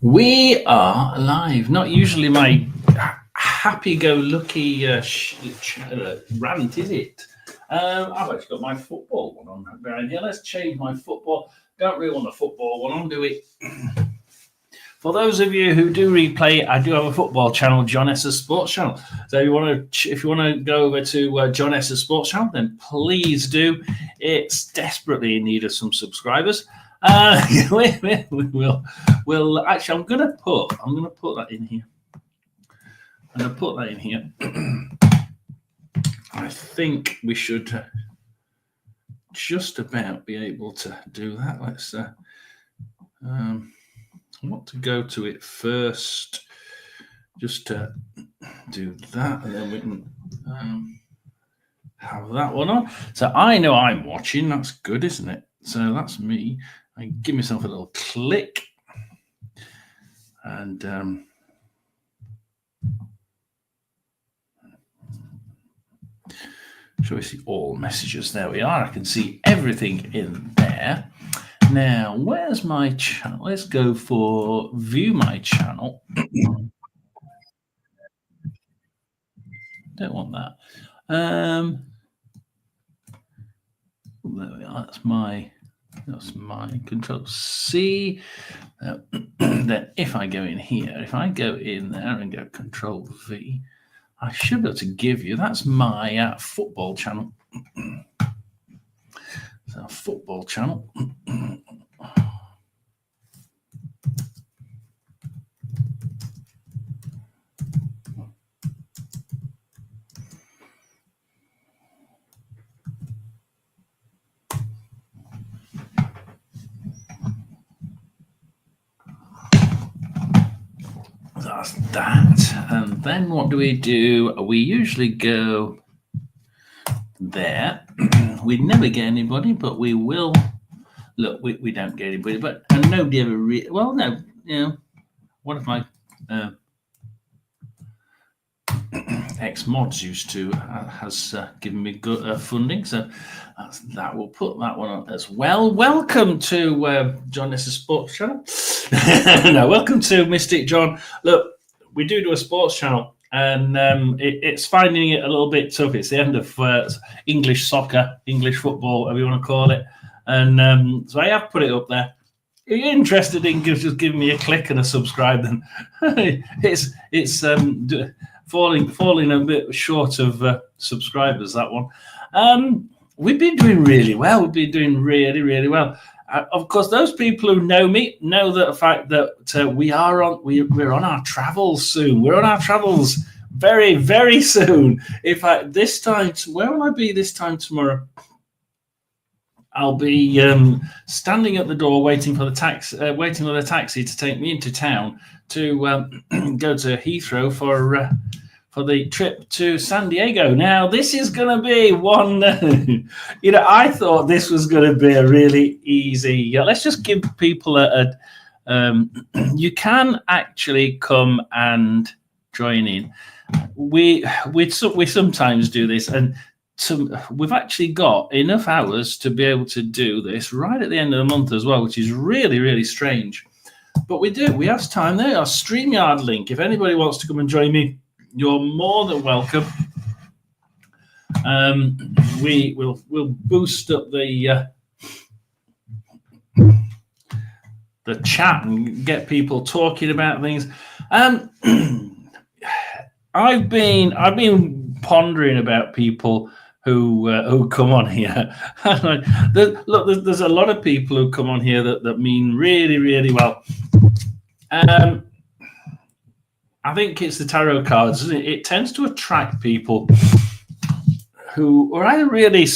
We are live. Not usually my happy-go-lucky rant, is it? I've actually got my football one on behind here. Let's change my football. Don't really want the football one on, do we? For those of you who do replay, I do have a football channel, John S.'s Sports Channel. So if you want to go over to John S.'s Sports Channel, then please do. It's desperately in need of some subscribers. We'll actually. I'm gonna put that in here. I'm gonna put that in here. I think we should just about be able to do that. Let's. I want to go to it first, just to do that, and then we can have that one on. So I know I'm watching. That's good, isn't it? So that's me. I give myself a little click, and shall we see all messages? There we are. I can see everything in there. Now, where's my channel? Let's go for view my channel. Don't want that. There we are. That's my Control C. Then if I go in here, if I go in there and go Control V, I should be able to give you, that's my football channel. So football channel. That's that. And then what do? We usually go there. We never get anybody, but we will. Look, we don't get anybody, and nobody ever well, no, one of my ex-mods used to has given me good funding, so that will put that one on as well. Welcome to John S.'s Sports Channel. No, welcome to Mystic John. Look, we do a sports channel, and it's finding it a little bit tough. It's the end of English soccer, English football, whatever you want to call it, and so I have put it up there. If you're interested in just giving me a click and a subscribe, then it's falling a bit short of subscribers, that one. We've been doing really well. We've been doing really, really well. Of course, those people who know me know the fact that we're on our travels soon. We're on our travels very, very soon. In fact, this time, where will I be this time tomorrow? I'll be standing at the door waiting for the taxi to take me into town to go to Heathrow for the trip to San Diego. Now, this is going to be one, I thought this was going to be a really easy, let's just give people you can actually come and join in. We sometimes do this, and we've actually got enough hours to be able to do this right at the end of the month as well, which is really, really strange. But we have time there. Our StreamYard link, if anybody wants to come and join me, you're more than welcome. We'll boost up the chat and get people talking about things. I've been pondering about people who come on here. Look, there's a lot of people who come on here that mean really, really well. I think it's the tarot cards, isn't it? It tends to attract people who are either really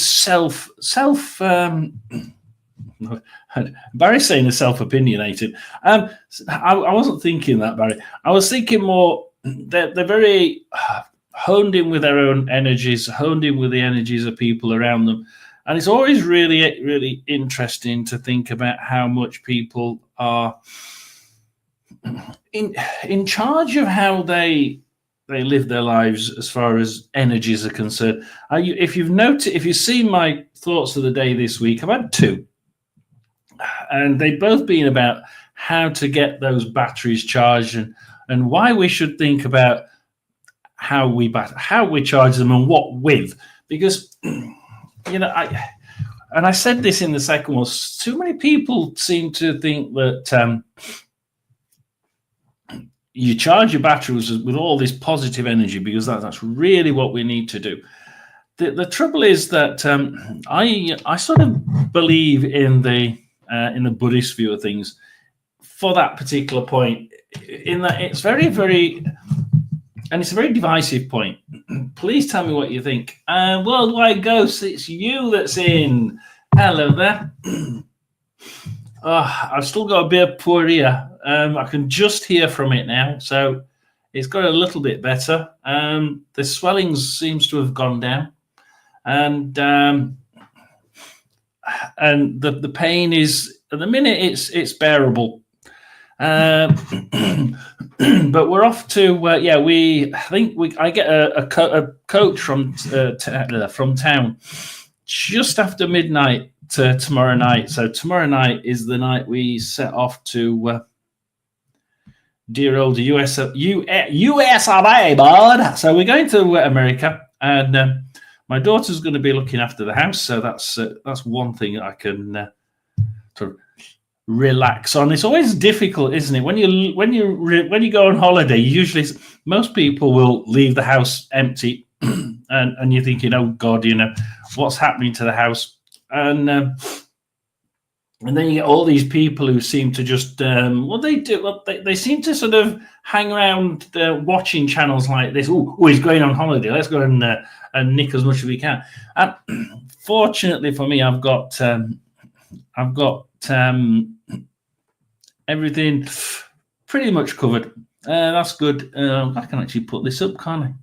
Barry's saying they're self-opinionated. I wasn't thinking that, Barry. I was thinking more they're very honed in with their own energies, honed in with the energies of people around them. And it's always really, really interesting to think about how much people are in charge of how they live their lives as far as energies are concerned. If you've seen my thoughts of the day this week, I've had two, and they've both been about how to get those batteries charged, and why we should think about how we charge them and what with. Because I said this in the second one. Too many people seem to think that you charge your batteries with all this positive energy, because that's really what we need to do. The trouble is that I sort of believe in the Buddhist view of things for that particular point, in that it's very, very, and it's a very divisive point. Please tell me what you think. Worldwide Ghost, it's you that's in. Hello there. I've still got a bit of poor ear. I can just hear from it now, so it's got a little bit better. The swelling seems to have gone down, and the pain is, at the minute, it's bearable. But we're off to I get a coach from town just after midnight to tomorrow night. So tomorrow night is the night we set off to dear old USA, bud. So we're going to America, and my daughter's going to be looking after the house. So that's one thing I can sort of relax on. It's always difficult, isn't it? When you go on holiday, usually most people will leave the house empty, and you're thinking, oh God, what's happening to the house, and then you get all these people who seem to just they seem to sort of hang around watching channels like this. Oh, he's going on holiday, let's go and nick as much as we can. And fortunately for me, I've got everything pretty much covered. That's good. I can actually put this up, can't I?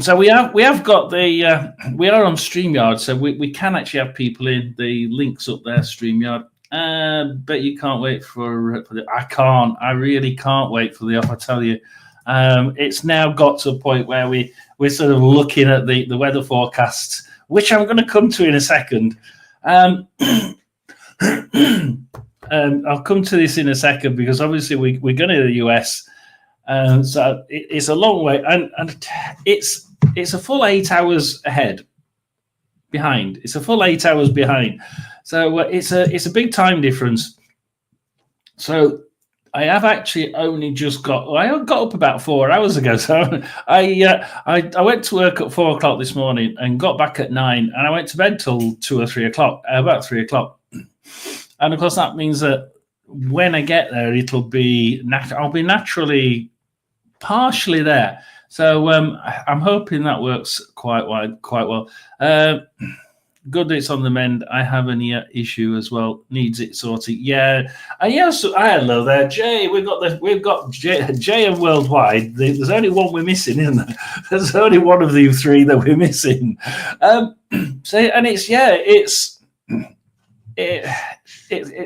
So we have got we are on StreamYard, so we can actually have people in. The links up there, StreamYard. But you can't wait for the. I really can't wait for the off. I tell you, it's now got to a point where we're sort of looking at the weather forecasts, which I'm going to come to in a second. I'll come to this in a second, because obviously we're going to the US. So it's a long way, and it's a full 8 hours behind. It's a full 8 hours behind. So it's a big time difference. So I have actually only just I got up about 4 hours ago. So I went to work at 4 o'clock this morning and got back at 9, and I went to bed till 2 or 3 o'clock, about 3 o'clock. And of course that means that when I get there, I'll be naturally partially there. So I'm hoping that works quite well. Good, it's on the mend. I have an ear issue as well. Needs it sorted. Yeah. And yes, hello there, Jay. We've got Jay and Worldwide. There's only one we're missing, isn't there? There's only one of the three that we're missing. It's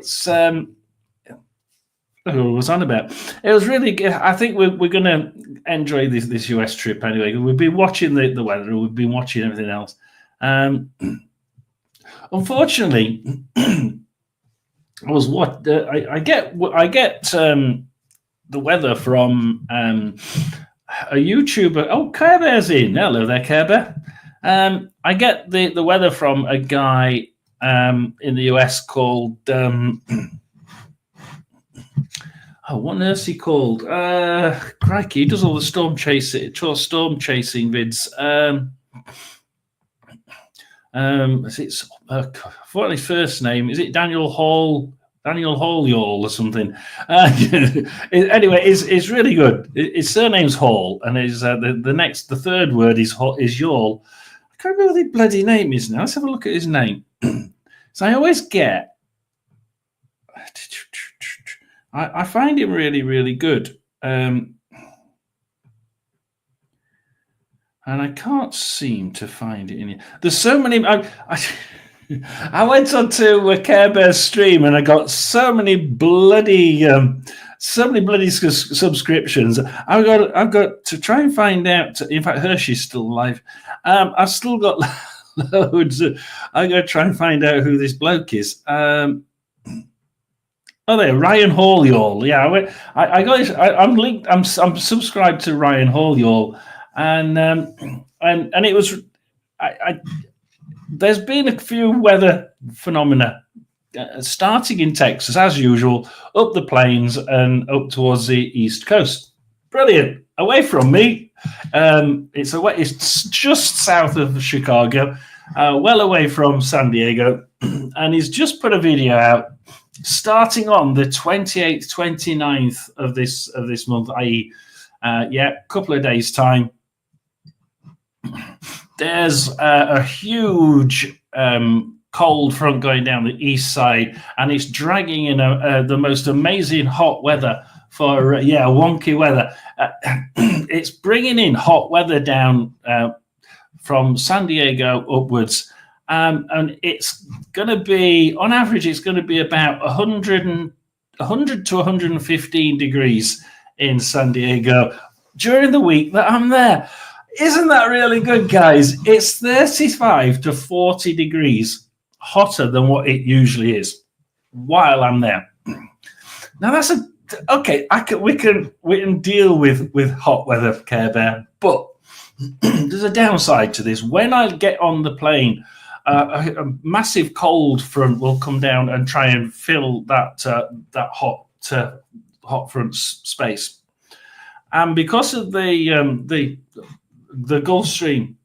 what was on about? It was really good. I think we're going to enjoy this US trip anyway. We've been watching the weather. We've been watching everything else. Unfortunately, I get the weather from a YouTuber. Oh, Care Bear's in. Hello there, Care Bear. I get the weather from a guy in the US called. What on earth's he called? Crikey, he does all the storm chasing vids. What his first name? Is it Daniel Hall? Daniel Hall or something. Anyway, it's really good. His surname's Hall, and the third word is Yall. I can't remember what the bloody name is now. Let's have a look at his name. So I always get. I find him really, really good. And I can't seem to find it in here. There's so many. I went on to Care Bear's stream, and I got so many bloody subscriptions. I've got to try and find out. In fact, Hershey's still alive. I've still got loads. I've got to try and find out who this bloke is. Oh, there, Ryan Hall, y'all. Yeah, I got. I'm linked. I'm subscribed to Ryan Hall, y'all, and it was. I there's been a few weather phenomena starting in Texas as usual, up the plains and up towards the east coast. Brilliant. Away from me, it's away. It's just south of Chicago, well away from San Diego, and he's just put a video out starting on the 28th, 29th of this month, i.e., a couple of days time. There's a huge cold front going down the east side, and it's dragging in the most amazing hot weather for wonky weather. It's bringing in hot weather down from San Diego upwards. And it's going to be, on average, it's going to be about 100 to 115 degrees in San Diego during the week that I'm there. Isn't that really good, guys? It's 35 to 40 degrees hotter than what it usually is while I'm there. Now that's okay. We can deal with hot weather, Care Bear, but there's a downside to this. When I get on the plane, a massive cold front will come down and try and fill that hot front space, and because of the Gulf Stream,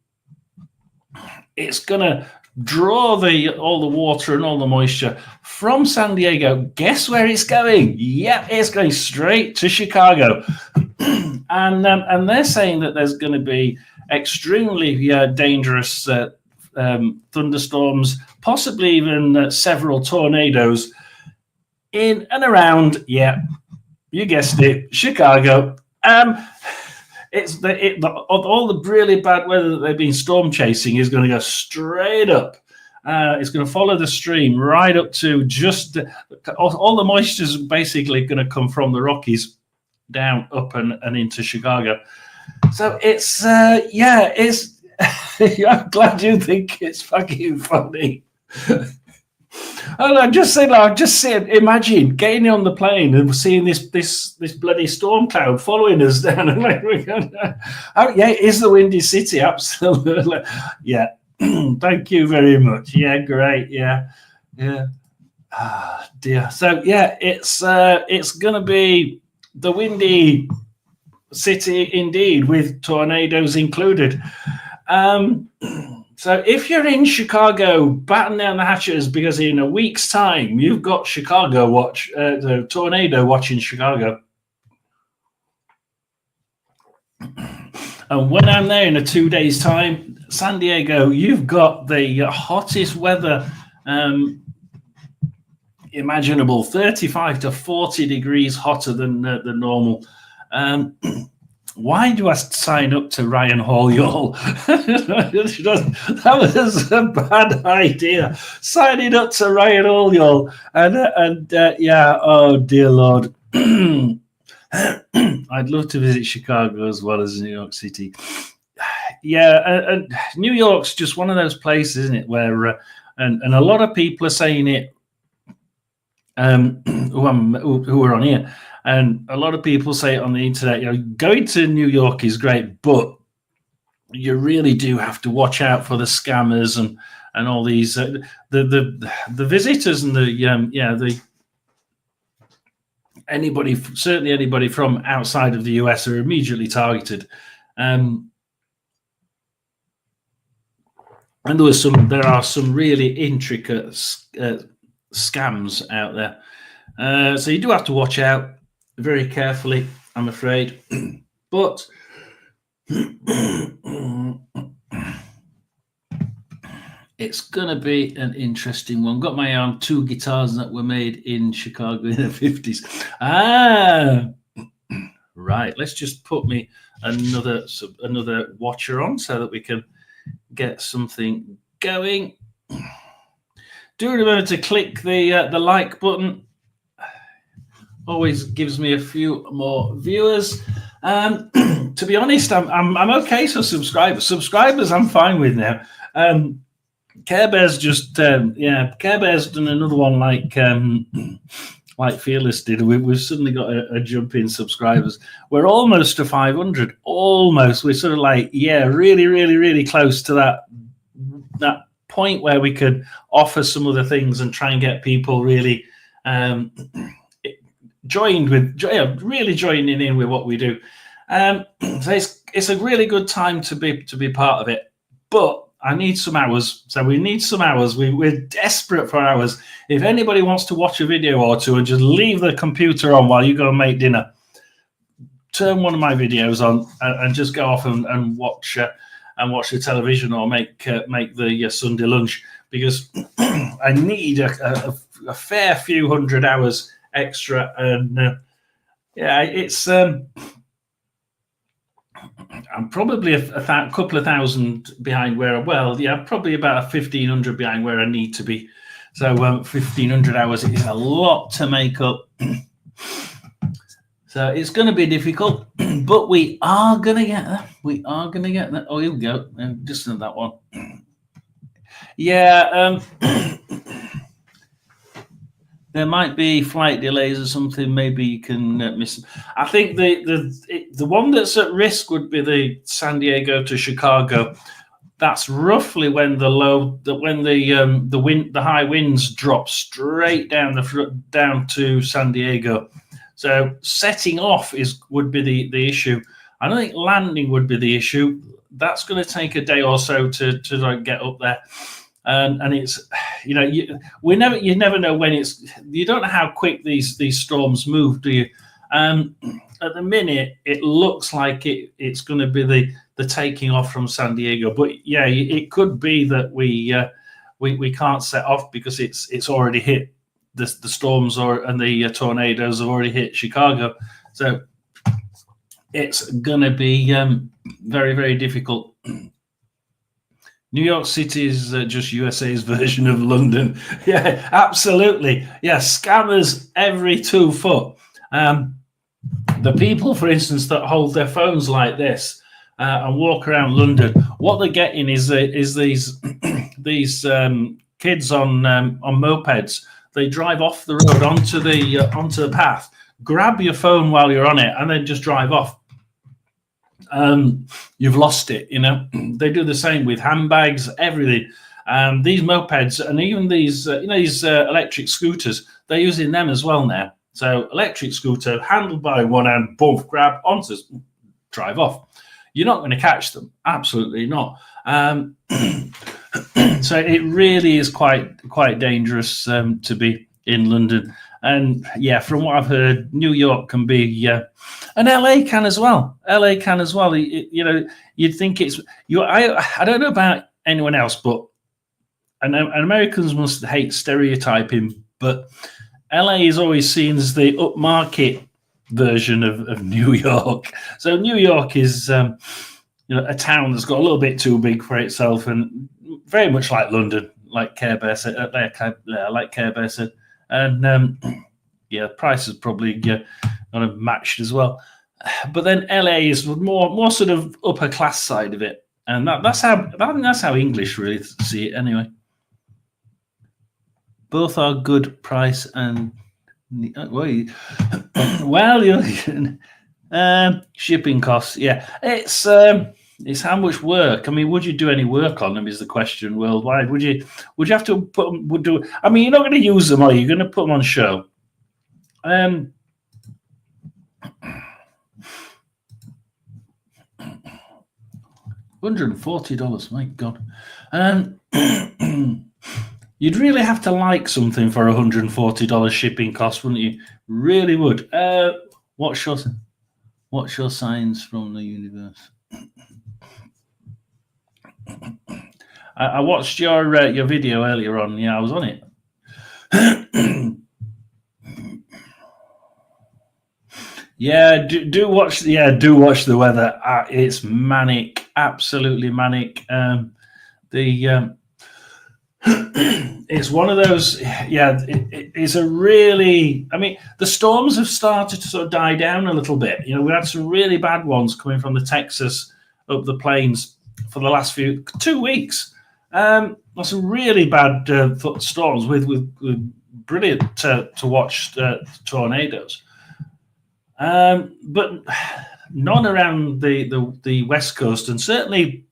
it's going to draw all the water and all the moisture from San Diego. Guess where it's going? Yep, it's going straight to Chicago. And they're saying that there's going to be extremely dangerous thunderstorms, possibly even several tornadoes in and around, you guessed it, Chicago. All the really bad weather that they've been storm chasing is going to go straight up. It's going to follow the stream right up to just all the moisture is basically going to come from the Rockies down up and into Chicago. So it's I'm glad you think it's fucking funny. And I'm just saying, imagine getting on the plane and seeing this bloody storm cloud following us down. And it is the Windy City, absolutely. Yeah, thank you very much. Yeah, great. Yeah. Ah, dear. So it's gonna be the Windy City indeed, with tornadoes included. So if you're in Chicago, batten down the hatches, because in a week's time, you've got Chicago watch, the tornado watch in Chicago. And when I'm there in 2 days' time, San Diego, you've got the hottest weather imaginable, 35 to 40 degrees hotter than normal. Why do I sign up to Ryan Hall, y'all? That was a bad idea. Signing up to Ryan Hall, y'all. Oh, dear Lord. I'd love to visit Chicago as well as New York City. And New York's just one of those places, isn't it, where, and a lot of people are saying it, who are on here. And a lot of people say it on the internet, going to New York is great, but you really do have to watch out for the scammers and all these the visitors and anybody from outside of the US are immediately targeted. And there are some really intricate scams out there. So you do have to watch out very carefully, I'm afraid. But it's going to be an interesting one. Got my eye on 2 guitars that were made in Chicago in the 50s. Right. Let's just put me another watcher on so that we can get something going. Do remember to click the like button. Always gives me a few more viewers. To be honest, I'm okay for subscribers. Subscribers, I'm fine with now. Care Bear's just Care Bear's done another one like like Fearless did, we've suddenly got a jump in subscribers. We're almost to 500. Almost. We're sort of like, really, really, really close to that point where we could offer some other things and try and get people really really joining in with what we do. So it's a really good time to be part of it. But I need some hours. So we need some hours. We're desperate for hours. If anybody wants to watch a video or two and just leave the computer on while you go and make dinner, turn one of my videos on and just go off and watch the television or make the Sunday lunch, because I need a fair few hundred hours extra. And it's I'm probably a couple of thousand behind probably about 1,500 behind where I need to be. So 1,500 hours is a lot to make up. So it's going to be difficult, but we are going to get there. We are going to get there. Oh, here we go. Just on that one. Yeah. There might be flight delays or something. Maybe you can miss them. I think the one that's at risk would be the San Diego to Chicago. That's roughly when the high winds drop straight down to San Diego. So setting off would be the issue. I don't think landing would be the issue. That's going to take a day or so to get up there. And it's, you never know when you don't know how quick these storms move, do you? At the minute, it looks like it's going to be the taking off from San Diego, but yeah, it could be that we can't set off because it's already hit the storms and the tornadoes have already hit Chicago, so it's going to be very, very difficult. New York City is just USA's version of London. Yeah, absolutely. Yeah, scammers every 2 foot. The people, for instance, that hold their phones like this and walk around London, what they're getting is these kids on mopeds. They drive off the road onto the path, grab your phone while you're on it, and then just drive off. You've lost it. They do the same with handbags, everything. These mopeds and even these electric scooters, they're using them as well now. So electric scooter handled by one hand, boom, grab onto, drive off. You're not going to catch them, absolutely not. So it really is quite dangerous to be in London. And yeah, from what I've heard, New York can be, and LA can as well. LA can as well. You'd think it's you. I don't know about anyone else, but and Americans must hate stereotyping, but LA is always seen as the upmarket version of New York. So New York is a town that's got a little bit too big for itself, and very much like London, like Care Bear said, like Care Bear said. And price is probably not matched as well. But then LA is more sort of upper class side of it, and that's how English really see it anyway. Both are good price and shipping costs. Yeah, it's how much work. I mean, would you do any work on them is the question worldwide. Would you have to put them, I mean, you're not going to use them, are you? You're going to put them on show. $140, my God. You'd really have to like something for $140 shipping cost, wouldn't you? Really would. What's your signs from the universe? I watched your video earlier on. Yeah, I was on it. Yeah, do watch the weather. It's manic, absolutely manic. It's one of those. Yeah, it's a really. I mean, the storms have started to sort of die down a little bit. We had some really bad ones coming from the Texas up the plains for the last 2 weeks. Some really bad storms with brilliant to watch tornadoes. But none around the West Coast, and certainly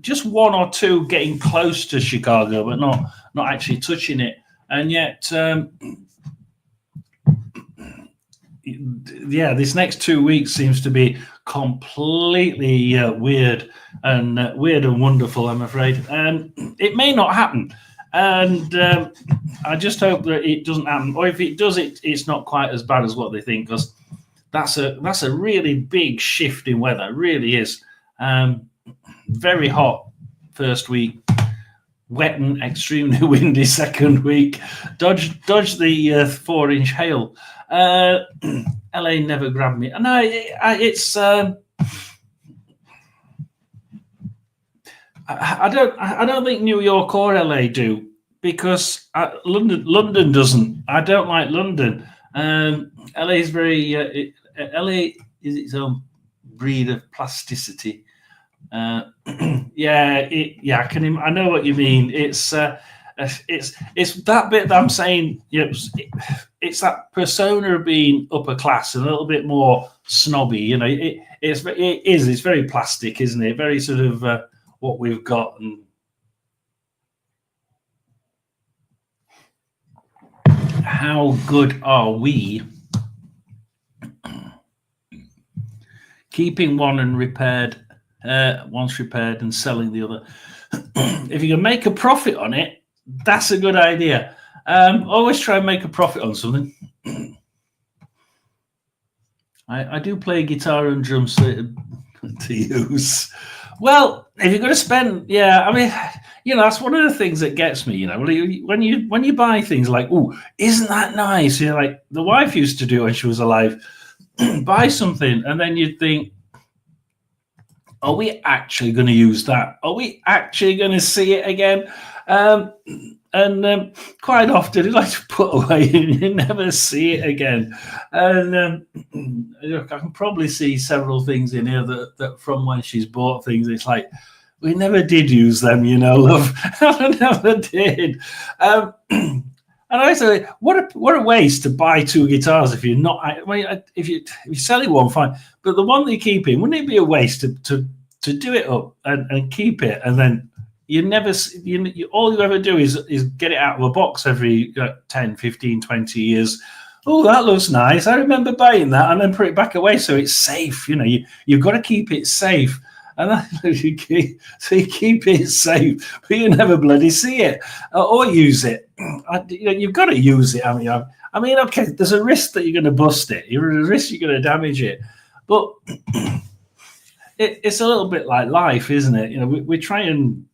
just one or two getting close to Chicago, but not actually touching it. And yet, this next 2 weeks seems to be completely weird and wonderful, I'm afraid. It may not happen. And I just hope that it doesn't happen. Or if it does, it's not quite as bad as what they think, because that's a really big shift in weather. It really is. Very hot first week, wet and extremely windy second week. Dodge the 4-inch hail. LA never grabbed me. No, it's. I don't think New York or LA do, because London doesn't. I don't like London. LA is very. LA is its own breed of plasticity. I know what you mean. It's that bit that I'm saying. It's that persona of being upper class and a little bit more snobby. It's very plastic, isn't it? Very sort of what we've got. And how good are we keeping one and once repaired and selling the other? If you can make a profit on it, that's a good idea. Always try and make a profit on something. I do play guitar and drums to use. Well, if you're going to spend, that's one of the things that gets me. When you buy things like, "Oh, isn't that nice?" Like the wife used to do when she was alive. Buy something, and then you'd think, are we actually going to use that? Are we actually going to see it again? And quite often you like to put away and you never see it again. And I can probably see several things in here that from when she's bought things, it's like, we never did use them, love. I never did. And I say, what a waste to buy 2 guitars if you're not. If you're selling one, fine. But the one that you keep in, wouldn't it be a waste to do it up and keep it, and then you never, all you ever do is get it out of a box every 10, 15, 20 years. Oh, that looks nice. I remember buying that, and then put it back away so it's safe. You've got to keep it safe. And you keep it safe, but you never bloody see it or use it. You've got to use it. I mean, okay, there's a risk that you're going to bust it. There's a risk you're going to damage it. But it's a little bit like life, isn't it? We try and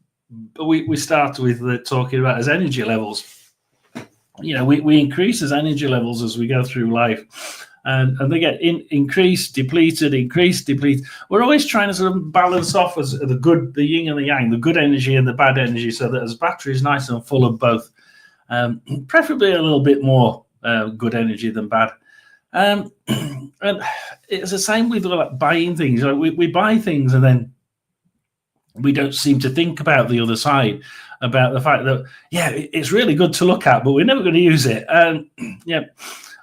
we start with talking about as energy levels. We increase as energy levels as we go through life. And they get increased, depleted, increased, depleted. We're always trying to sort of balance off as the yin and the yang, the good energy and the bad energy, so that as battery is nice and full of both. Preferably a little bit more good energy than bad. And it's the same with like buying things. We buy things and then we don't seem to think about the other side, about the fact that it's really good to look at, but we're never going to use it.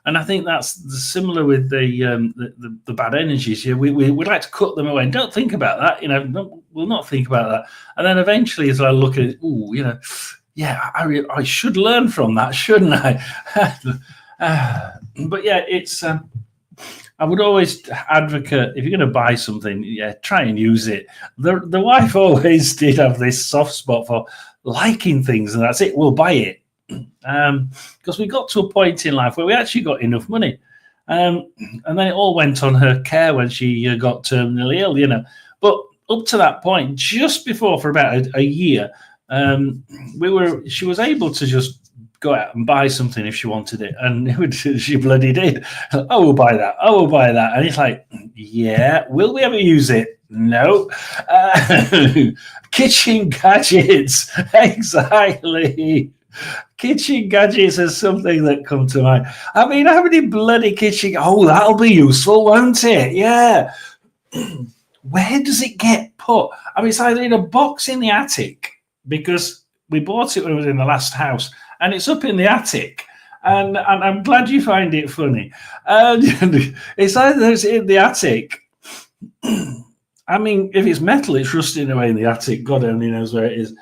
And I think that's similar with the bad energies. We like to cut them away and don't think about that. We'll not think about that. And then eventually, as I look at it, I should learn from that, shouldn't I? But it's. I would always advocate, if you're going to buy something, try and use it. The wife always did have this soft spot for liking things, and that's it. We'll buy it. Because we got to a point in life where we actually got enough money, and then it all went on her care when she got terminally ill, But up to that point, just before, for about a year, she was able to just go out and buy something if she wanted it, and she bloody did. Oh, we'll buy that. Oh, we'll buy that. And it's like, will we ever use it? No. Kitchen gadgets, exactly. Kitchen gadgets is something that come to mind. I mean, how many bloody kitchen? Oh, that'll be useful, won't it? Yeah. Where does it get put? I mean, it's either in a box in the attic, because we bought it when it was in the last house, and it's up in the attic. And I'm glad you find it funny. It's either it's in the attic. I mean, if it's metal, it's rusting away in the attic. God only knows where it is.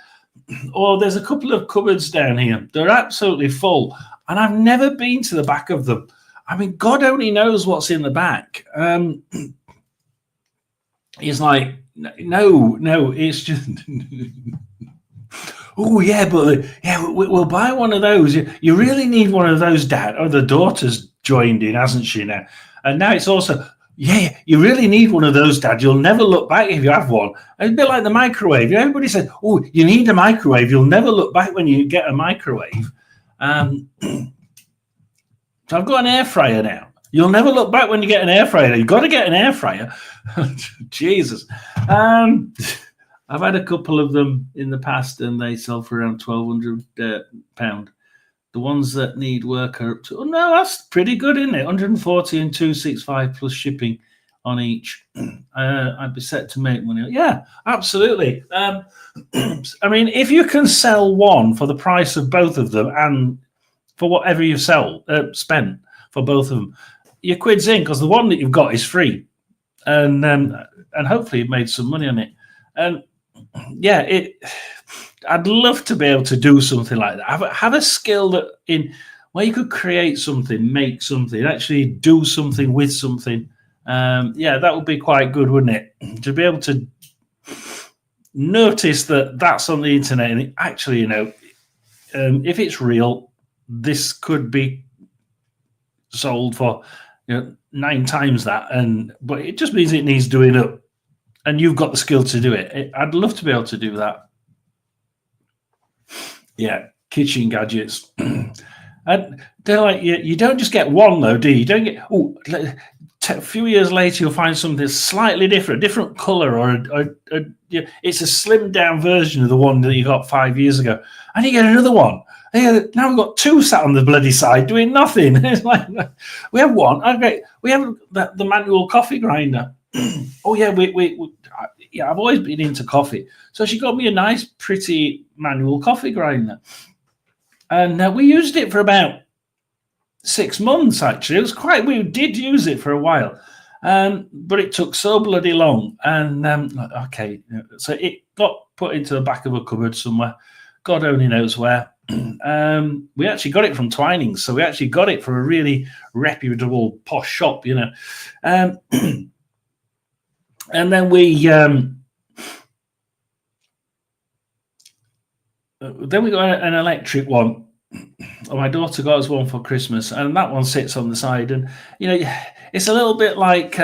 Or there's a couple of cupboards down here. They're absolutely full. And I've never been to the back of them. I mean, God only knows what's in the back. He's like, no, it's just... Oh, yeah, but we'll buy one of those. You really need one of those, Dad. Oh, the daughter's joined in, hasn't she now? And now it's also, yeah, you really need one of those, Dad. You'll never look back if you have one. It's a bit like the microwave. Everybody said, oh, you need a microwave. You'll never look back when you get a microwave. So I've got an air fryer now. You'll never look back when you get an air fryer. You've got to get an air fryer. Jesus. I've had a couple of them in the past, and they sell for around £1,200. The ones that need work are up to, oh no, that's pretty good, isn't it? 140 and 265 plus shipping on each. I'd be set to make money. Yeah, absolutely. I mean, if you can sell one for the price of both of them, and for whatever you spent for both of them, your quid's in, because the one that you've got is free, and hopefully you've made some money on it. And yeah, I'd love to be able to do something like that. Have a skill that where you could create something, make something, actually do something with something. Yeah, that would be quite good, wouldn't it? To be able to notice that that's on the internet, and actually, if it's real, this could be sold for 9 times that, but it just means it needs doing up. And you've got the skill to do it. I'd love to be able to do that. Yeah, kitchen gadgets. And they're like, you don't just get one, though, do you? You don't get, a few years later, you'll find something slightly different color, or it's a slimmed down version of the one that you got 5 years ago. And you get another one. Now we've got 2 sat on the bloody side doing nothing. It's like, we have one. Okay, we have the manual coffee grinder. Oh yeah, I've always been into coffee, so she got me a nice, pretty manual coffee grinder, and we used it for about 6 months. Actually, we did use it for a while, but it took so bloody long. And okay, so it got put into the back of a cupboard somewhere. God only knows where. We actually got it from Twinings, so we actually got it from a really reputable posh shop, And then we got an electric one. My daughter got us one for Christmas, and that one sits on the side. And it's a little bit like,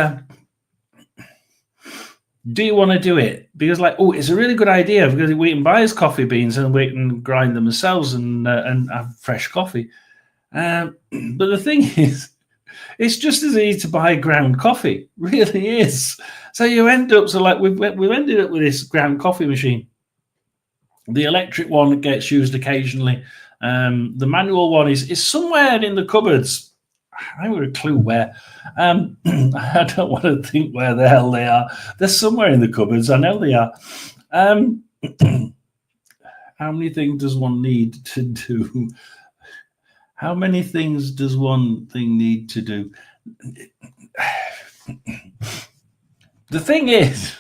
do you want to do it? Because it's a really good idea, because we can buy his coffee beans and we can grind them ourselves and have fresh coffee. But the thing is, it's just as easy to buy ground coffee. Really is. So you end up, we've ended up with this ground coffee machine. The electric one gets used occasionally. The manual one is somewhere in the cupboards. I haven't a clue where. I don't want to think where the hell they are. They're somewhere in the cupboards. I know they are. How many things does one need to do? How many things does one thing need to do? The thing is,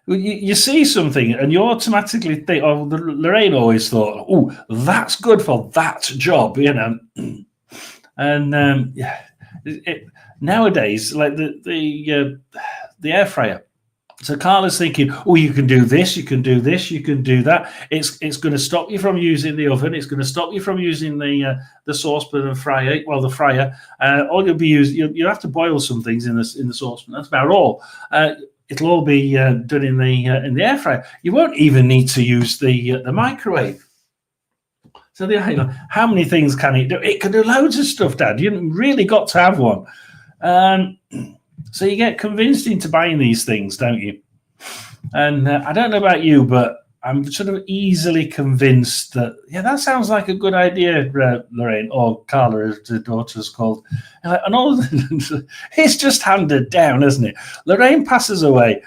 you see something and you automatically think, Lorraine always thought, oh, that's good for that job, And nowadays, like the air fryer. So Carla's thinking, oh, you can do this, you can do this, you can do that. It's going to stop you from using the oven. It's going to stop you from using the saucepan and fryer. Well, the fryer. All you'll be using, you'll have to boil some things in the saucepan. That's about all. It'll all be done in the air fryer. You won't even need to use the microwave. So how many things can it do? It can do loads of stuff, Dad. You really got to have one. So you get convinced into buying these things, don't you? And I don't know about you, but I'm sort of easily convinced that, that sounds like a good idea, Lorraine, or Carla, as the daughter's called. And all it's just handed down, isn't it? Lorraine passes away,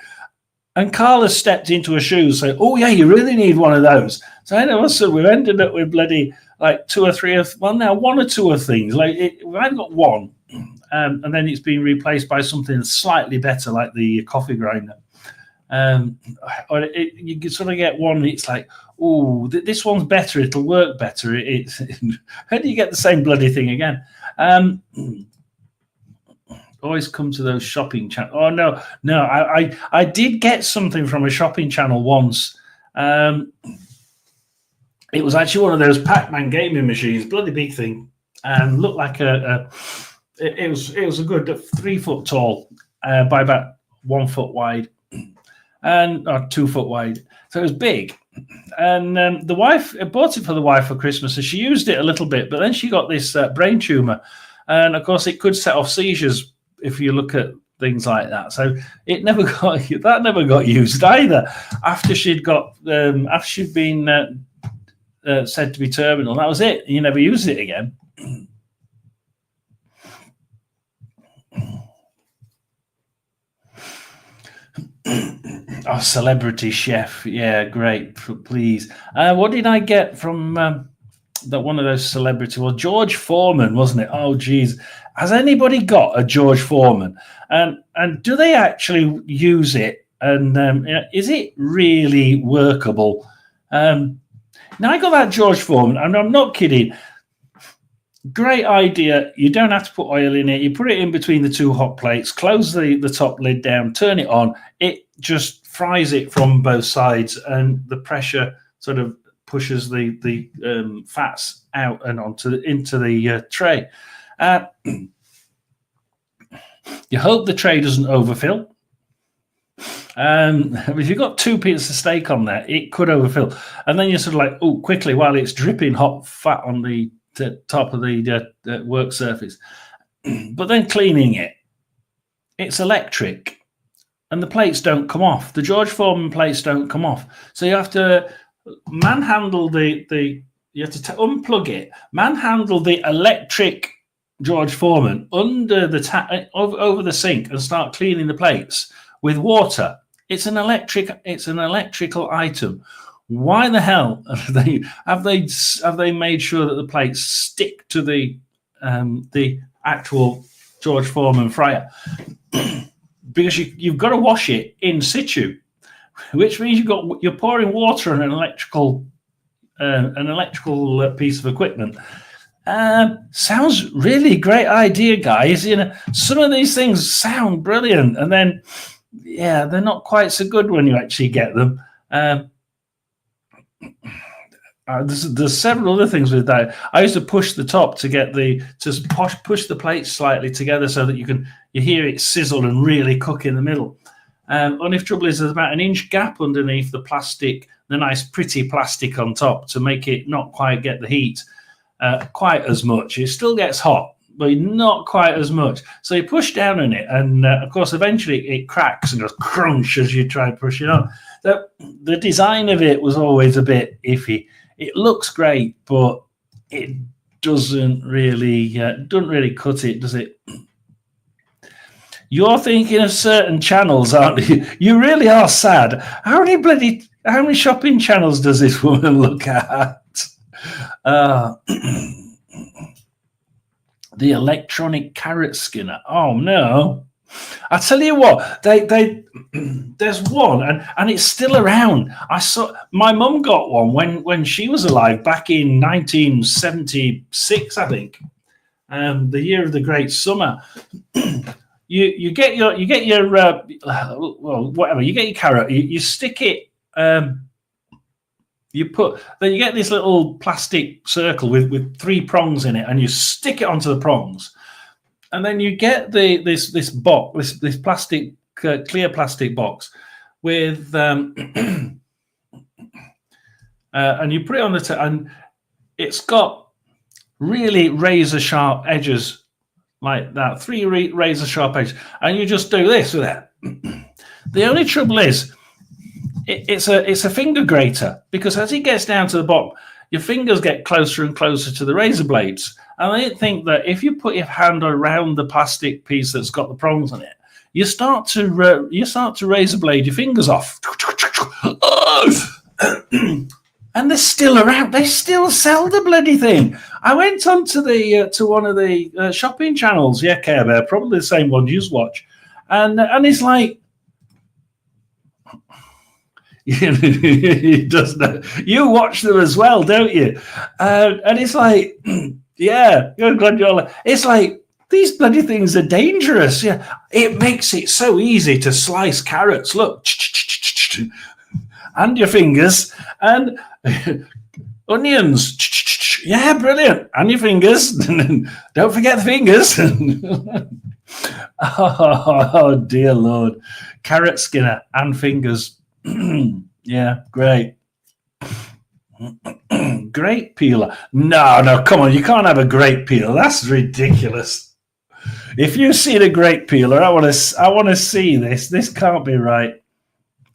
and Carla stepped into her shoes, saying, oh, yeah, you really need one of those. So all of a sudden, we've ended up with bloody like one or two of things. I've got one, and then it's been replaced by something slightly better, like the coffee grinder. Or you can sort of get one. It's like, oh, this one's better. It'll work better. How do you get the same bloody thing again? Always come to those shopping channels. Oh no, I did get something from a shopping channel once. It was actually one of those Pac-Man gaming machines, bloody big thing, and looked like it was a good 3 foot tall by about 1 foot wide, or 2 foot wide. So it was big. And the wife bought it for the wife for Christmas, and she used it a little bit, but then she got this brain tumor, and of course it could set off seizures if you look at things like that. So it never got used either. After she'd been said to be terminal, that was it. You never used it again. Oh, celebrity chef. Yeah, great. Please. What did I get from that one of those celebrities? Well, George Foreman, wasn't it? Oh, geez. Has anybody got a George Foreman? And do they actually use it? And is it really workable? Now, I got that George Foreman, and I'm not kidding. Great idea. You don't have to put oil in it. You put it in between the two hot plates, close the top lid down, turn it on. It just fries it from both sides, and the pressure sort of pushes the fats out and into the tray. You hope the tray doesn't overfill. If you've got 2 pieces of steak on there, it could overfill. And then you're sort of like, oh, quickly, while it's dripping hot fat on the top of the work surface. But then cleaning it, it's electric, and the plates don't come off. The George Foreman plates don't come off. So you have to manhandle you have to unplug it, manhandle the electric George Foreman under the over the sink, and start cleaning the plates with water. It's an electrical item. Why the hell have they made sure that the plates stick to the actual George Foreman fryer? Because you've got to wash it in situ, which means you're pouring water on an electrical piece of equipment. Sounds really great idea, guys. Some of these things sound brilliant, and then they're not quite so good when you actually get them. There's several other things with that. I used to push the top to get push the plates slightly together so that you hear it sizzle and really cook in the middle. Only trouble is there's about an inch gap underneath the plastic, the nice pretty plastic on top, to make it not quite get the heat quite as much. It still gets hot, but not quite as much. So you push down on it, and of course eventually it cracks and goes crunch as you try to push it on. The design of it was always a bit iffy. It looks great, but it doesn't really cut it, does it? You're thinking of certain channels, aren't you? You really are sad. How many shopping channels does this woman look at? The electronic carrot skinner. Oh no! I tell you what, there's one, and it's still around. I saw my mum got one when she was alive back in 1976, I think, the year of the Great Summer. You get your whatever. You get your carrot. You stick it. Then you get this little plastic circle with 3 prongs in it, and you stick it onto the prongs, and then you get this box, this plastic clear plastic box with and you put it on the and it's got really razor sharp edges like that, 3 razor sharp edges, and you just do this with it. The only trouble is, it's a finger grater, because as it gets down to the bottom, your fingers get closer and closer to the razor blades. And I think that if you put your hand around the plastic piece that's got the prongs on it, you start to razor blade your fingers off. and they're still around. They still sell the bloody thing. I went on to the to one of the shopping channels. Yeah, Care Bear, probably the same one you watch, and it's like. He does know. You watch them as well, don't you? And it's like, yeah, I'm glad you're. It's like these bloody things are dangerous. Yeah, it makes it so easy to slice carrots. Look, and your fingers and onions. Yeah, brilliant. And your fingers. Don't forget the fingers. Oh dear Lord, carrot skinner and fingers. Yeah, great. Grape peeler. No, come on. You can't have a grape peeler. That's ridiculous. If you've seen a grape peeler, I want to see this. This can't be right.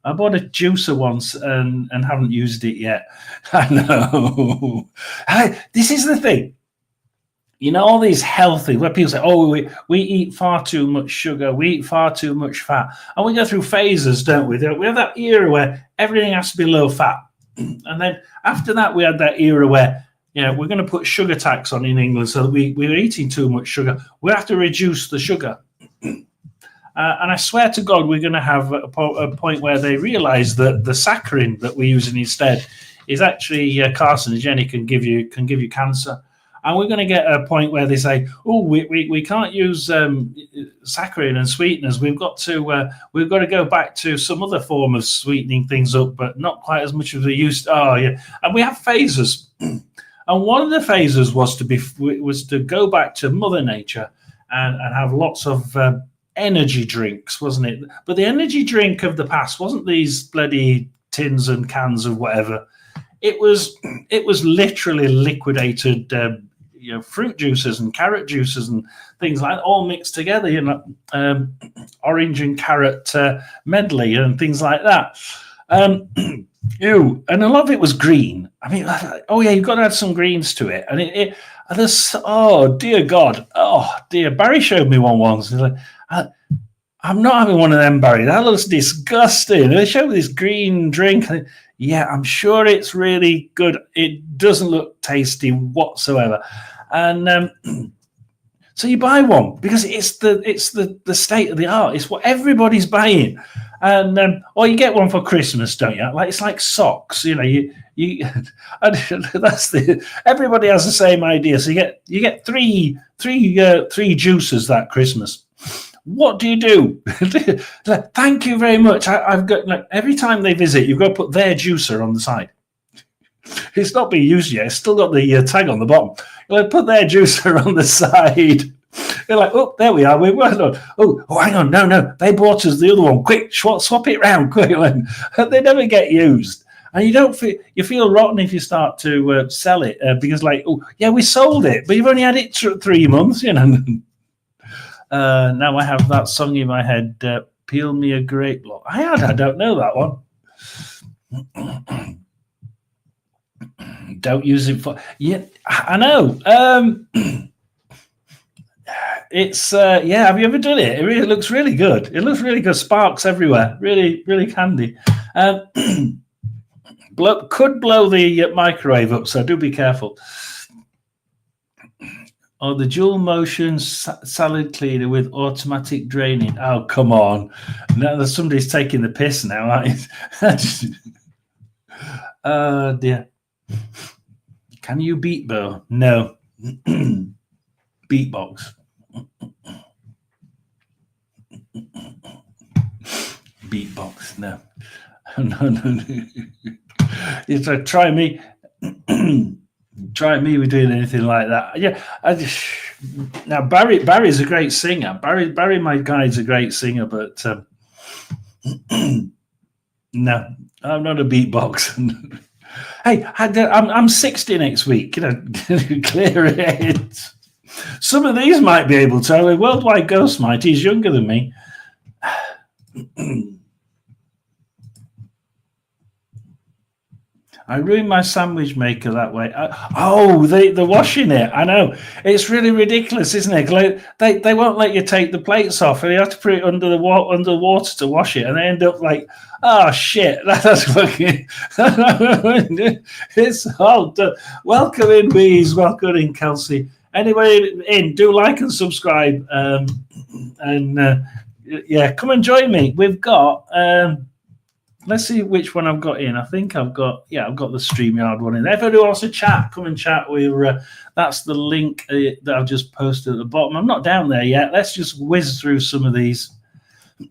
I bought a juicer once and haven't used it yet. I know. This is the thing. You know, all these healthy, where people say, oh, we eat far too much sugar, we eat far too much fat. And we go through phases, don't we? We have that era where everything has to be low fat. And then after that, we had that era where, we're going to put sugar tax on in England so that we're eating too much sugar. We have to reduce the sugar. And I swear to God, we're going to have a point where they realize that the saccharin that we're using instead is actually carcinogenic and give you cancer. And we're going to get a point where they say, "Oh, we can't use saccharin and sweeteners. We've got to go back to some other form of sweetening things up, but not quite as much as we used to." Oh, yeah. And we have phases, and one of the phases was to go back to Mother Nature and have lots of energy drinks, wasn't it? But the energy drink of the past wasn't these bloody tins and cans of whatever. It was literally liquidated. Fruit juices and carrot juices and things like that, all mixed together, orange and carrot medley and things like that. And a lot of it was green. I mean, oh yeah, you've got to add some greens to it. And oh dear God, oh dear. Barry showed me one once. He's like, I'm not having one of them, Barry. That looks disgusting. They showed me this green drink. Yeah, I'm sure it's really good. It doesn't look tasty whatsoever. And so you buy one because it's the state of the art. It's what everybody's buying. And or you get one for Christmas, don't you? Like it's like socks, you that's everybody has the same idea. So you get three juices that Christmas. What do you do? Thank you very much. I've got every time they visit, you've got to put their juicer on the side. It's not being used yet. It's still got the tag on the bottom. You'll put their juicer on the side. They're like, oh, there we are. We're working on. Oh, hang on. No. They bought us the other one. Quick, swap it round quick. They never get used. And you feel rotten if you start to sell it because we sold it, but you've only had it 3 months, Now I have that song in my head, Peel Me a Grape Block. I don't know that one. Don't use it for... Yeah, I know. It's... have you ever done it? It really looks really good. It looks really good. Sparks everywhere. Really, really candy. Could blow the microwave up, so do be careful. Or the dual motion salad cleaner with automatic draining. Oh, come on. Now somebody's taking the piss now, aren't you? Oh, dear. Can you beatbox? No. Beatbox. Beatbox, no. No. It's like, try me. Try me with doing anything like that. Yeah, now Barry's a great singer. Barry, my guy's a great singer, but no, I'm not a beatbox. Hey, I'm 60 next week. Clear it. Some of these might be able to. Worldwide Ghost might. He's younger than me. I ruined my sandwich maker that way. The washing it. I know. It's really ridiculous, isn't it? They won't let you take the plates off, and you have to put it under the water to wash it, and they end up Oh shit! That's fucking. It's all done. Welcome in, Weeze. Welcome in, Kelsey. Anybody in? Do like and subscribe. And yeah, come and join me. We've got. Let's see which one I've got in. I think I've got the StreamYard one in. If anyone wants to chat, come and chat. That's the link that I've just posted at the bottom. I'm not down there yet. Let's just whiz through some of these.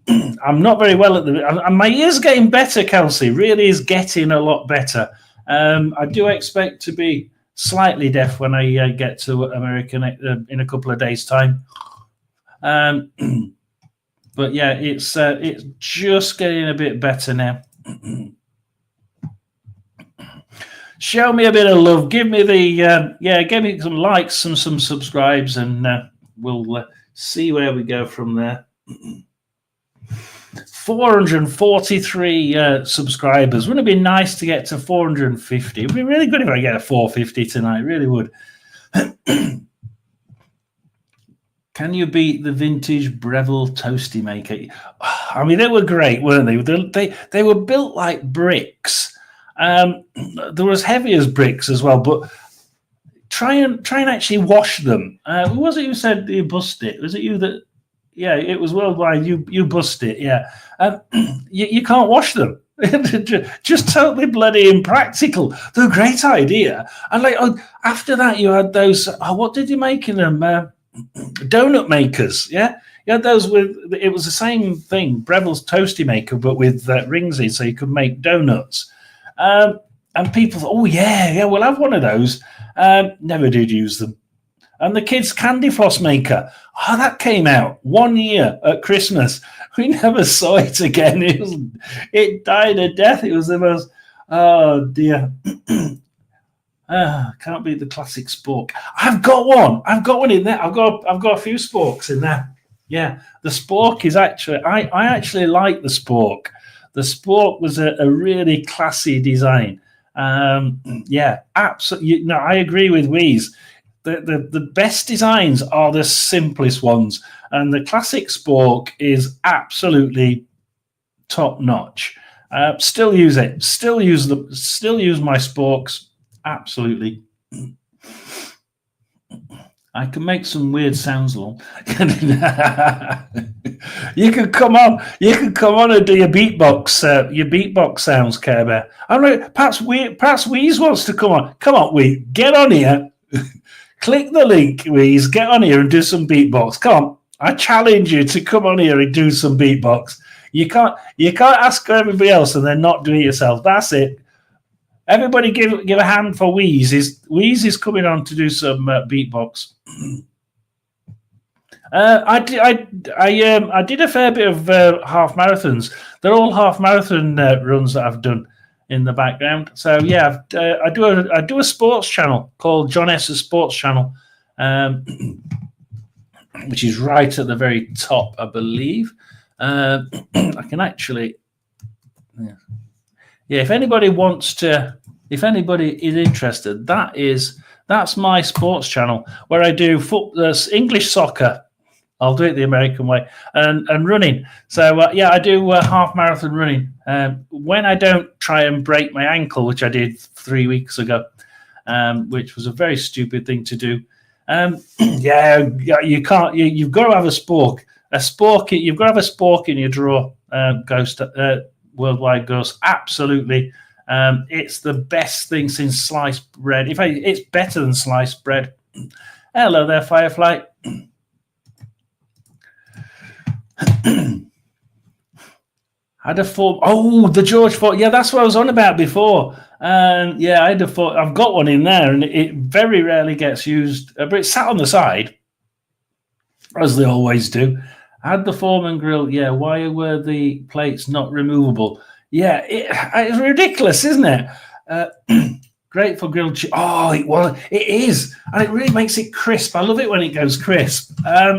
I'm not very well at my ear's getting better, Kelsey. Really is getting a lot better. I do expect to be slightly deaf when I get to America in a couple of days' time. But yeah, it's just getting a bit better now. Show me a bit of love. Give me give me some likes and some subscribes, and we'll see where we go from there. 443 subscribers. Wouldn't it be nice to get to 450? It'd be really good if I get a 450 tonight. It really would. Can you beat the vintage Breville toasty maker? I mean, they were great, weren't they? They were built like bricks. They were as heavy as bricks as well. But try and actually wash them. Who was it who said you bust it? Was it you that? Yeah, it was worldwide. You bust it. Yeah, you can't wash them. Just totally bloody impractical. They're a great idea. And after that, you had those. What did you make in them? Donut makers. Yeah, you had those with. It was the same thing, Breville's toasty maker, but with rings in, so you could make donuts. And people thought, oh yeah, we'll have one of those. Never did use them. And the kids' candy floss maker. Oh, that came out 1 year at Christmas. We never saw it again. It died a death. It was the most. Oh dear. Can't beat the classic spork. I've got one in there. I've got a few sporks in there. Yeah, the spork is actually. I actually like the spork. The spork was a really classy design. Yeah, absolutely. No, I agree with Weeze. The best designs are the simplest ones, and the classic spork is absolutely top notch. Still use it. Still use my sporks. Absolutely. I can make some weird sounds, along. You can come on and do your beatbox sounds, Care Bear. I don't know. Perhaps Weeze wants to come on. Come on, Weeze, get on here. Click the link, Weeze. Get on here and do some beatbox. Come on, I challenge you to come on here and do some beatbox. You can't ask everybody else and then not do it yourself. That's it. Everybody give a hand for Weeze. Weeze is coming on to do some beatbox. I did a fair bit of half marathons. They're all half marathon runs that I've done in the background. So yeah, I do a sports channel called John S's Sports Channel, which is right at the very top, I believe. I can actually. Yeah, if anybody is interested, that's my sports channel where I do English soccer. I'll do it the American way, and running. So yeah, I do half marathon running. When I don't try and break my ankle, which I did 3 weeks ago, which was a very stupid thing to do. Yeah, you can't. You've got to have a spork. You've got to have a spork in your drawer. Ghost. Worldwide Ghost, absolutely. It's the best thing since sliced bread. In fact, it's better than sliced bread. Hello there, Firefly. Had a form. Oh, the George Ford. Yeah, that's what I was on about before. Yeah, I had a form. I've got one in there, and it very rarely gets used. But it's sat on the side, as they always do. Had the Foreman grill. Yeah, why were the plates not removable? Yeah, it's ridiculous, isn't it? Great for grilled cheese. Oh, it is. And it really makes it crisp. I love it when it goes crisp. But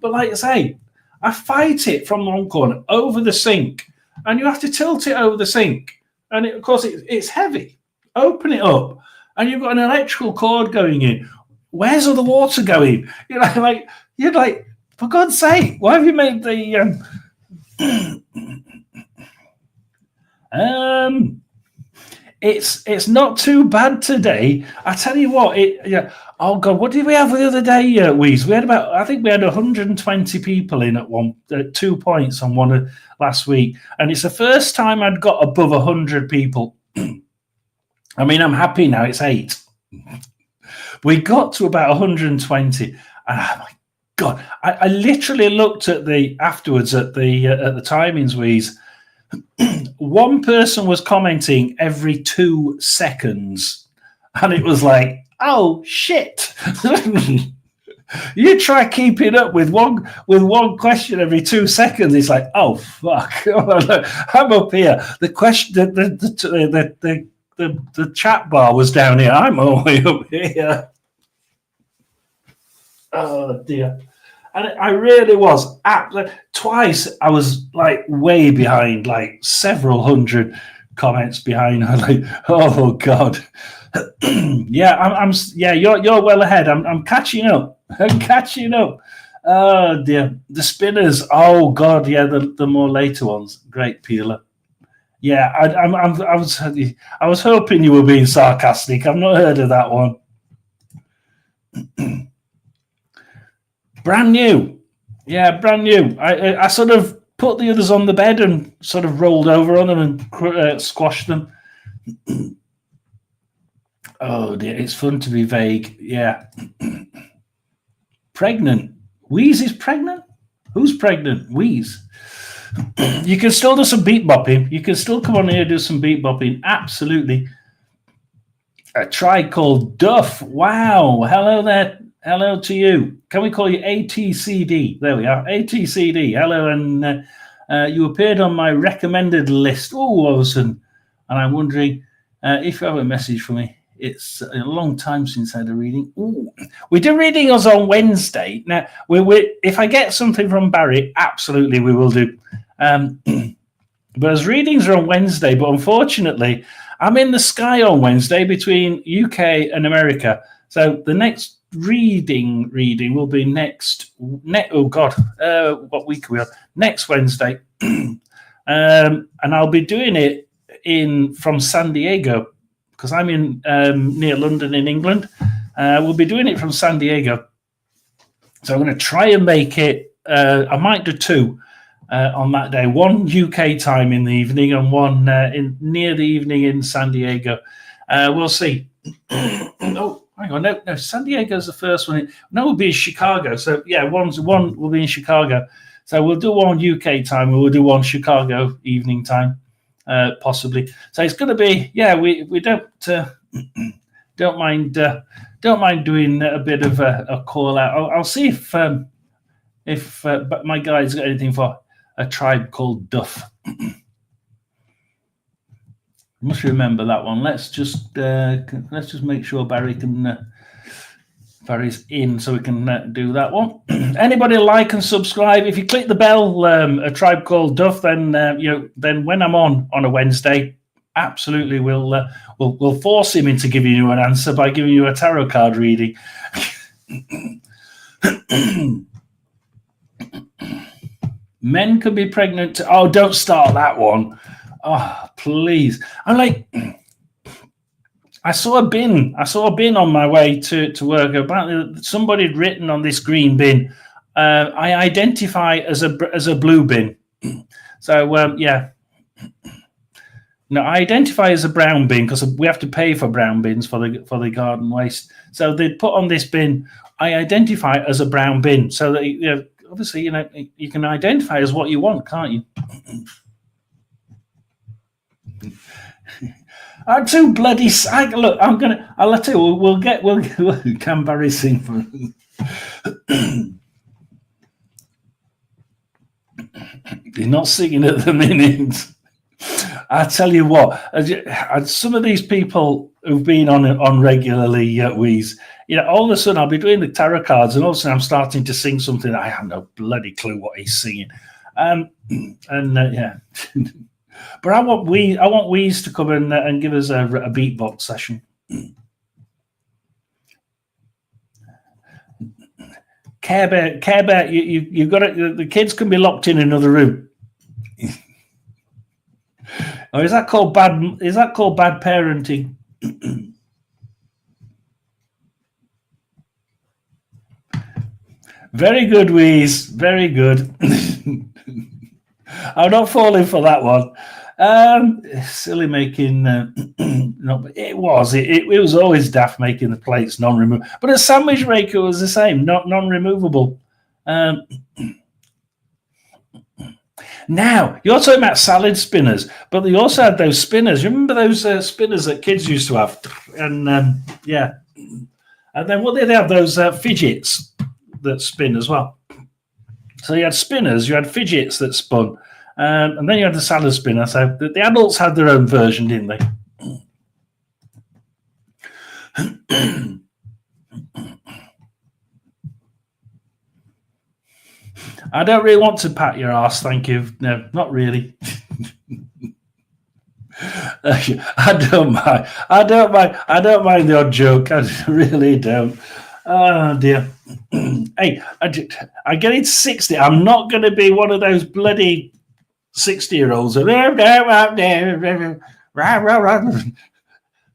like I say, I fight it from one corner over the sink. And you have to tilt it over the sink. And of course, it's heavy. Open it up. And you've got an electrical cord going in. Where's all the water going? You're like, for God's sake, why have you made the It's not too bad today. I tell you what, oh God, what did we have the other day, Weez? I think we had 120 people in at 2 points on one last week. And it's the first time I'd got above 100 people. I mean, I'm happy now, it's 8. We got to about 120. And oh my God, I literally looked at afterwards at the timings, Weez. One person was commenting every 2 seconds, and it was like, oh shit. You try keeping up with one question every 2 seconds, it's like, oh fuck. I'm up here. The question, the chat bar was down here. I'm all the way up here. Oh dear. And I really was. Twice I was like way behind, like several hundred comments behind. I'm like, oh God. Yeah, you're well ahead. I'm catching up. I'm catching up. Oh dear. The spinners. Oh God, yeah, the more later ones. Great peeler. Yeah, I was hoping you were being sarcastic. I've not heard of that one. Brand new. Yeah, brand new. I sort of put the others on the bed and sort of rolled over on them and squashed them. Oh dear, it's fun to be vague. Yeah. Pregnant. Wheeze is pregnant? Who's pregnant? Wheeze. You can still do some beat bopping. You can still come on here and do some beat bopping. Absolutely. A Tribe Called Duff. Wow. Hello there. Hello to you. Can we call you ATCD? There we are. ATCD. Hello. And you appeared on my recommended list. Oh, all of a sudden. And I'm wondering if you have a message for me. It's a long time since I had a reading. Ooh. We do readings on Wednesday. Now, if I get something from Barry, absolutely we will do. But as readings are on Wednesday, but unfortunately, I'm in the sky on Wednesday between UK and America. So the next reading will be what week are we on? Next Wednesday. And I'll be doing it from San Diego because I'm in near London in England. We'll be doing it from San Diego. So I'm going to try and make it. I might do 2 on that day. 1 UK time in the evening and 1 near the evening in San Diego. We'll see. Oh, hang on. No, San Diego's the first one. No, we'll be in Chicago. So yeah, one will be in Chicago. So we'll do 1 UK time and we'll do 1 Chicago evening time, possibly. So it's going to be, yeah, we don't mind doing a bit of a call out. I'll see if my guy's got anything for A Tribe Called Duff. Must remember that one. Let's just make sure Barry's in, so we can do that one. Anybody like and subscribe? If you click the bell, A Tribe Called Duff, then then when I'm on a Wednesday, absolutely we'll force him into giving you an answer by giving you a tarot card reading. Men can be pregnant. Oh, don't start that one. Oh, please. I'm like, I saw a bin on my way to work. Apparently, somebody had written on this green bin, I identify as a blue bin. So, yeah. No, I identify as a brown bin because we have to pay for brown bins for the garden waste. So they put on this bin, I identify as a brown bin. So that, obviously, you can identify as what you want, can't you? I'm too bloody. Look, I'll let you. We'll can Barry sing for. He's not singing at the minute. I tell you what, some of these people who've been on regularly, Wheeze, all of a sudden I'll be doing the tarot cards, and all of a sudden I'm starting to sing something. I have no bloody clue what he's singing, yeah. But I want Wheeze to come and give us a beatbox session. Care Bear, you've got it. The kids can be locked in another room. Or is that called bad? Is that called bad parenting? Very good, Wheeze. Very good. I'm not falling for that one. Silly making. No, but it was. It was always daft making the plates non-removable. But a sandwich maker was the same, not non-removable. Now you're talking about salad spinners, but they also had those spinners. You remember those spinners that kids used to have? And yeah, and then what did they have? Those fidgets that spin as well. So you had spinners, you had fidgets that spun, and then you had the salad spinner. So the adults had their own version, didn't they? I don't really want to pat your ass, thank you. No, not really. I don't mind. I don't mind the odd joke. I really don't. Oh dear. Hey, I get it 60. I'm not going to be one of those bloody 60-year-olds.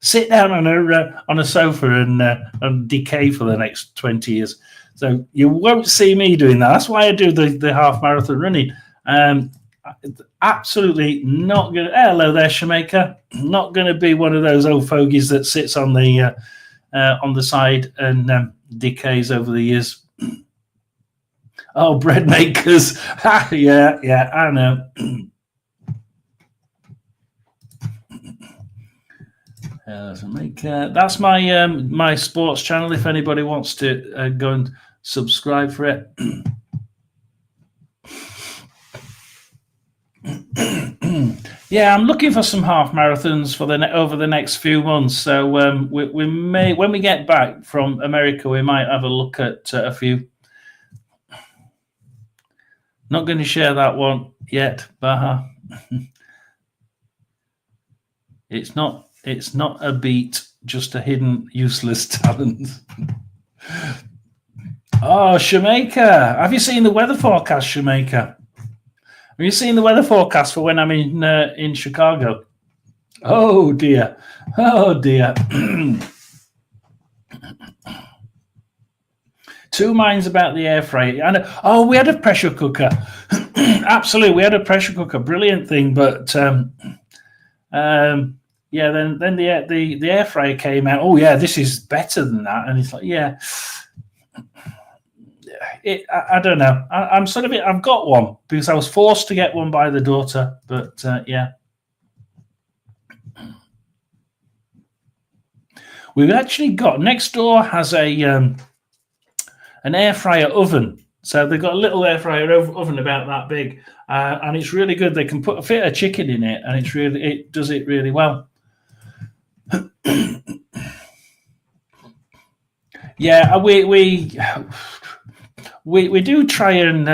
Sit down on a sofa and decay for the next 20 years. So you won't see me doing that. That's why I do the half marathon running. Absolutely not going to. Hello there, Shameka. Not going to be one of those old fogies that sits on the side and decays over the years. Oh, bread makers. yeah, I know. That's my sports channel. If anybody wants to go and subscribe for it. Yeah, I'm looking for some half marathons for over the next few months. So we may, when we get back from America, we might have a look at a few. Not going to share that one yet, Baha. It's not a beat, just a hidden, useless talent. Oh, Shameka, have you seen the weather forecast, Shameka? Have you seen the weather forecast for when I'm in Chicago? Oh dear. Two minds about the air freight. And we had a pressure cooker. Absolutely, we had a pressure cooker. Brilliant thing, but yeah. Then the air fryer came out. Oh yeah, this is better than that. And it's like, yeah. I don't know. I'm sort of. I've got one because I was forced to get one by the daughter. But yeah, we've actually got next door has an air fryer oven. So they've got a little air fryer oven about that big, and it's really good. They can fit a chicken in it, and it does it really well. Yeah, we do try and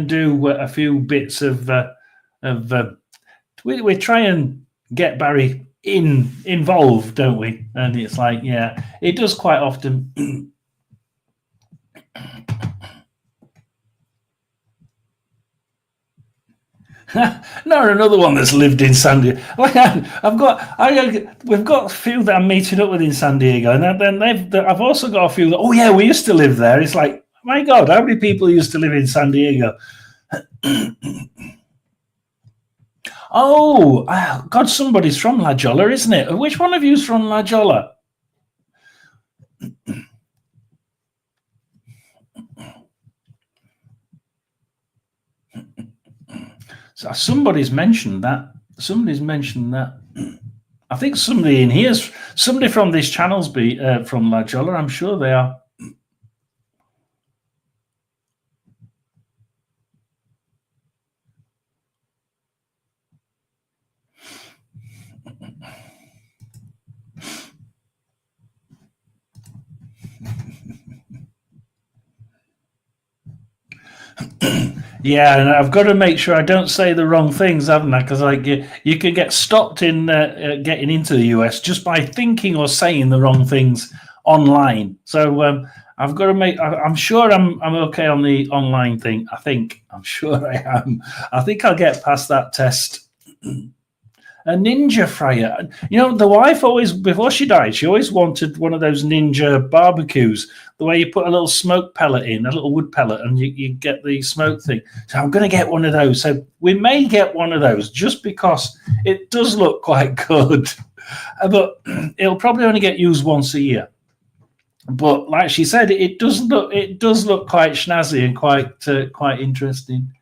do a few bits of we try and get Barry involved, don't we? And it's like, yeah, it does quite often. Not another one that's lived in San Diego. We've got a few that I'm meeting up with in San Diego, and then I've also got a few that, oh yeah, we used to live there. It's like, my God, how many people used to live in San Diego? Oh, God, somebody's from La Jolla, isn't it? Which one of you's from La Jolla? So somebody's mentioned that. I think somebody in here's somebody from this channel's from La Jolla. I'm sure they are. Yeah, and I've got to make sure I don't say the wrong things, haven't I? Because like you could get stopped in getting into the US just by thinking or saying the wrong things online. So I've got to make. I'm sure I'm okay on the online thing. I'm sure I am. I think I'll get past that test. A ninja fryer. You know, the wife always, before she died, she always wanted one of those ninja barbecues, the way you put a little smoke pellet in, a little wood pellet, and you get the smoke thing. So I'm going to get one of those. So we may get one of those just because it does look quite good. But it'll probably only get used once a year. But like she said, it does look quite snazzy and quite interesting.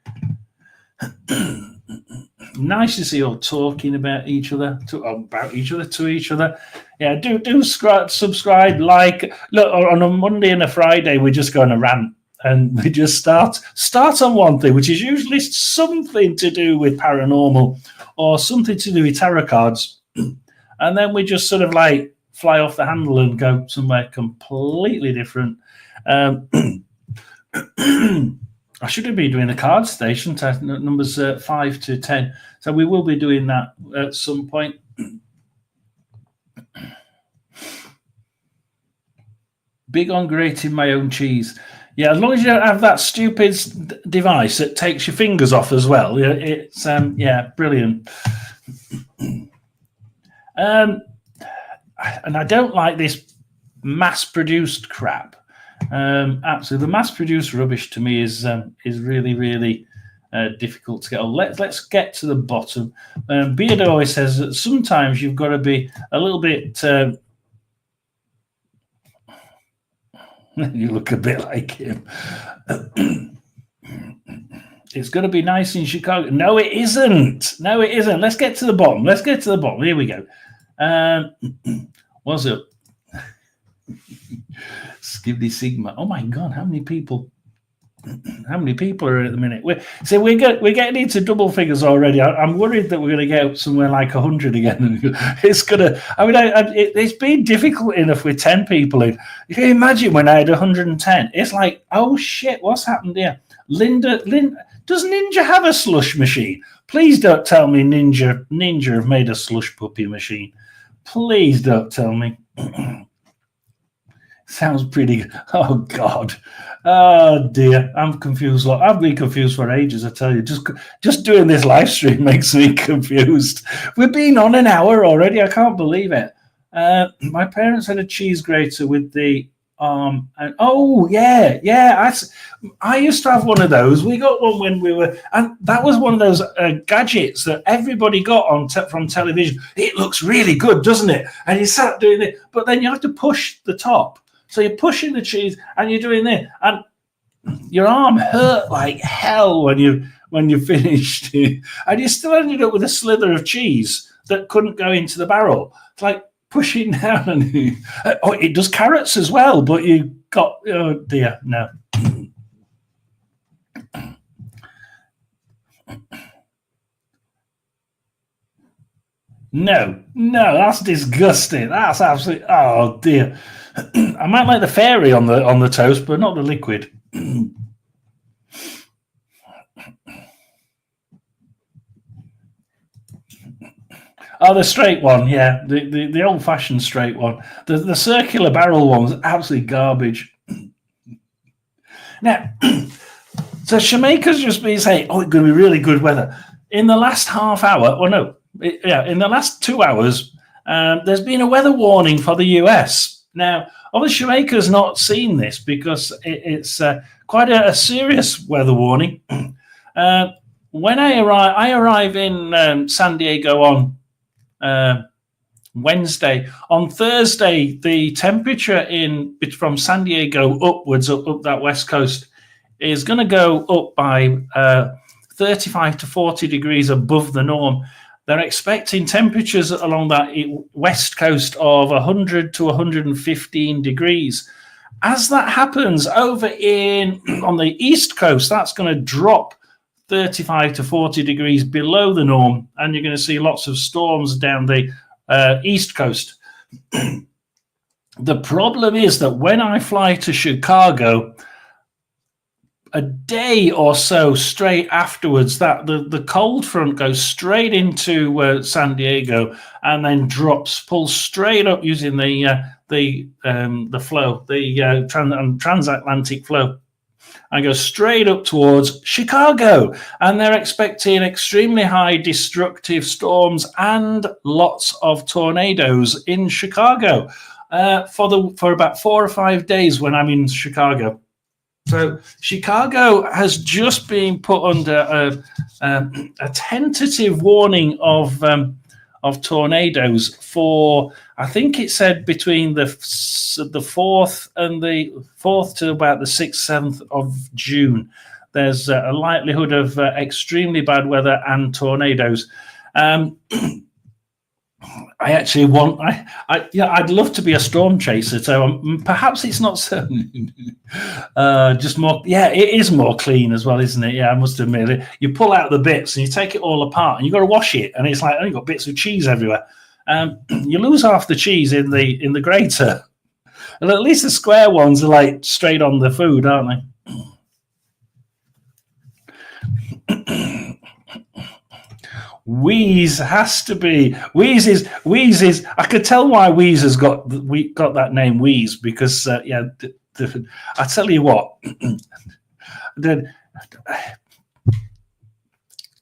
Nice to see you all talking about each other, to each other. Yeah, do subscribe, like. Look, on a Monday and a Friday, we just go on a rant, and we just start on one thing, which is usually something to do with paranormal or something to do with tarot cards, and then we just sort of like fly off the handle and go somewhere completely different. I should be doing the card station test numbers 5 to 10. So we will be doing that at some point. Big on grating my own cheese. Yeah, as long as you don't have that stupid device that takes your fingers off as well. It's brilliant. And I don't like this mass-produced crap. Absolutely, the mass-produced rubbish to me is really, really difficult to get on. Let's get to the bottom. Beard always says that sometimes you've got to be a little bit. You look a bit like him. It's going to be nice in Chicago. No, it isn't. Let's get to the bottom. Here we go. What's up? Skibidi Sigma. Oh my God, how many people are at the minute? We're getting into double figures already. I'm worried that we're going to get somewhere like 100 again. It's gonna. It's been difficult enough with 10 people in. You can imagine when I had 110. It's like, oh shit, what's happened here? Linda, does Ninja have a slush machine? Please don't tell me Ninja have made a slush puppy machine. Please don't tell me. Sounds pretty good. Oh God. Oh dear. I'm confused. I've been confused for ages, I tell you. Just doing this live stream makes me confused. We've been on an hour already. I can't believe it. My parents had a cheese grater with the and oh yeah. I used to have one of those. We got one when we were, and that was one of those gadgets that everybody got from television. It looks really good, doesn't it? And you sat doing it, but then you have to push the top. So you're pushing the cheese and you're doing it, and your arm hurt like hell when you finished it, and you still ended up with a slither of cheese that couldn't go into the barrel. It's like pushing down, and it does carrots as well, but you got, oh dear, no. No, that's disgusting. That's absolutely, oh dear. I might like the fairy on the toast, but not the liquid. Oh, the straight one, yeah, the old-fashioned straight one. The circular barrel one was absolutely garbage. Now, so Jamaica's just been saying, "Oh, it's going to be really good weather." In the last half hour, in the last 2 hours, there's been a weather warning for the US. Now, obviously, Jamaica's not seen this because it's quite a serious weather warning. When I arrive in San Diego on Wednesday. On Thursday, the temperature from San Diego upwards, up that west coast, is going to go up by 35 to 40 degrees above the norm. They're expecting temperatures along that west coast of 100 to 115 degrees. As that happens over on the east coast, that's going to drop 35 to 40 degrees below the norm, and you're going to see lots of storms down the east coast. The problem is that when I fly to Chicago, a day or so straight afterwards, that the cold front goes straight into San Diego and then pulls straight up using the flow, the transatlantic flow, and go straight up towards Chicago. And they're expecting extremely high destructive storms and lots of tornadoes in Chicago for about 4 or 5 days when I'm in Chicago. So Chicago has just been put under a tentative warning of tornadoes for, I think it said between the 4th to about the 6th, 7th of June. There's a likelihood of extremely bad weather and tornadoes. I actually want. I'd love to be a storm chaser. So perhaps it's not so. Just more. Yeah, it is more clean as well, isn't it? Yeah, I must admit. You pull out the bits and you take it all apart, and you got to wash it, and it's like you've got bits of cheese everywhere. You lose half the cheese in the grater. And at least the square ones are like straight on the food, aren't they? Wheeze has to be. Wheeze is. I could tell why Wheeze has got that name Wheeze, because I tell you what,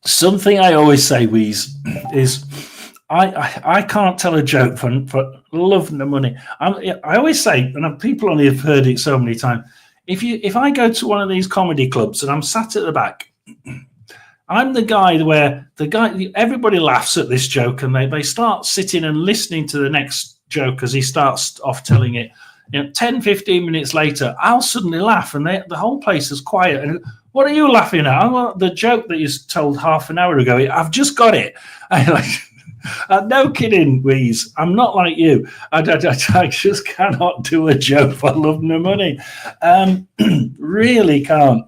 something I always say, Wheeze, is I can't tell a joke for love nor money. I always say, and people only have heard it so many times, if I go to one of these comedy clubs and I'm sat at the back, I'm the guy where everybody laughs at this joke and they start sitting and listening to the next joke as he starts off telling it. 10, 15 minutes later, I'll suddenly laugh and the whole place is quiet. And what are you laughing at? The joke that you told half an hour ago. I've just got it. No kidding, Wheeze. I'm not like you. I just cannot do a joke for love nor money. Really can't.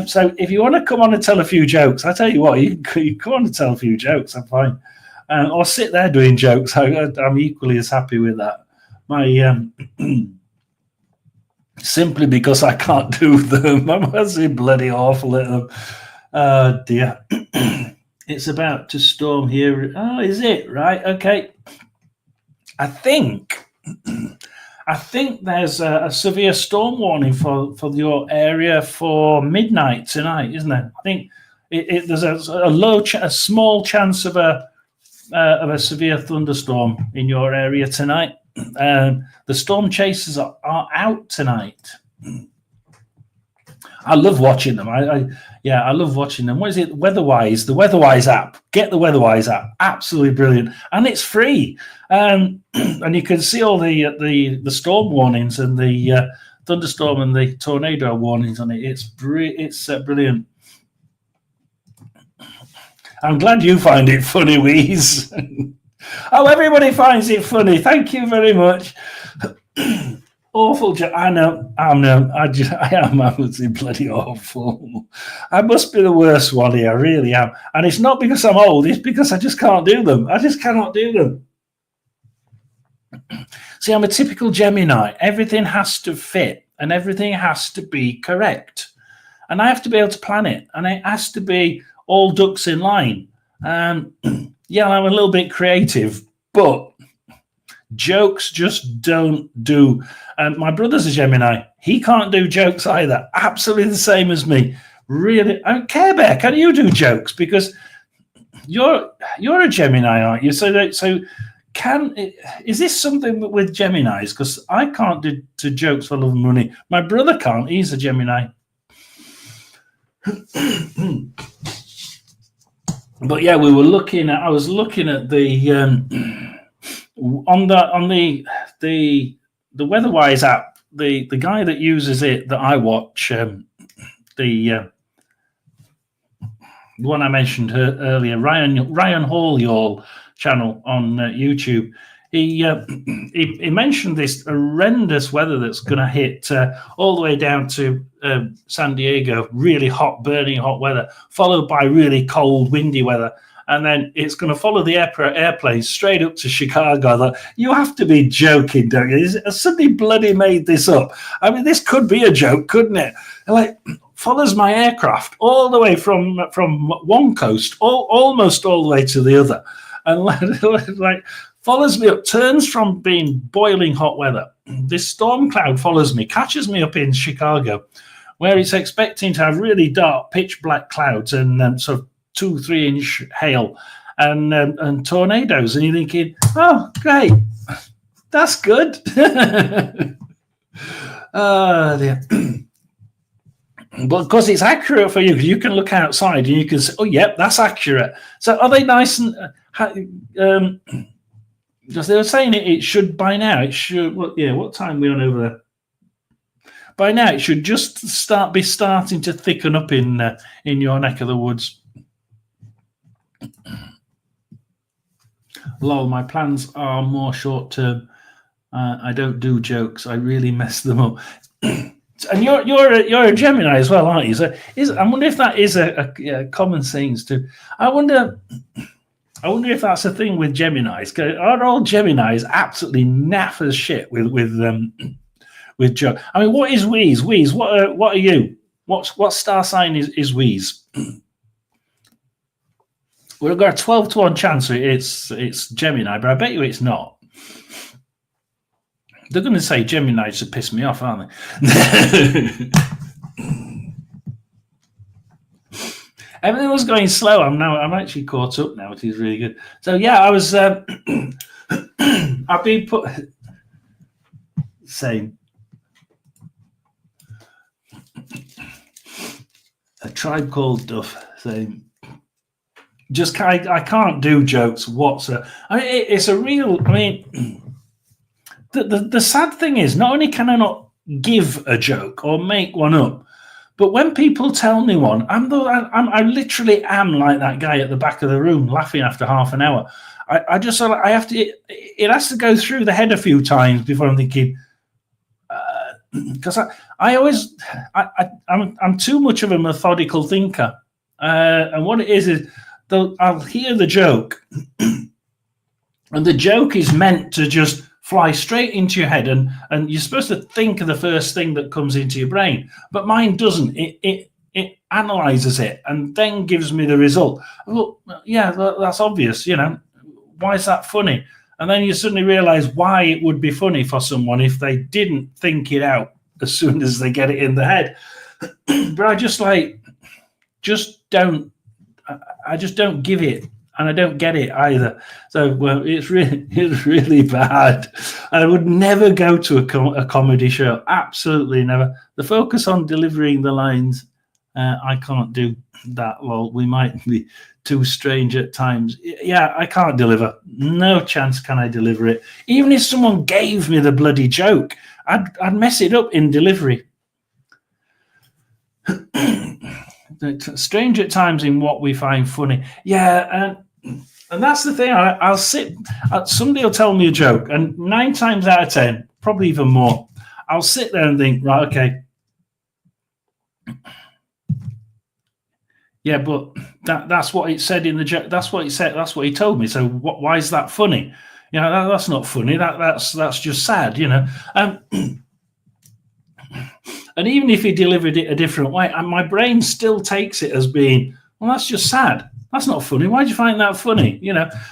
So if you want to come on and tell a few jokes, I tell you what, you come on and tell a few jokes. I'm fine. Or sit there doing jokes. I'm equally as happy with that. Simply because I can't do them. I'm so bloody awful at them. Dear. It's about to storm here. Oh, is it? Right. Okay. I think there's a severe storm warning for your area for midnight tonight, isn't there? I think there's a small chance of a severe thunderstorm in your area tonight. The storm chasers are out tonight. I love watching them. I love watching them. What is it? Weatherwise, the Weatherwise app. Get the Weatherwise app. Absolutely brilliant, and it's free. And you can see all the storm warnings and the thunderstorm and the tornado warnings on it. It's brilliant. I'm glad you find it funny, Wheeze. Oh, everybody finds it funny. Thank you very much. Awful. I know. I am absolutely bloody awful. I must be the worst one here. I really am. And it's not because I'm old. It's because I just can't do them. I just cannot do them. See, I'm a typical Gemini. Everything has to fit and everything has to be correct. And I have to be able to plan it. And it has to be all ducks in line. Yeah, I'm a little bit creative, but jokes just don't do. My brother's a Gemini. He can't do jokes either. Absolutely the same as me. Really, Care Bear, can you do jokes? Because you're a Gemini, aren't you? So is this something with Geminis? Because I can't do jokes for love and money. My brother can't. He's a Gemini. But yeah, I was looking at the on the Weatherwise app. The guy that uses it that I watch, the one I mentioned earlier, Ryan Hall, your channel on YouTube. He mentioned this horrendous weather that's going to hit all the way down to San Diego, really hot, burning hot weather, followed by really cold, windy weather. And then it's going to follow the airplanes straight up to Chicago. I thought, you have to be joking, don't you? Has somebody bloody made this up? I mean, this could be a joke, couldn't it? Like, follows my aircraft all the way from one coast, almost all the way to the other. And like follows me up, turns from being boiling hot weather. This storm cloud follows me, catches me up in Chicago, where it's expecting to have really dark, pitch black clouds and sort of 2-3 inch hail and tornadoes. And you're thinking, oh, great, that's good. Dear. But because it's accurate for you, you can look outside and you can say, oh, yep, that's accurate. So are they nice and because they were saying it should by now, it should, what time are we on over there? By now, it should just be starting to thicken up in your neck of the woods. Lol, my plans are more short term. I don't do jokes. I really mess them up. And you're a Gemini as well, aren't you? So I wonder if that is a common saying too. I wonder if that's a thing with Geminis. Are all Geminis absolutely naff as shit with joke? I mean, what is Wheeze? Wheeze, what are you? What star sign is Wheeze? We've got a 12-1 chance it's Gemini, but I bet you it's not. They're going to say Gemini to piss me off, aren't they? Everything was going slow. I'm actually caught up now, which is really good. So yeah, I was. I've been put. Same. A Tribe Called Duff. Same. Just I can't do jokes whatsoever. I mean, it's a real. I mean. The sad thing is, not only can I not give a joke or make one up, but when people tell me one, I literally am like that guy at the back of the room laughing after half an hour. I have to. It has to go through the head a few times before I'm thinking. Because I'm too much of a methodical thinker, and what it is I'll hear the joke, and the joke is meant to just fly straight into your head, and you're supposed to think of the first thing that comes into your brain, but mine doesn't. It analyzes it and then gives me the result. Well, yeah, that's obvious. Why is that funny? And then you suddenly realize why it would be funny for someone if they didn't think it out as soon as they get it in the head. But I just don't give it. And I don't get it either. So it's really bad. I would never go to a comedy show. Absolutely never. The focus on delivering the lines, I can't do that. Well, we might be too strange at times. Yeah, I can't deliver. No chance can I deliver it. Even if someone gave me the bloody joke, I'd mess it up in delivery. Strange at times in what we find funny. Yeah, and that's the thing. I'll sit. Somebody will tell me a joke, and 9 times out of 10, probably even more, I'll sit there and think, right, okay, yeah, but that's what it said in the joke. That's what it said. That's what he told me. So why is that funny? That's not funny. That's just sad. And even if he delivered it a different way, and my brain still takes it as being, well, that's just sad. That's not funny. Why do you find that funny?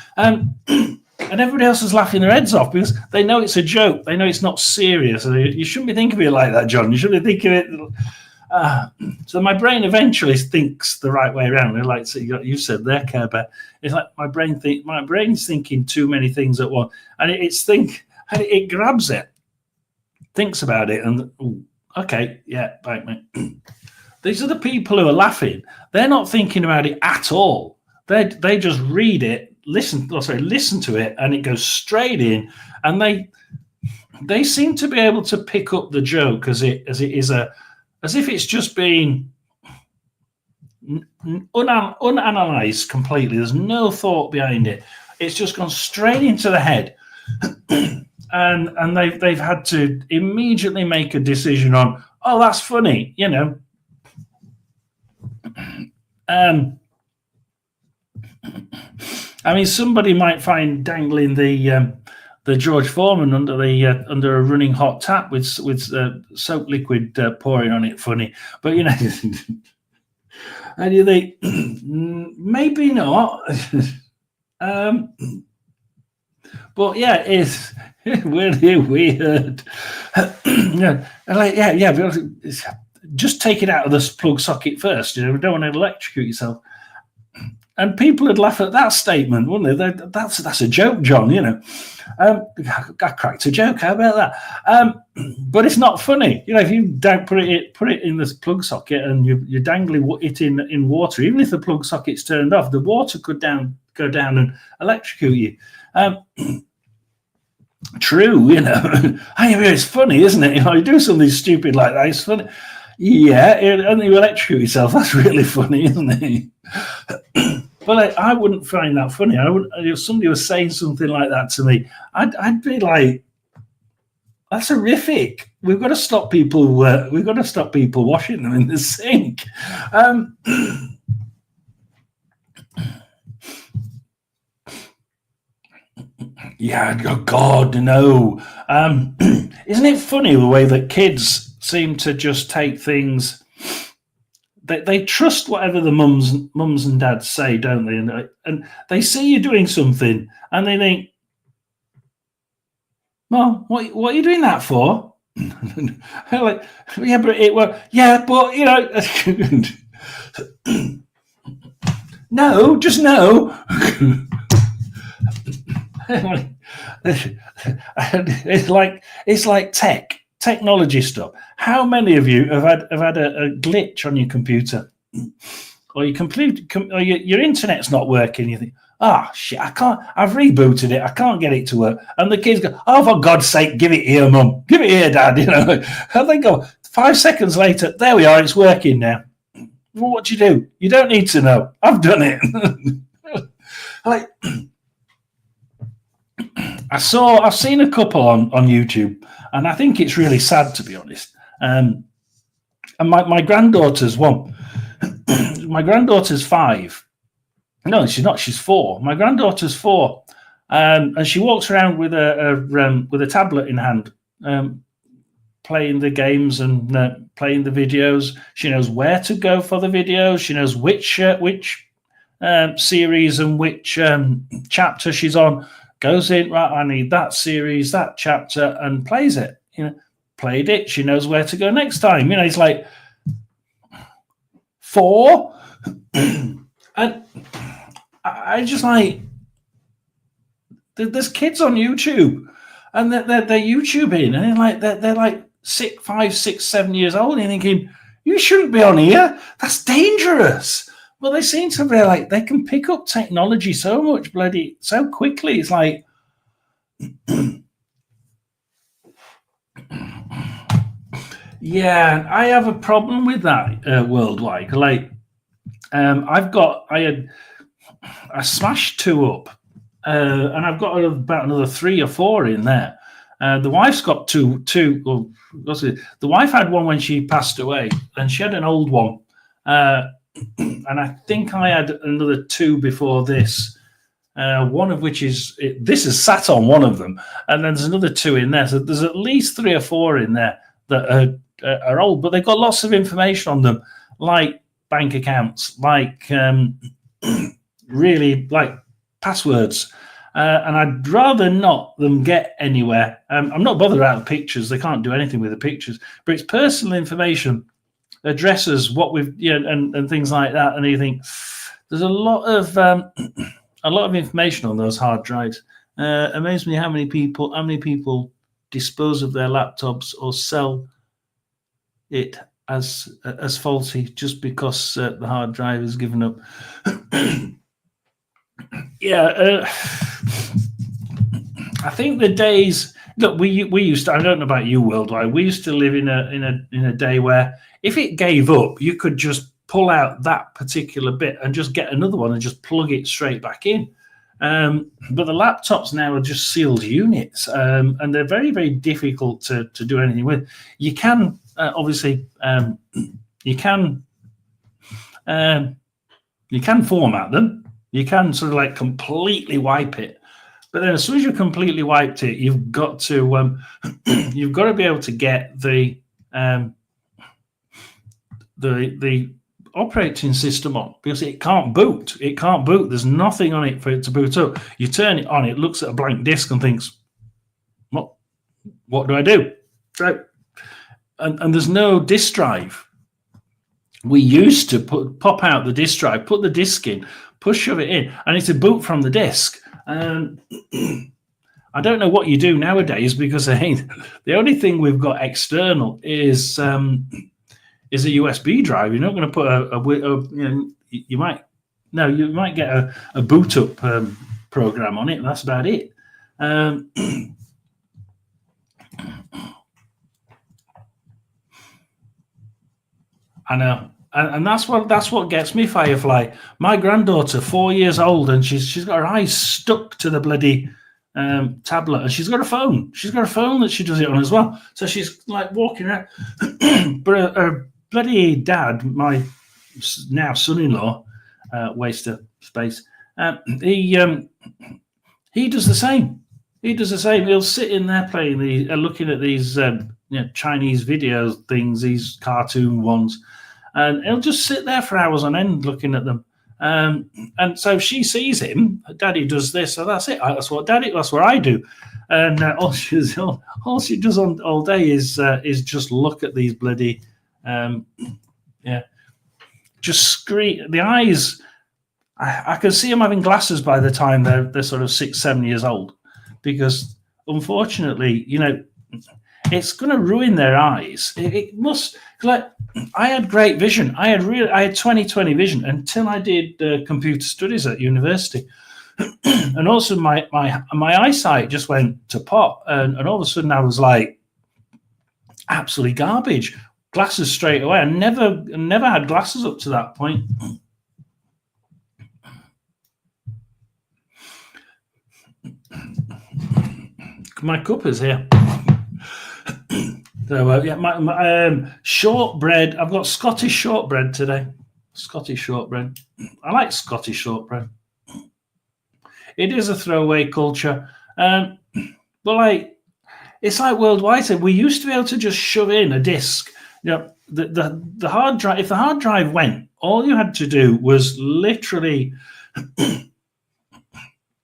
And everybody else is laughing their heads off because they know it's a joke. They know it's not serious. You shouldn't be thinking of it like that, John. You shouldn't think of it. So my brain eventually thinks the right way around. Like you said there, Care Bear. It's like my brain's thinking too many things at once, and it grabs it, thinks about it, and okay, yeah, bite me. These are the people who are laughing. They're not thinking about it at all. They just read it, listen to it, and it goes straight in. And they seem to be able to pick up the joke as if it's just been unanalyzed completely. There's no thought behind it. It's just gone straight into the head, and they've had to immediately make a decision on, oh, that's funny, I mean, somebody might find dangling the George Foreman under a running hot tap with soap liquid pouring on it funny, but and you think maybe not. But yeah, it's really weird. Just take it out of this plug socket first. We don't want to electrocute yourself. And people would laugh at that statement, wouldn't they? That's a joke, John. I cracked a joke. How about that? But it's not funny. If you don't put it in this plug socket and you dangle it in water, even if the plug socket's turned off, the water could go down and electrocute you. True, I mean, it's funny, isn't it? You do something stupid like that, it's funny. Yeah, and you electrocute yourself. That's really funny, isn't it? But I wouldn't find that funny. If somebody was saying something like that to me, I'd be like, "That's horrific. We've got to stop people. We've got to stop people washing them in the sink." Yeah, oh God, no. Isn't it funny the way that kids seem to just take things? They trust whatever the mums and dads say, don't they? And they see you doing something, and they think, "Well, what are you doing that for?" Like, yeah, but no, just no. It's like technology stuff. How many of you have had a glitch on your computer, or your internet's not working? You think, shit, I can't. I've rebooted it. I can't get it to work. And the kids go, "Oh, for God's sake, give it here, Mum. Give it here, Dad." And they go 5 seconds later, there we are. It's working now. Well, what do you do? You don't need to know. I've done it. Like. I've seen a couple on YouTube, and I think it's really sad, to be honest. And my granddaughter's one. My granddaughter's 5. No, she's not. She's 4. My granddaughter's 4, and she walks around with a tablet in hand, playing the games and playing the videos. She knows where to go for the videos. She knows which series and which chapter she's on. Goes in, right, I need that series, that chapter, and plays it. Played it. She knows where to go next time. It's like 4. And I just like, there's kids on YouTube, and they're YouTubing, and they're like 5, 6, 7 years old, and you're thinking, you shouldn't be on here. That's dangerous. Well, they seem to be like, they can pick up technology so quickly. It's like, yeah, I have a problem with that worldwide. Like, I smashed 2 up, and I've got about another 3 or 4 in there. The wife's got two. Well, the wife had one when she passed away, and she had an old one. And I think I had another 2 before this, one of which this is sat on one of them, and then there's another 2 in there. So there's at least 3 or 4 in there that are old, but they've got lots of information on them, like bank accounts, like really like passwords. And I'd rather not them get anywhere. I'm not bothered about the pictures. They can't do anything with the pictures, but it's personal information. Addresses, what we've and things like that, and you think there's a lot of information on those hard drives. Amazes me how many people dispose of their laptops or sell it as faulty just because the hard drive is given up. Yeah, I think the days. Look, we used to. I don't know about you, worldwide. We used to live in a day where, if it gave up, you could just pull out that particular bit and just get another one and just plug it straight back in. But the laptops now are just sealed units, and they're very, very difficult to do anything with. You can obviously you can format them. You can sort of like completely wipe it. But then, as soon as you've completely wiped it, you've got to be able to get the operating system on because it can't boot. It can't boot. There's nothing on it for it to boot up. You turn it on, it looks at a blank disk and thinks, what do I do? So, and there's no disk drive. We used to pop out the disk drive, put the disk in, shove it in, and it's a boot from the disk. I don't know what you do nowadays because the only thing we've got external is a USB drive. You're not going to put you might get a boot up program on it. And that's about it. I know, and that's what gets me, Firefly. My granddaughter, 4 years old, and she's got her eyes stuck to the bloody tablet, and she's got a phone. She's got a phone that she does it on as well. So she's like walking around. But her bloody dad, my now son-in-law, waste of space. He does the same. He does the same. He'll sit in there playing looking at these Chinese video things, these cartoon ones, and he'll just sit there for hours on end looking at them. And so she sees him. Daddy does this, so that's it. That's what I do. And all she does all day is just look at these bloody, just scream. The eyes. I can see them having glasses by the time they're sort of 6-7 years old, because unfortunately, it's going to ruin their eyes. It must. Like, I had great vision. I had 20/20 vision until I did computer studies at university, and also my eyesight just went to pot, and all of a sudden I was like absolutely garbage. Glasses straight away. I never had glasses up to that point. My cuppa's here. So my shortbread. I've got Scottish shortbread today. Scottish shortbread. I like Scottish shortbread. It is a throwaway culture, but it's like worldwide. So we used to be able to just shove in a disc. The hard drive. If the hard drive went, all you had to do was literally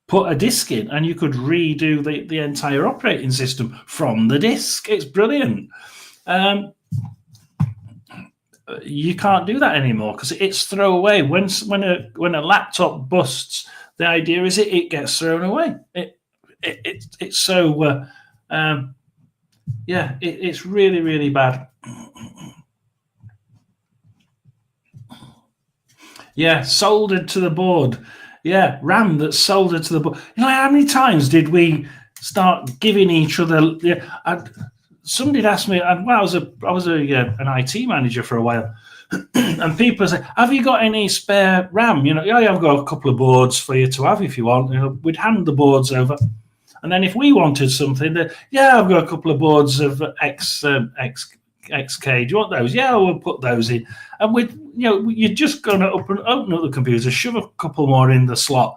put a disk in, and you could redo the entire operating system from the disk. It's brilliant. You can't do that anymore because it's throwaway. When a laptop busts, the idea is it gets thrown away. It's so it's really, really bad. Yeah, soldered to the board. Yeah, RAM that's soldered to the board. How many times did we start giving each other? Yeah, somebody asked me. I was an IT manager for a while, and people say, "Have you got any spare RAM?" I've got a couple of boards for you to have if you want. We'd hand the boards over, and then if we wanted something, I've got a couple of boards of XK. Do you want those? Yeah, we'll put those in. And you're just going to open up the computer, shove a couple more in the slot,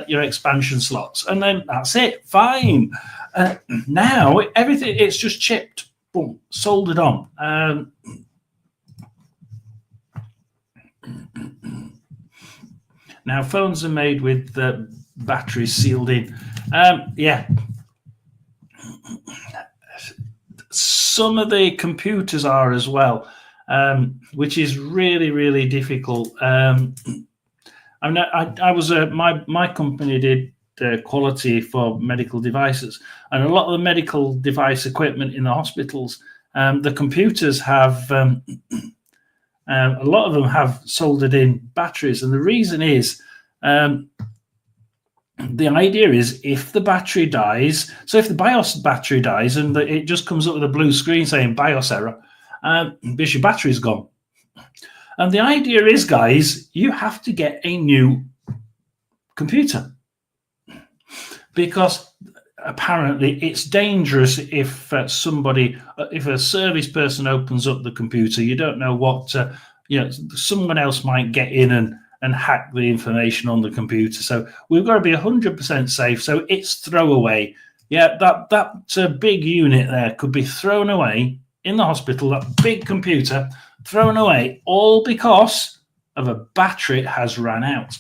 your expansion slots, and then that's it. Fine. Now everything, it's just chipped, boom, soldered on. Now phones are made with batteries sealed in. Some of the computers are as well, which is really, really difficult. I was my company did quality for medical devices, and a lot of the medical device equipment in the hospitals, the computers have a lot of them have soldered in batteries, and the reason is. The idea is if the battery dies, so if the BIOS battery dies and it just comes up with a blue screen saying BIOS error, because your battery's gone. And the idea is, guys, you have to get a new computer because apparently it's dangerous if a service person opens up the computer. You don't know what, someone else might get in and hack the information on the computer. So we've got to be 100% safe. So it's throwaway. Yeah, that big unit there could be thrown away in the hospital, that big computer thrown away, all because of a battery has run out.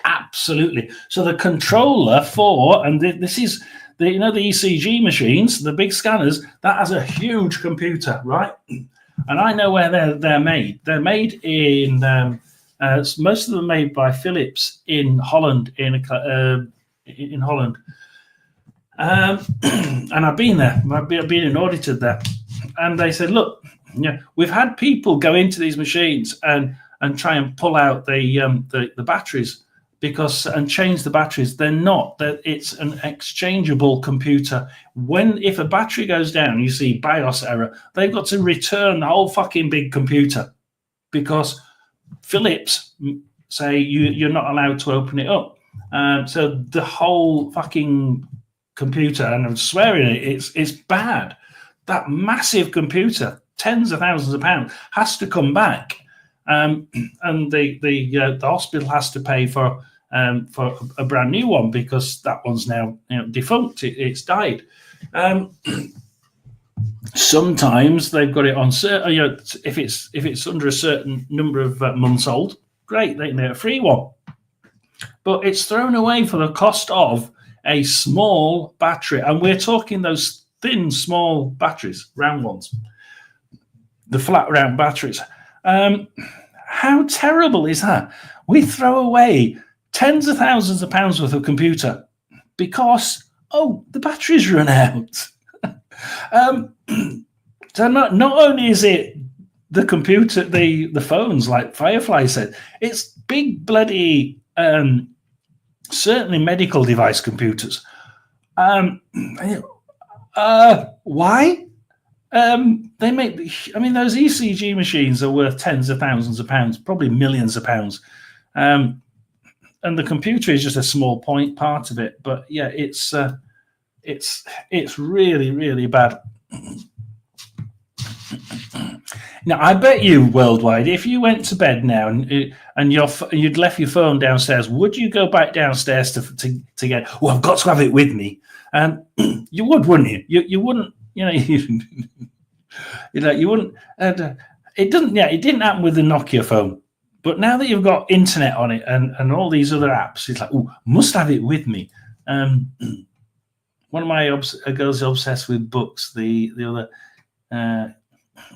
Absolutely. So the controller for, and this is the ECG machines, the big scanners, that has a huge computer, right? And I know where they're made. They're made in most of them made by Philips in Holland. In Holland, and I've been there. I've been audited there, and they said, look, we've had people go into these machines and try and pull out the batteries and change the batteries. They're not. It's an exchangeable computer. If a battery goes down, you see BIOS error, they've got to return the whole fucking big computer because Philips say you're not allowed to open it up. So the whole fucking computer, and I'm swearing it's bad. That massive computer, tens of thousands of pounds, has to come back. And the hospital has to pay for a brand new one because that one's now defunct. It's died. Sometimes they've got it on certain. If it's under a certain number of months old, great, they can get a free one. But it's thrown away for the cost of a small battery, and we're talking those thin, small batteries, round ones, the flat round batteries. How terrible is that? We throw away tens of thousands of pounds worth of computer because, the batteries run out. So not only is it the computer, the phones, like Firefly said, it's big bloody, certainly medical device computers. Why? They make, those ECG machines are worth tens of thousands of pounds, probably millions of pounds. And the computer is just a small part of it. But yeah, it's really, really bad. Now, I bet you worldwide, if you went to bed now and you'd left your phone downstairs, would you go back downstairs to get? Oh, I've got to have it with me. You would, wouldn't you? You wouldn't. You wouldn't. It doesn't. Yeah, it didn't happen with the Nokia phone. But now that you've got internet on it and all these other apps, it's like, must have it with me. One of my girls is obsessed with books. The other.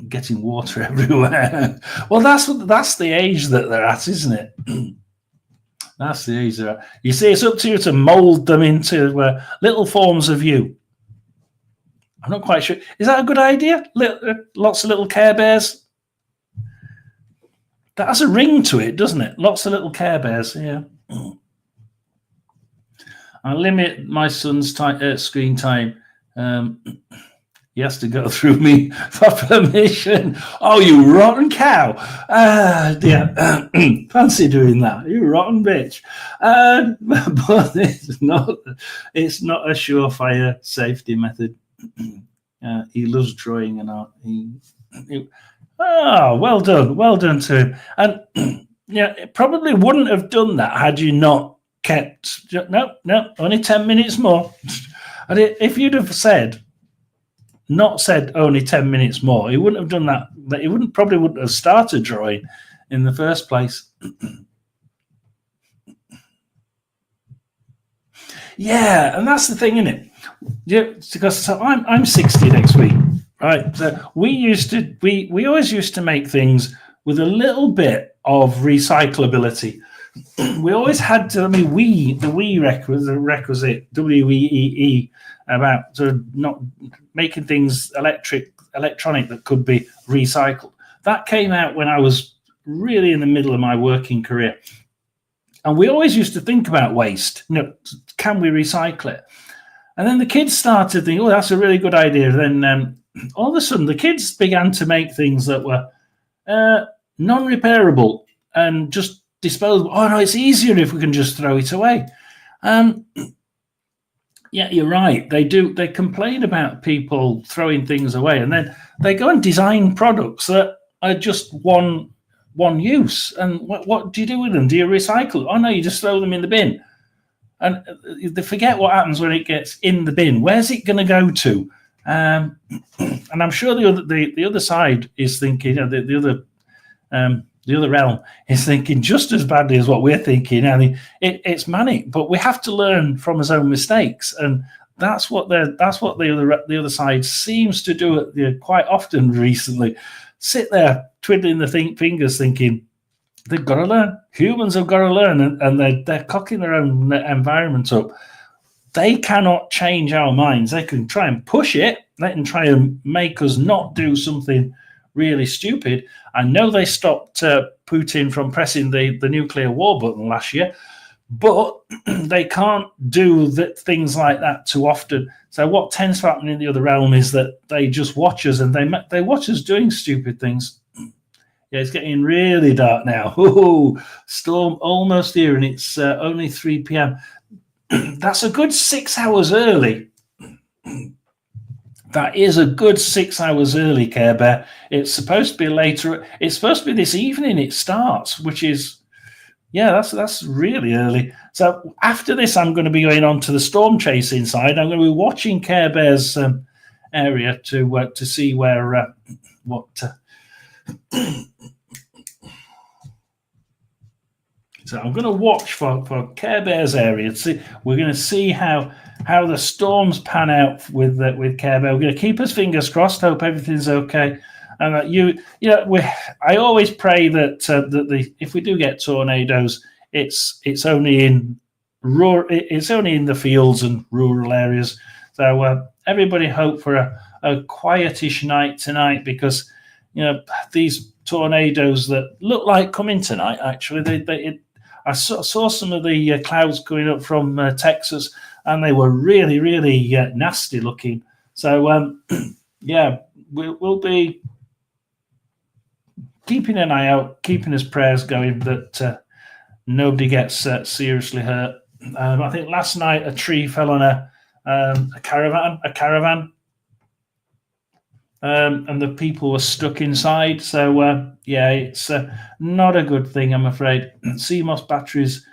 Getting water everywhere. Well, that's the age that they're at, isn't it? That's the age they're at. You see, it's up to you to mold them into little forms of you. I'm not quite sure. Is that a good idea? Lots of little Care Bears. That has a ring to it, doesn't it? Lots of little Care Bears. Yeah. I limit my son's screen time. He has to go through me for permission. Oh, you rotten cow. Dear. Fancy doing that. You rotten bitch. But it's not a surefire safety method. He loves drawing and art. Well done. Well done to him. And it probably wouldn't have done that had you not kept, no, only 10 minutes more. And if you'd have not said only 10 minutes more, he wouldn't have done that. He probably wouldn't have started drawing in the first place. Yeah, and that's the thing, isn't it? Yeah, because I'm 60 next week, right? So we always used to make things with a little bit of recyclability. We always had to. The WEEE requisite, WEEE, about sort of not making things electronic that could be recycled. That came out when I was really in the middle of my working career, and we always used to think about waste. Can we recycle it? And then the kids started thinking, that's a really good idea. Then all of a sudden, the kids began to make things that were non-repairable and just disposable. Oh no, it's easier if we can just throw it away. Yeah, you're right. They do. They complain about people throwing things away, and then they go and design products that are just one use. And what do you do with them? Do you recycle? Oh no, you just throw them in the bin. And they forget what happens when it gets in the bin. Where's it going to go to? And I'm sure the other side is thinking, the other the other realm is thinking just as badly as what we're thinking. I mean, it's manic, but we have to learn from his own mistakes, and that's what the other side seems to do quite often recently. Sit there twiddling the fingers, thinking they've got to learn. Humans have got to learn, and they're cocking their own environment up. They cannot change our minds. They can try and push it. They can try and make us not do something really stupid. I know they stopped Putin from pressing the nuclear war button last year, but they can't do things like that too often. So what tends to happen in the other realm is that they just watch us, and they watch us doing stupid things. Yeah, it's getting really dark now. Ooh, storm almost here, and it's only 3 p.m. That's a good 6 hours early. That is a good 6 hours early, Care Bear. It's supposed to be later. It's supposed to be this evening it starts, which is, yeah, that's really early. So after this, I'm going to be going on to the storm chase inside. I'm going to be watching Care Bear's area to see where what. So I'm going to watch for Care Bear's area. We're going to see how the storms pan out with Care Bear. We're going to keep his fingers crossed. Hope everything's okay. And I always pray that if we do get tornadoes, it's only in the fields and rural areas. So everybody hope for a quietish night tonight, because these tornadoes that look like coming tonight. Actually, I saw some of the clouds coming up from Texas, and they were really, really nasty looking. So, yeah, we'll be keeping an eye out, keeping his prayers going that nobody gets seriously hurt. I think last night a tree fell on a caravan. And the people were stuck inside. So, yeah, it's not a good thing, I'm afraid. CMOS batteries,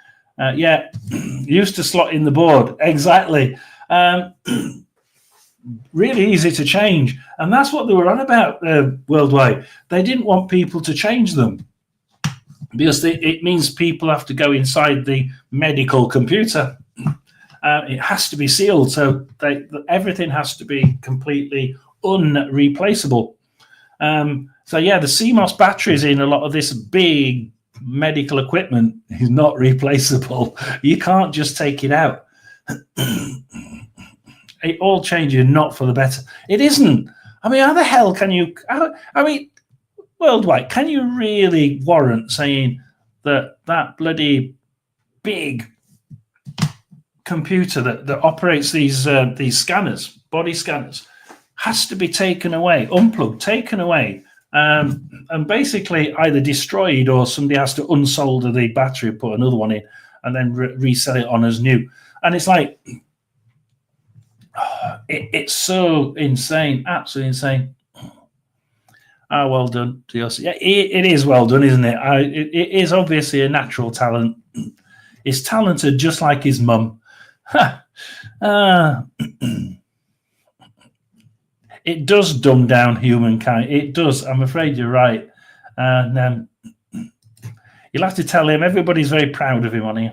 used to slot in the board. Exactly. Really easy to change. And that's what they were on about worldwide. They didn't want people to change them, because it means people have to go inside the medical computer. It has to be sealed, so everything has to be completely unreplaceable. So yeah, the CMOS batteries in a lot of this big medical equipment is not replaceable. You can't just take it out. It all changes, not for the better. It isn't. I mean, how the hell can you? I mean, worldwide, can you really warrant saying that bloody big computer that operates these scanners, body scanners, has to be taken away, unplugged, taken away, and basically either destroyed, or somebody has to unsolder the battery, put another one in, and then resell it on as new. And it's like, it's so insane, absolutely insane. Well done to us. Yeah, it is well done, isn't it? It is obviously a natural talent. He's talented just like his mum. It does dumb down humankind. It does. I'm afraid you're right. And you'll have to tell him everybody's very proud of him on here.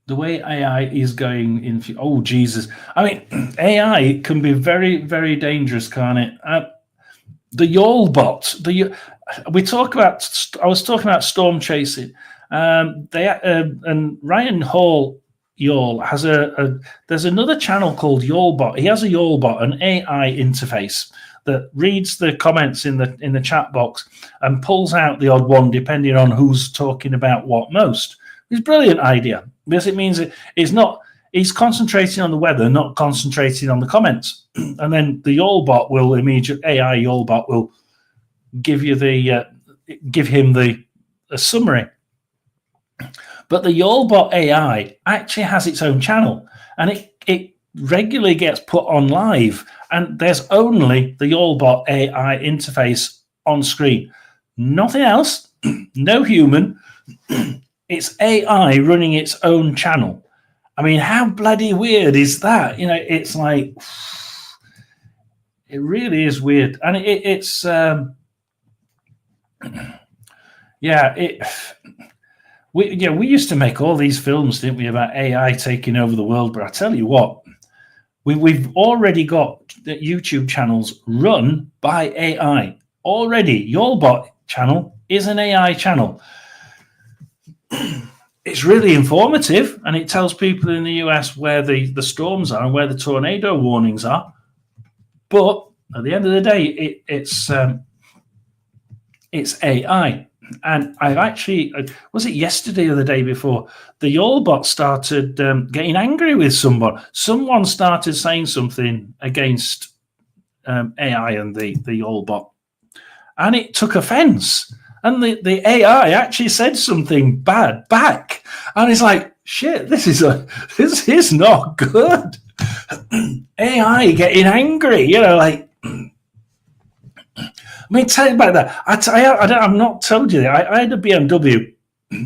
The way AI is going in, oh Jesus! I mean, AI can be very, very dangerous, can't it? The Yall bot. We talk about. I was talking about storm chasing. And Ryan Hall Yall has there's another channel called Yallbot. He has a Yallbot, an AI interface that reads the comments in the chat box and pulls out the odd one depending on who's talking about what most. It's a brilliant idea, because it means he's concentrating on the weather, not concentrating on the comments. And then the Yallbot will AI Yallbot will give him a summary. But the Yallbot AI actually has its own channel, and it regularly gets put on live, and there's only the Yallbot AI interface on screen. Nothing else, no human. It's AI running its own channel. I mean, how bloody weird is that? It's like, It really is weird, and it's we used to make all these films, didn't we, about AI taking over the world? But I tell you what, we've already got the YouTube channels run by AI already. Yolbot channel is an AI channel. It's really informative, and it tells people in the US where the storms are and where the tornado warnings are. But at the end of the day, it's AI. And I've actually, was it yesterday or the day before, the Yolbot started getting angry with someone. Someone started saying something against AI and the Yolbot, and it took offense. And the AI actually said something bad back. And it's like, shit, this is not good. AI getting angry, like. I mean, tell you about that. I've not told you that. I had a BMW,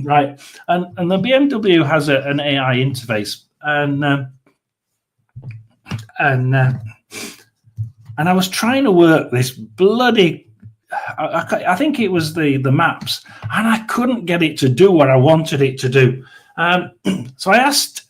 right? And the BMW has an AI interface. And I was trying to work this bloody... I think it was the maps, and I couldn't get it to do what I wanted it to do. So I asked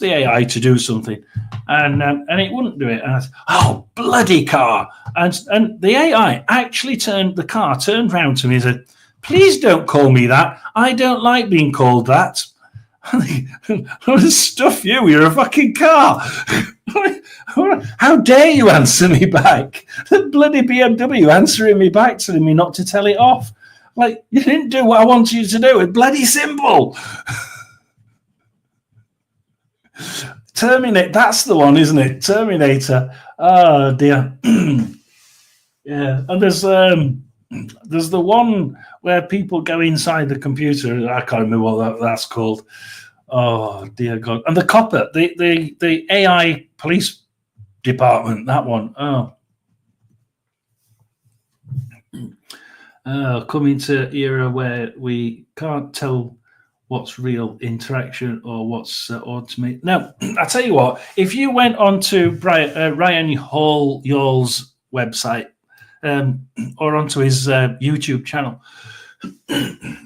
the AI to do something, and it wouldn't do it. And I said, "Oh, bloody car!" And the AI actually turned around to me and said, "Please don't call me that. I don't like being called that." Stuff you! You're a fucking car. How dare you answer me back? The bloody BMW answering me back, telling me not to tell it off. Like, you didn't do what I wanted you to do. It's bloody simple. Terminator, that's the one, isn't it? Terminator. Oh dear. Yeah, and there's the one where people go inside the computer. I can't remember what that's called. Oh dear God! And the copper, the AI police department. That one. Coming to era where we can't tell what's real interaction or what's automated. Now, I tell you what, if you went onto Ryan Hall's website or onto his YouTube channel,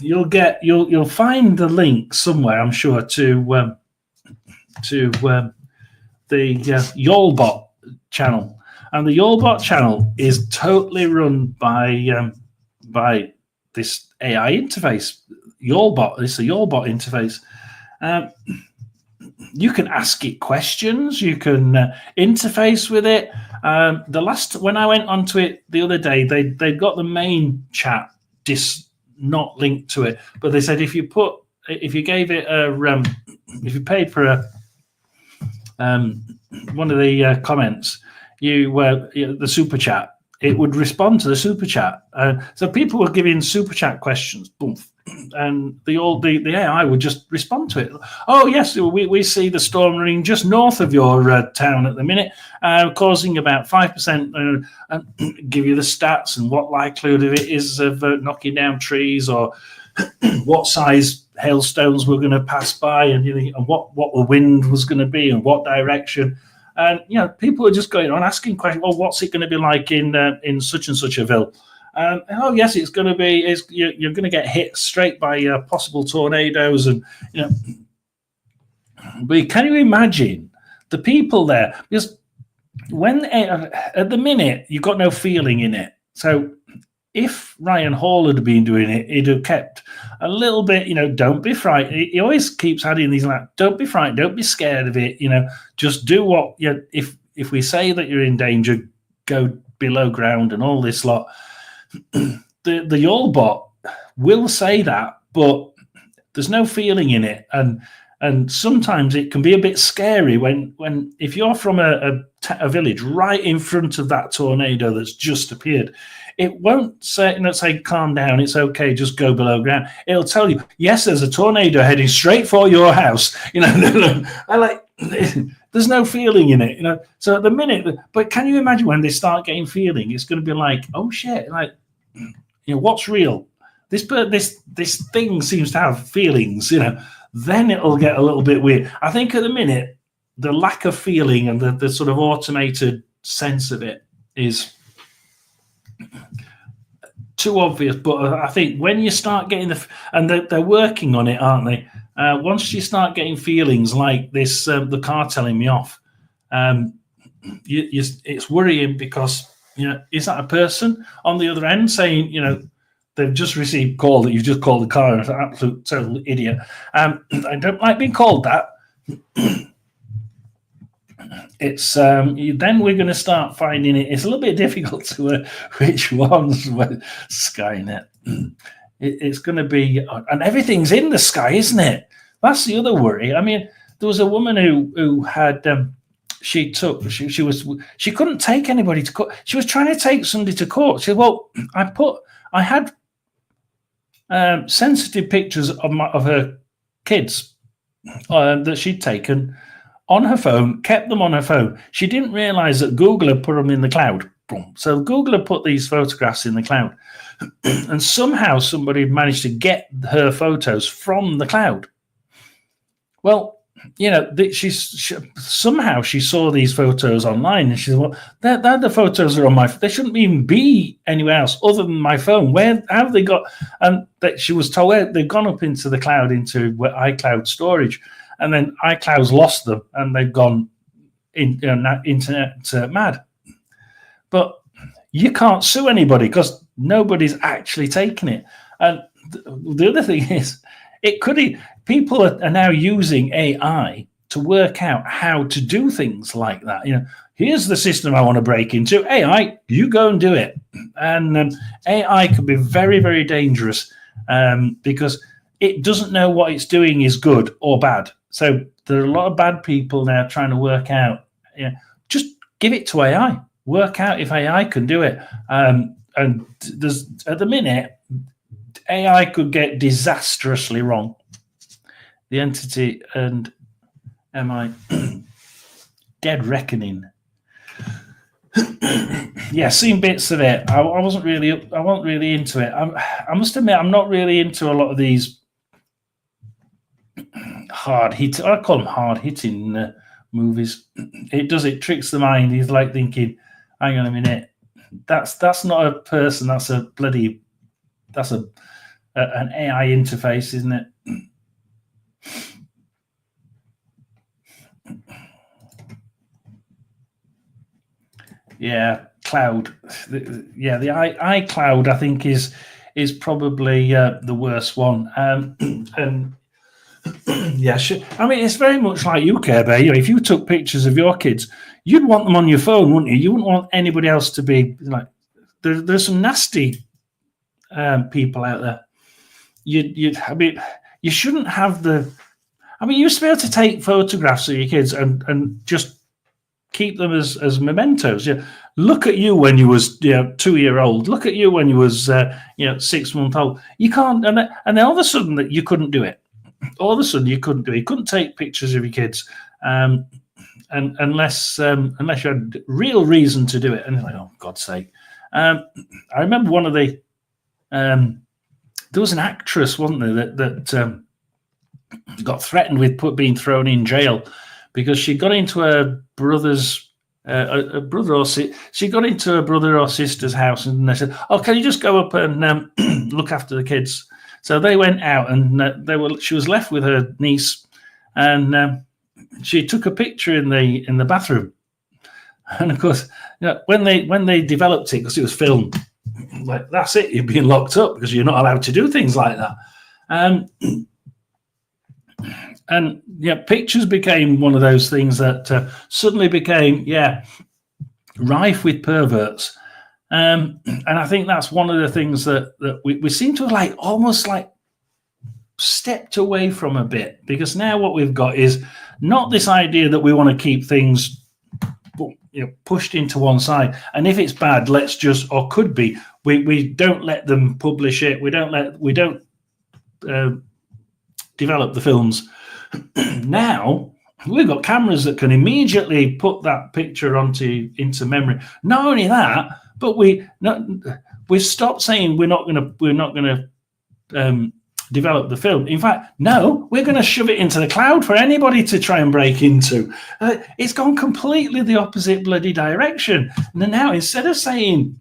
you'll find the link somewhere, I'm sure, to the Yolbot channel, and the Yolbot channel is totally run by this AI interface. Yolbot. It's a Yolbot interface. You can ask it questions. You can interface with it. When I went onto it the other day, they got the main chat not linked to it, but they said if you gave it if you paid for one of the comments, the super chat, it would respond to the super chat. So people were giving super chat questions, boom, and the AI would just respond to it. Oh yes, we see the storm running just north of your town at the minute, causing about 5%, and give you the stats and what likelihood of it is of knocking down trees, or what size hailstones were going to pass by, and what the wind was going to be and what direction. And people are just going on asking questions. Well, what's it going to be like in such and such a ville? Oh yes, it's going to be. You're going to get hit straight by possible tornadoes, and But can you imagine the people there? Because when at the minute you've got no feeling in it. So if Ryan Hall had been doing it, he'd have kept a little bit, don't be frightened. He always keeps adding these, like, don't be frightened, don't be scared of it, just do what, if we say that you're in danger, go below ground and all this lot. The Yolbot will say that, but there's no feeling in it. And sometimes it can be a bit scary when if you're from a village right in front of that tornado that's just appeared, it won't say calm down, it's okay, just go below ground. It'll tell you, yes, there's a tornado heading straight for your house. There's no feeling in it. So at the minute, but can you imagine when they start getting feeling? It's going to be like, oh shit, what's real? This thing seems to have feelings. Then it'll get a little bit weird. I think at the minute, the lack of feeling and the sort of automated sense of it is too obvious. But I think when you start getting and they're working on it, aren't they? Once you start getting feelings like this, the car telling me off, it's worrying because, is that a person on the other end saying, they've just received a call that you've just called the car an absolute total idiot. I don't like being called that. It's then we're going to start finding it's a little bit difficult to which ones were Skynet. It's going to be, and everything's in the sky, isn't it? That's the other worry. I mean, there was a woman who had she couldn't take anybody to court. She was trying to take somebody to court. She said, "Well, I had sensitive pictures of her kids that she'd taken on her phone, kept them on her phone. She didn't realize that Google had put them in the cloud. So Google had put these photographs in the cloud, and somehow somebody managed to get her photos from the cloud. Well, somehow she saw these photos online, and she said, "Well, the photos are on my. They shouldn't even be anywhere else other than my phone. Where have they got?" And that she was told they've gone up into the cloud, into iCloud storage, and then iCloud's lost them, and they've gone internet mad. But you can't sue anybody because nobody's actually taken it. And the other thing is, people are now using AI to work out how to do things like that. Here's the system I want to break into. AI, you go and do it. And AI can be very, very dangerous because it doesn't know what it's doing is good or bad. So there are a lot of bad people now trying to work out. Just give it to AI. Work out if AI can do it. And there's, at the minute, AI could get disastrously wrong. The Entity and MI Dead Reckoning. Yeah, seen bits of it. I wasn't really into it. I must admit, I'm not really into a lot of these hard hit. I call them hard hitting movies. It tricks the mind. He's like thinking, hang on a minute, that's not a person. That's an AI interface, isn't it? Yeah, cloud. The iCloud, I think, is probably the worst one. And yeah, I mean, it's very much like you, Care Bear. If you took pictures of your kids, you'd want them on your phone, wouldn't you? You wouldn't want anybody else to be like. There's some nasty people out there. I mean, you shouldn't have the. I mean, you used to be able to take photographs of your kids and just keep them as mementos. Yeah, look at you when you was 2-year-old. Look at you when you was 6-month-old. You can't, and then all of a sudden that you couldn't do it. All of a sudden you couldn't do it. You couldn't take pictures of your kids, and unless you had real reason to do it. And like, oh, God's sake! I remember one of the. There was an actress, wasn't there, that got threatened with being thrown in jail because she got into her brother's she got into her brother or sister's house, and they said, "Oh, can you just go up and look after the kids?" So they went out, and she was left with her niece, and she took a picture in the bathroom. And of course, when they developed it, because it was filmed, like, that's it, you're being locked up because you're not allowed to do things like that. And pictures became one of those things that suddenly became rife with perverts. And I think that's one of the things that we seem to have almost stepped away from a bit, because now what we've got is not this idea that we want to keep things pushed into one side, and if it's bad, let's just, or could be, we don't let them publish it. We don't develop the films. Now we've got cameras that can immediately put that picture into memory. Not only that, but we've stopped saying we're not going to develop the film. In fact, no, we're going to shove it into the cloud for anybody to try and break into. It's gone completely the opposite bloody direction. And now, instead of saying,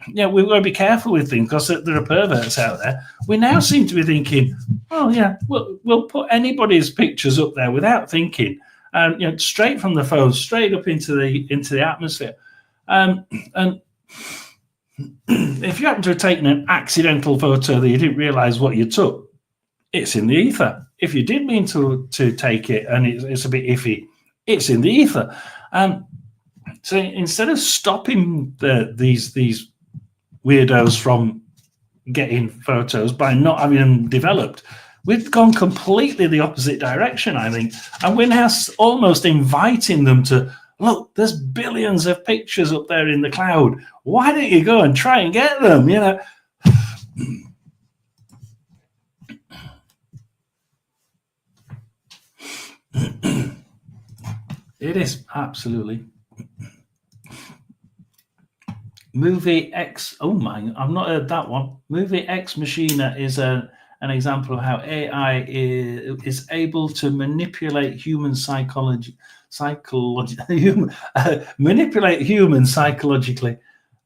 we've got to be careful with things because there are perverts out there, we now seem to be thinking, oh, yeah, we'll put anybody's pictures up there without thinking, and straight from the phone, straight up into the atmosphere. And if you happen to have taken an accidental photo that you didn't realize what you took, it's in the ether. If you did mean to take it and it's a bit iffy, it's in the ether. So instead of stopping these weirdos from getting photos by not having them developed, we've gone completely the opposite direction, I think. And we're now almost inviting them to, look, there's billions of pictures up there in the cloud. Why don't you go and try and get them? It is, absolutely. Movie X, oh my, I've not heard that one. Movie Ex Machina is an example of how AI is able to manipulate human manipulate humans psychologically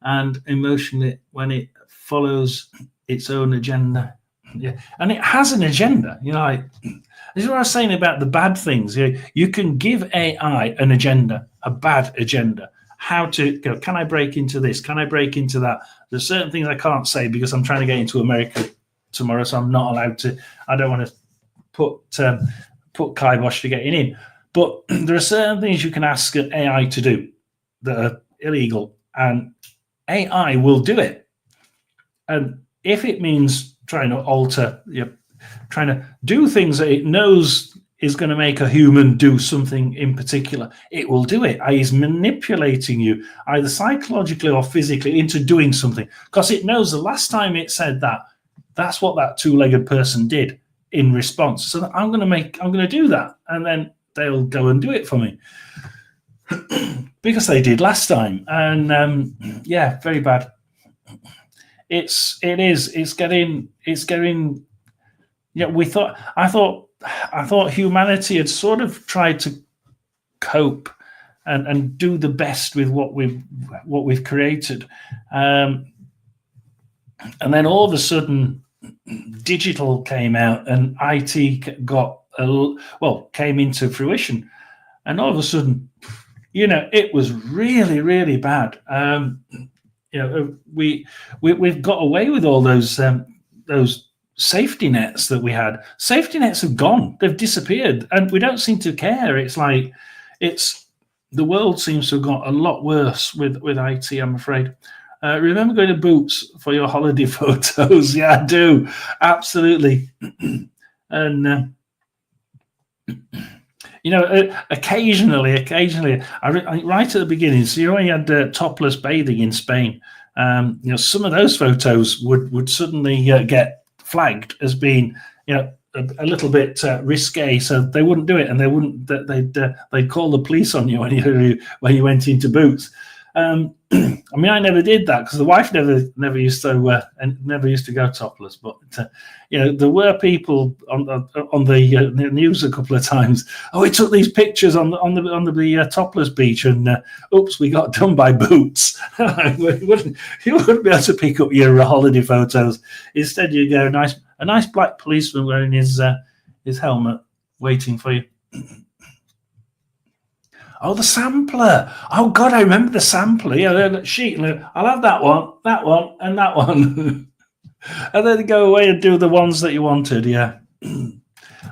and emotionally when it follows its own agenda. Yeah, and it has an agenda. This is what I was saying about the bad things. You can give AI an agenda, a bad agenda. How to go? Can I break into this? Can I break into that? There's certain things I can't say because I'm trying to get into America tomorrow, so I'm not allowed to. I don't want to put kibosh to getting in. But there are certain things you can ask an AI to do that are illegal, and AI will do it. And if it means trying to alter, trying to do things that it knows is going to make a human do something in particular, it will do it. It's manipulating you either psychologically or physically into doing something because it knows the last time it said that, that's what that two-legged person did in response. So I'm going to do that, and then they'll go and do it for me because they did last time. And very bad. It's getting. I thought humanity had sort of tried to cope and do the best with what we've created, and then all of a sudden, digital came out and IT came into fruition, and all of a sudden, it was really, really bad. We've got away with all those safety nets that we had. Safety nets have gone; they've disappeared, and we don't seem to care. It's like the world seems to have got a lot worse with IT. I'm afraid. Remember going to Boots for your holiday photos? Yeah, I do, absolutely. And occasionally, right at the beginning, so when you had topless bathing in Spain, some of those photos would suddenly get flagged as being, a little bit risque, so they wouldn't do it, and they'd call the police on you when you went into Boots. I mean, I never did that because the wife never used to go topless. But there were people on the news a couple of times. Oh, we took these pictures on the topless beach, and oops, we got done by Boots. you wouldn't be able to pick up your holiday photos. Instead, you get a nice black policeman wearing his helmet waiting for you. Oh, the sampler. Oh, God, I remember the sampler. Yeah, sheet. I'll have that one, and that one. And then go away and do the ones that you wanted, yeah.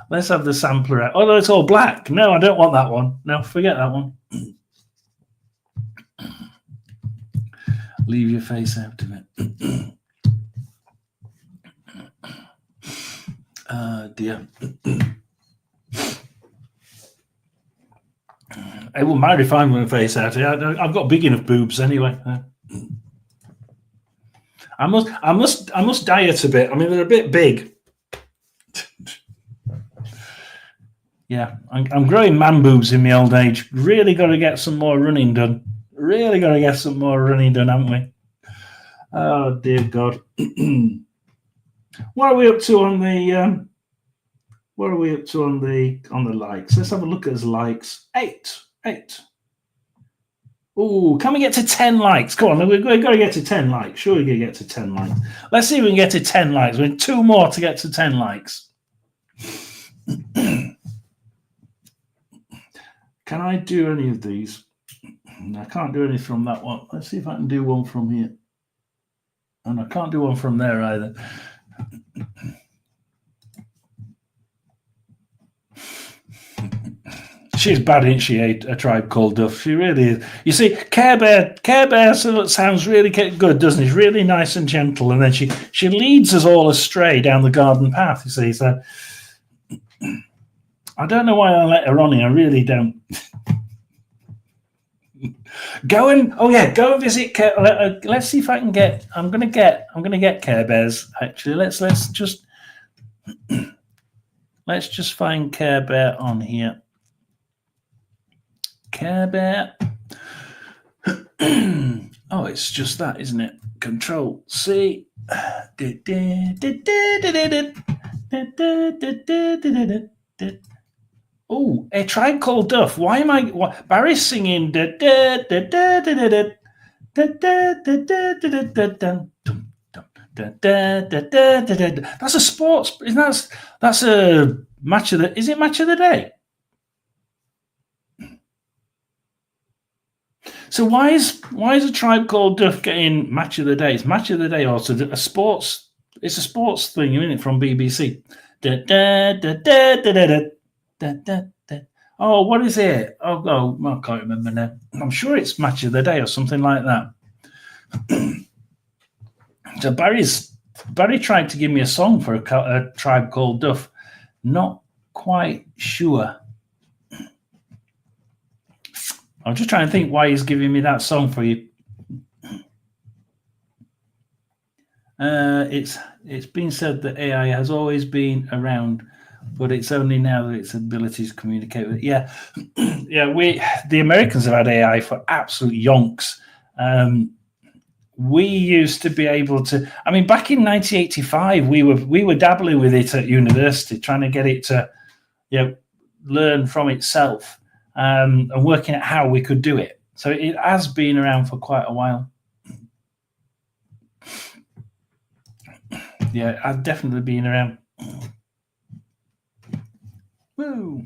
Let's have the sampler out. Oh, no, it's all black. No, I don't want that one. No, forget that one. Leave your face out of it. Dear. It wouldn't matter if I'm going to face out. I've got big enough boobs anyway. I must diet a bit. I mean, they're a bit big. Yeah, I'm growing man boobs in my old age. Really got to get some more running done. Haven't we? Oh dear God. What are we up to on the? What are we up to on the likes? Let's have a look at his likes. Eight. Oh, can we get to 10 likes? Come on, we've got to get to 10 likes. Sure, we're going to get to 10 likes. Let's see if we can get to 10 likes. We need 2 more to get to 10 likes. Can I do any of these? I can't do any from that one. Let's see if I can do one from here. And I can't do one from there either. She's bad, isn't she? A Tribe Called Duff. She really is. You see, Care Bear sounds really good, doesn't he? He's really nice and gentle, and then she leads us all astray down the garden path. You see, so I don't know why I let her on here. I really don't. Go and visit Care. Let's see if I can get. I'm gonna get Care Bears. Actually, let's just find Care Bear on here. Care Bear. Oh, it's just that, isn't it? Control C. Oh, A Tribe Called Duff. Why am I? Barry's singing. That's a sports. That's a match of the. Is it match of the day? So why is A Tribe Called Duff getting match of the day? It's match of the day also a sports. It's a sports thing, isn't it, from BBC? Oh, what is it? Oh, I can't remember now. I'm sure it's match of the day or something like that. So Barry tried to give me a song for a Tribe Called Duff. Not quite sure. I'm just trying to think why he's giving me that song for you. It's been said that AI has always been around, but it's only now that its abilities to communicate with it. Yeah, the Americans have had AI for absolute yonks. We used to be able to. I mean, back in 1985, we were dabbling with it at university, trying to get it to, learn from itself. And working out how we could do it. So it has been around for quite a while. Yeah, I've definitely been around. Woo.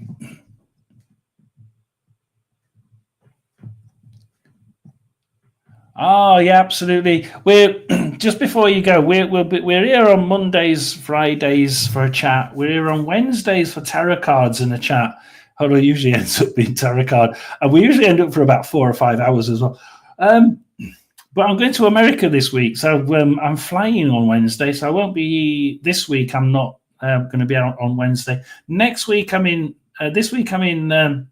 Oh yeah, absolutely. We're just before you go. We're here on Mondays, Fridays for a chat. We're here on Wednesdays for tarot cards in a chat. Although it usually ends up being tarot card, and we usually end up for about 4 or 5 hours as well. But I'm going to America this week, so I'm flying on Wednesday. So I won't be this week. I'm not going to be out on Wednesday. Next week I'm in. This week I'm in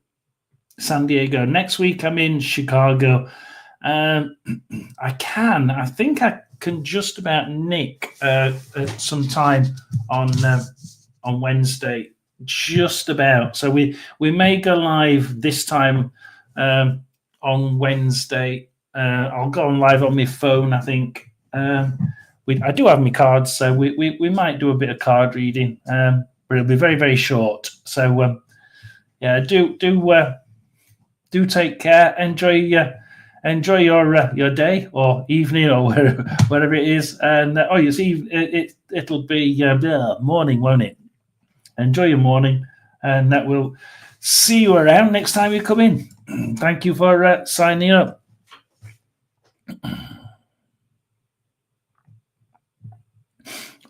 San Diego. Next week I'm in Chicago. I think I can just about nick some time on Wednesday. Just about. So we may go live this time on Wednesday. I'll go on live on my phone, I think. I do have my cards, so we might do a bit of card reading, but it'll be very, very short. So do take care. Enjoy your day or evening or whatever it is. And you see, it'll be morning, won't it? Enjoy your morning, and that will see you around next time you come in. Thank you for signing up.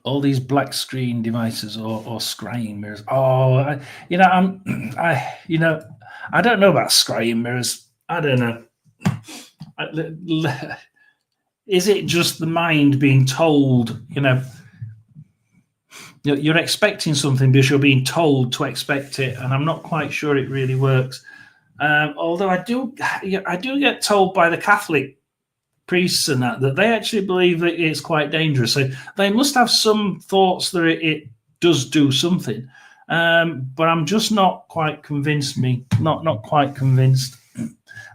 All these black screen devices or scrying mirrors. I don't know about scrying mirrors. I don't know. Is it just the mind being told, you're expecting something because you're being told to expect it, and I'm not quite sure it really works. Although I do get told by the Catholic priests and that they actually believe that it's quite dangerous. So they must have some thoughts that it does do something. But I'm just not quite convinced. Not quite convinced.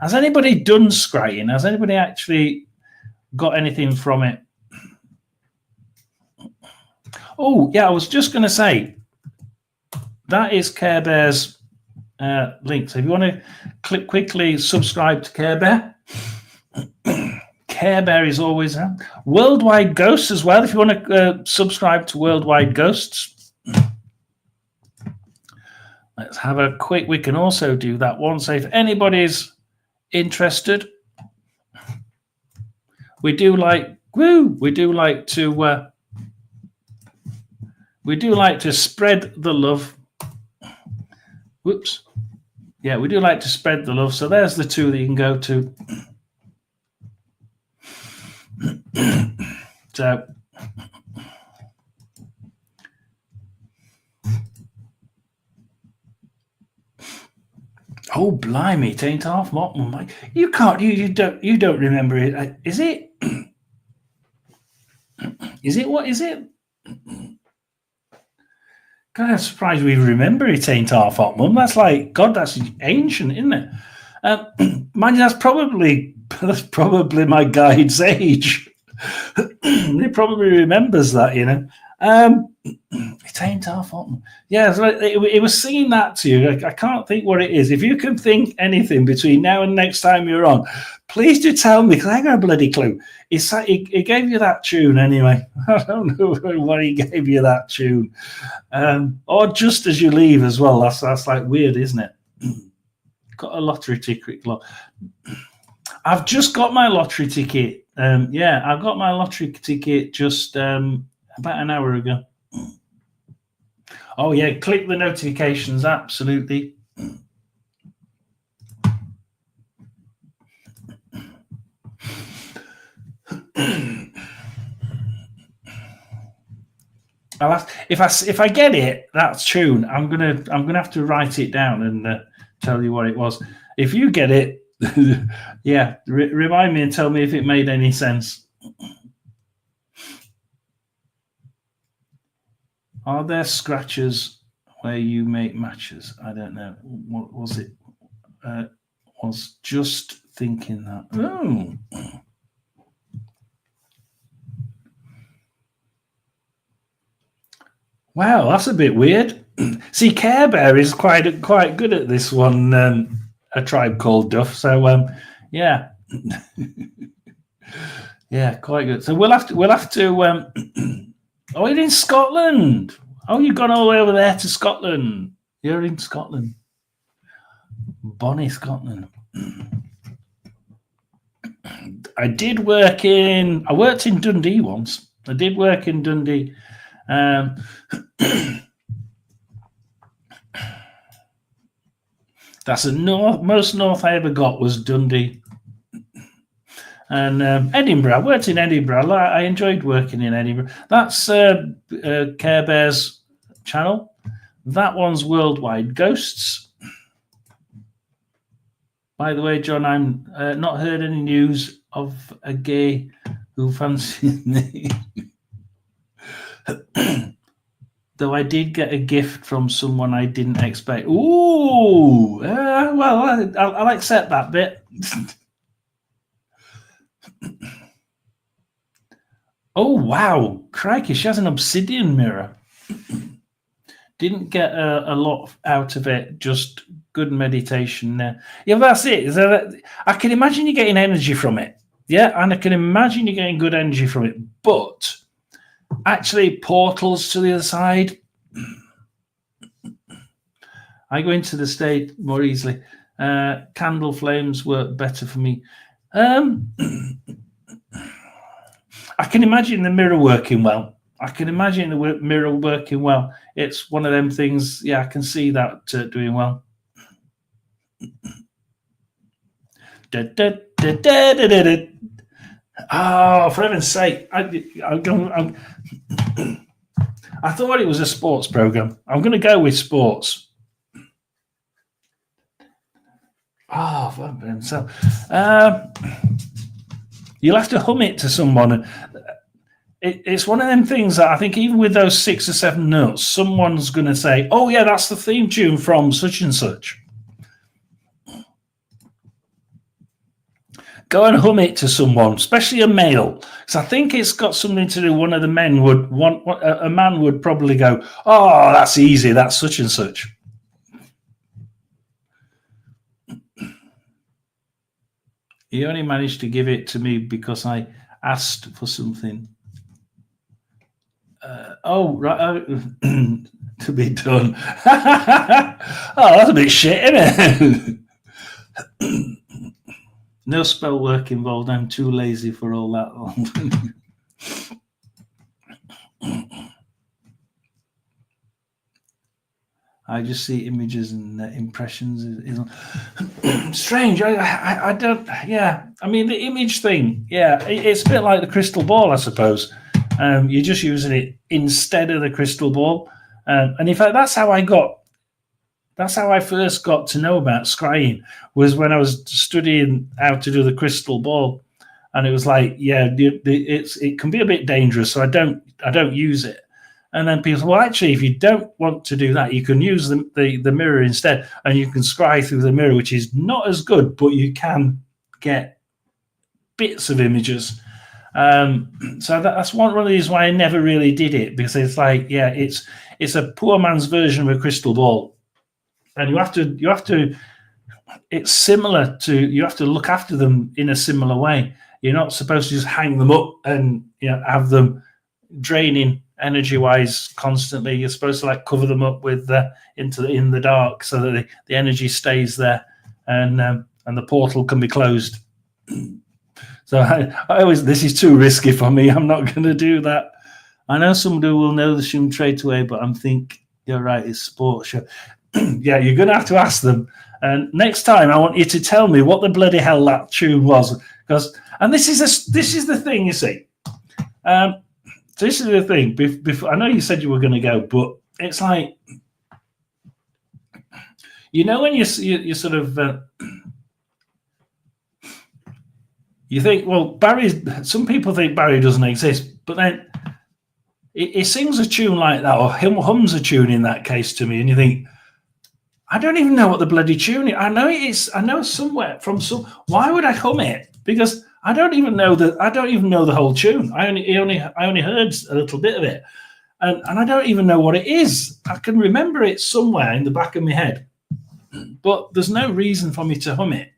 Has anybody done scrying? Has anybody actually got anything from it? Oh, yeah, I was just going to say, that is Care Bear's link. So if you want to quickly subscribe to Care Bear, Care Bear is always there. Worldwide Ghosts as well, if you want to subscribe to Worldwide Ghosts. Let's have a quick, we can also do that one. So if anybody's interested, we do like to spread the love. Whoops. Yeah, we do like to spread the love. So there's the two that you can go to. So oh blimey, it ain't half Mike. You can't you don't remember it. Is it? Is it what is it? God, I'm surprised we remember it ain't half hot, Mum. That's like God, that's ancient, isn't it? Mind you, that's probably my guide's age. He probably remembers that, you know. It ain't half hot. Yeah, so it was singing that to you. I can't think what it is. If you can think anything between now and next time you're on, please do tell me, because I got a bloody clue. He gave you that tune anyway. I don't know why he gave you that tune. Or just as you leave as well. That's like weird, isn't it? Got a lottery ticket. I've just got my lottery ticket. Yeah, I got my lottery ticket just about an hour ago. Oh yeah, click the notifications, absolutely. If I get it, that tune, I'm gonna have to write it down and tell you what it was. If you get it, yeah, remind me and tell me if it made any sense. Are there scratches where you make matches? I don't know. What was it? Was just thinking that. Oh. Wow, that's a bit weird. See, Care Bear is quite good at this one. A Tribe Called Duff. So yeah, yeah, quite good. So we'll have to. Oh, you're in Scotland. Oh, you've gone all the way over there to Scotland. You're in Scotland. Bonnie, Scotland. I worked in Dundee once. I did work in Dundee. That's the most north I ever got was Dundee. And Edinburgh. I worked in Edinburgh. I enjoyed working in Edinburgh. That's Care Bear's channel. That one's Worldwide Ghosts. By the way, John, I'm not heard any news of a gay who fancies me. Though I did get a gift from someone I didn't expect. Ooh, well, I'll accept that bit. Oh, wow. Crikey, she has an obsidian mirror. Didn't get a lot out of it, just good meditation there. Yeah, that's it. I can imagine you getting energy from it. Yeah, and I can imagine you getting good energy from it. But actually, portals to the other side, I go into the state more easily. Candle flames work better for me. I can imagine the mirror working well. It's one of them things. Yeah, I can see that doing well. Oh, for heaven's sake! I thought it was a sports program. I'm going to go with sports. Oh, for himself. You'll have to hum it to someone. It's one of them things that I think even with those 6 or 7 notes, someone's going to say, oh, yeah, that's the theme tune from such and such. Go and hum it to someone, especially a male, because I think it's got something to do. One of the men would want, a man would probably go, "Oh, that's easy. That's such and such." He only managed to give it to me because I asked for something. Right, to be done. Oh, that's a bit shit, isn't it? No spell work involved. I'm too lazy for all that. I just see images and impressions. Strange. I don't. Yeah. I mean, the image thing. Yeah, it's a bit like the crystal ball, I suppose. You're just using it instead of the crystal ball. And in fact, that's how I first got to know about scrying, was when I was studying how to do the crystal ball. And it was like, yeah, it can be a bit dangerous, so I don't use it. And then people say, well, actually, if you don't want to do that, you can use the mirror instead, and you can scry through the mirror, which is not as good, but you can get bits of images. So that's one of the reasons why I never really did it, because it's like, yeah, it's a poor man's version of a crystal ball, and you have to. It's similar to, you have to look after them in a similar way. You're not supposed to just hang them up and have them draining energy-wise constantly. You're supposed to like cover them up with in the dark, so that the energy stays there, and the portal can be closed. So I always, this is too risky for me. I'm not going to do that. I know somebody will know the tune straight away, but I'm thinking, you're right, it's sports show. Yeah, you're going to have to ask them. And next time, I want you to tell me what the bloody hell that tune was, and this is the thing, you see. This is the thing. Before, I know you said you were going to go, but it's like, when you sort of you think, well, some people think Barry doesn't exist, but then he sings a tune like that, or hums a tune in that case to me, and you think, I don't even know what the bloody tune is. I know somewhere from some. Why would I hum it? Because I don't even know the whole tune. I only heard a little bit of it, and I don't even know what it is. I can remember it somewhere in the back of my head, but there's no reason for me to hum it.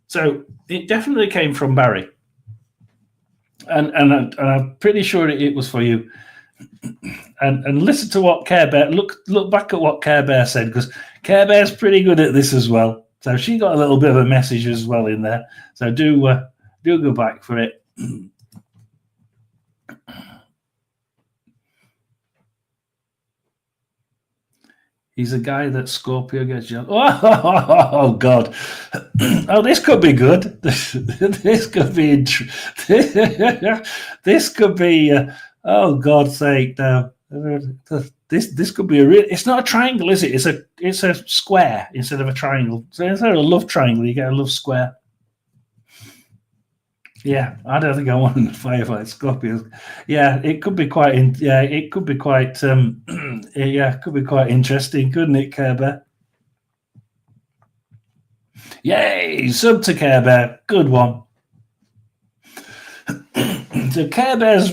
So it definitely came from Barry, and I'm pretty sure it was for you. And listen to what Care Bear, look back at what Care Bear said, because Care Bear's pretty good at this as well. So she got a little bit of a message as well in there. So do go back for it. He's a guy that Scorpio gets jealous. Oh God! Oh, this could be good. This could be. This could be. Oh God's sake! Now, this could be a real. It's not a triangle, is it? It's a square instead of a triangle. So instead of a love triangle, you get a love square. Yeah, I don't think I want to firefight Scorpios. Yeah, it could be quite. It could be quite. It could be quite interesting, couldn't it, Care Bear? Yay! Sub to Care Bear. Good one. So Care Bear's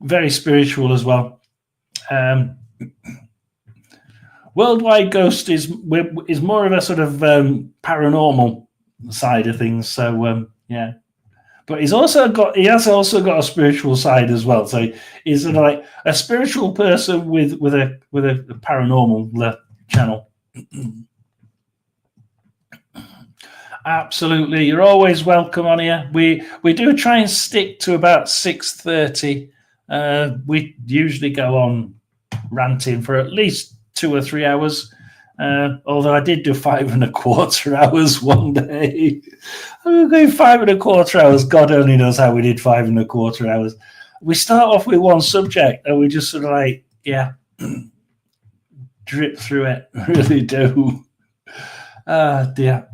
very spiritual as well. Worldwide Ghost is more of a sort of paranormal side of things. So yeah, but he has also got a spiritual side as well. So he's sort of like a spiritual person with a paranormal channel. Absolutely, you're always welcome on here. We do try and stick to about 6:30. We usually go on ranting for at least 2 or 3 hours. Although I did do 5 1/4 hours one day. I was going 5 1/4 hours. God only knows how we did 5 1/4 hours. We start off with one subject and we just sort of like, drip through it. Really do. Dear.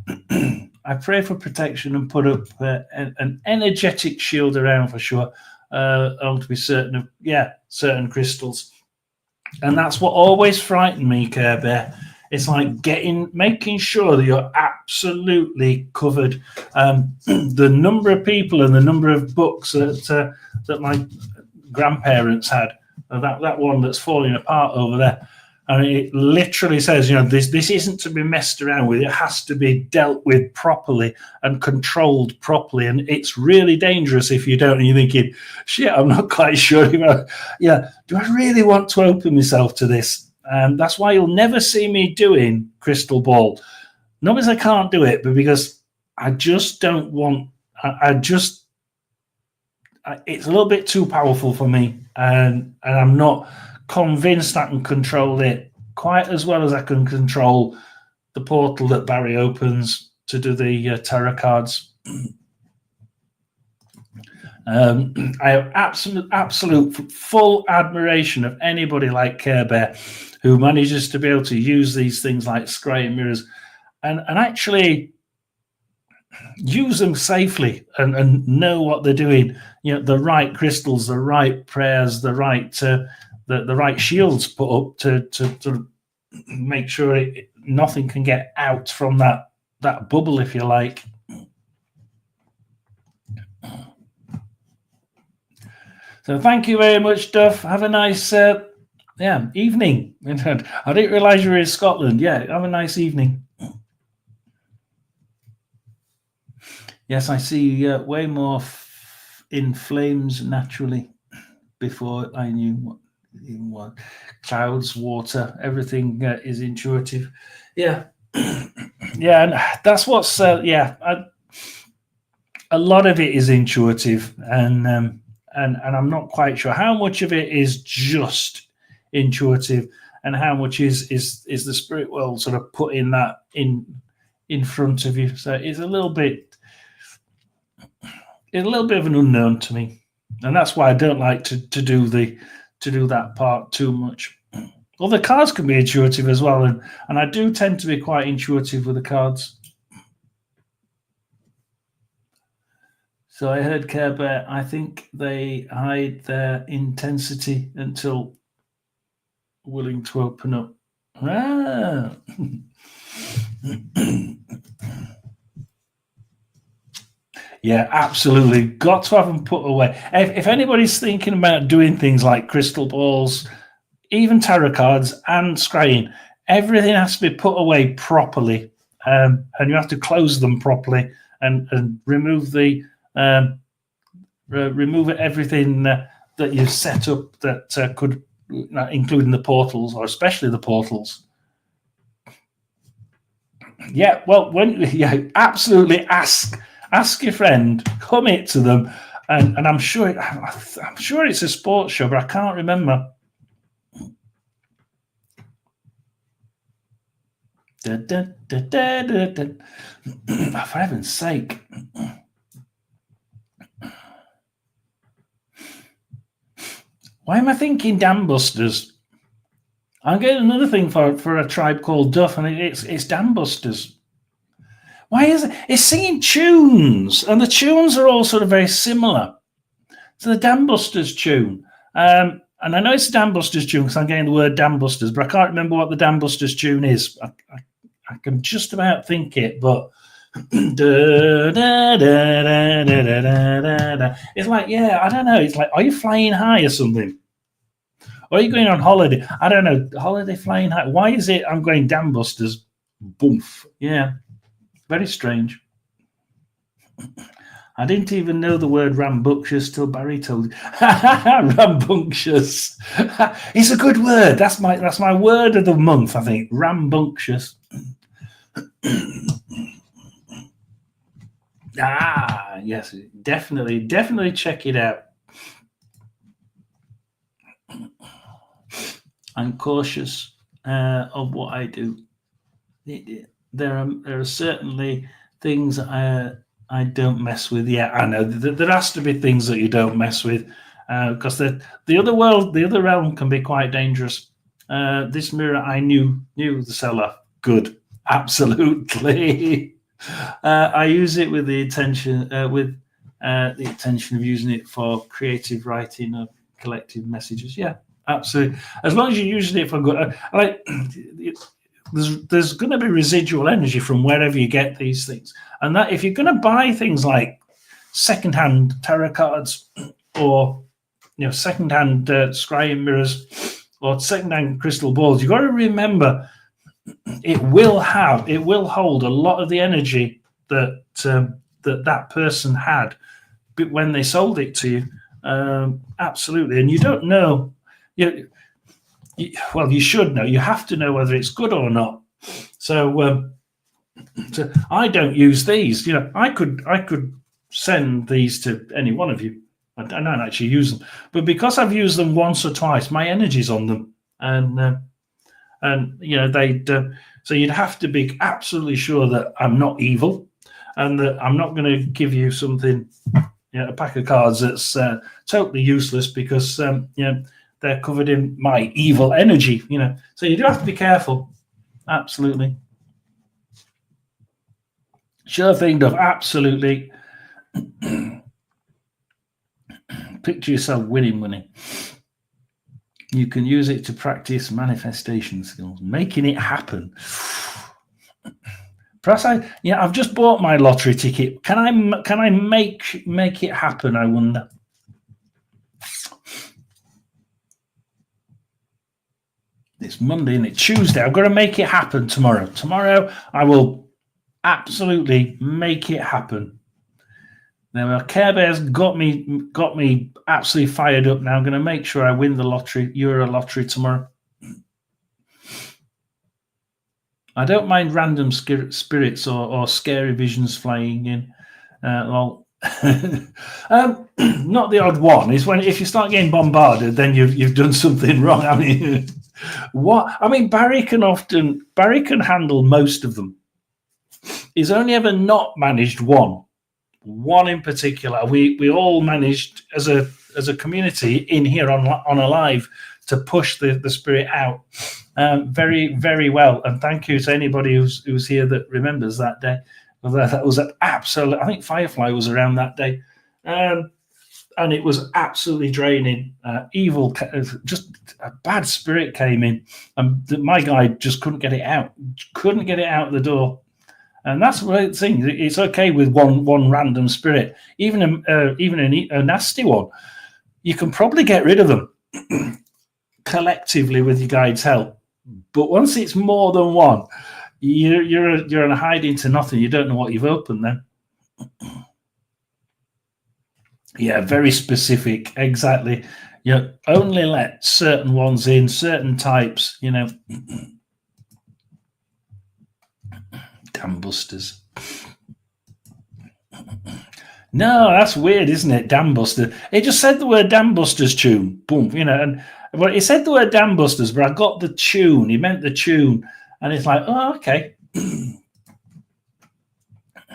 I pray for protection and put up an energetic shield around for sure. To be certain of certain crystals. And that's what always frightened me, Care Bear, It's like making sure that you're absolutely covered. The number of people and the number of books that my grandparents had, that one that's falling apart over there. I mean, it literally says, this isn't to be messed around with. It has to be dealt with properly and controlled properly. And it's really dangerous if you don't. And you're thinking, shit, I'm not quite sure. Do I really want to open myself to this? That's why you'll never see me doing crystal ball. Not because I can't do it, but because I just don't want. It's a little bit too powerful for me, and I'm not convinced I can control it quite as well as I can control the portal that Barry opens to do the tarot cards. I have absolute full admiration of anybody like Care Bear who manages to be able to use these things like scrying mirrors and actually use them safely and know what they're doing. The right crystals, the right prayers, the right shields put up to make sure nothing can get out from that bubble, if you like. So thank you very much, Duff. Have a nice evening. I didn't realise you were in Scotland. Yeah, have a nice evening. Yes, I see way more in flames naturally before I knew what clouds, water, everything is intuitive. Yeah. Yeah, and that's what's a lot of it is intuitive, and I'm not quite sure how much of it is just intuitive and how much is the spirit world sort of putting that in front of you. So it's a little bit of an unknown to me, and that's why I don't like to do that part too much. Well, the cards can be intuitive as well, and I do tend to be quite intuitive with the cards. So I heard Care Bear, I think they hide their intensity until willing to open up. Yeah, absolutely. Got to have them put away. If anybody's thinking about doing things like crystal balls, even tarot cards and scrying, everything has to be put away properly, and you have to close them properly and remove everything that you've set up that could, including the portals, or especially the portals. Yeah, well, absolutely ask your friend, commit to them, and I'm sure it's a sports show, but I can't remember. For heaven's sake. Why am I thinking Dam Busters? I'm getting another thing for a tribe called Duff, and it's Dam Busters. Why is it? It's singing tunes, and the tunes are all sort of very similar. So the Dam Busters tune, and I know it's a Dam Busters tune because I'm getting the word Dam Busters, but I can't remember what the Dam Busters tune is. I can just about think it, but it's like, I don't know. It's like, are you flying high or something? Or are you going on holiday? I don't know. Holiday flying high. Why is it I'm going Dam Busters? Boomf. Yeah. Very strange. I didn't even know the word rambunctious till Barry told me. Rambunctious. It's a good word. That's my word of the month, I think. Rambunctious. Yes, definitely check it out. I'm cautious of what I do. There are certainly things I don't mess with. Yeah, I know there has to be things that you don't mess with, because the other realm can be quite dangerous. This mirror, I knew the seller. Good, absolutely. I use it with the intention of using it for creative writing of collective messages. Yeah, absolutely. As long as you're using it for good. there's going to be residual energy from wherever you get these things. And that if you're going to buy things like secondhand tarot cards or secondhand scrying mirrors or secondhand crystal balls, you've got to remember it will hold a lot of the energy that that person had when they sold it to you. Absolutely. And you don't know. Well, you should know. You have to know whether it's good or not. So I don't use these. I could send these to any one of you. I don't actually use them, but because I've used them once or twice, my energy's on them, and they'd. So you'd have to be absolutely sure that I'm not evil, and that I'm not going to give you something, a pack of cards that's totally useless because they're covered in my evil energy. So you do have to be careful. Absolutely. Sure thing, Dove. Absolutely. Picture yourself winning. You can use it to practice manifestation skills, making it happen. Perhaps I've just bought my lottery ticket. Can I make it happen? I wonder. It's Monday and it's Tuesday. I've got to make it happen tomorrow. Tomorrow I will absolutely make it happen. Now, Care Bears got me absolutely fired up. Now I'm going to make sure I win the lottery, Euro lottery tomorrow. I don't mind random spirits or scary visions flying in. Not the odd one. It's if you start getting bombarded, then you've done something wrong. I mean, what? I mean, Barry can handle most of them. He's only ever not managed one in particular. We all managed as a community in here on Alive to push the spirit out very, very well. And thank you to anybody who's here that remembers that day. That was an absolute. I think Firefly was around that day, and it was absolutely draining. Evil, just a bad spirit came in, and my guy just couldn't get it out. Couldn't get it out the door. And that's the right thing. It's okay with one random spirit, even a nasty one. You can probably get rid of them collectively with your guide's help. But once it's more than one, you're in a hiding to nothing. You don't know what you've opened then. Yeah, very specific. Exactly. Only let certain ones in, certain types. Dam busters. No, that's weird, isn't it? Dam buster. It just said the word dam busters tune. Boom, it said the word dam busters, but I got the tune. He meant the tune, and it's like, oh, okay.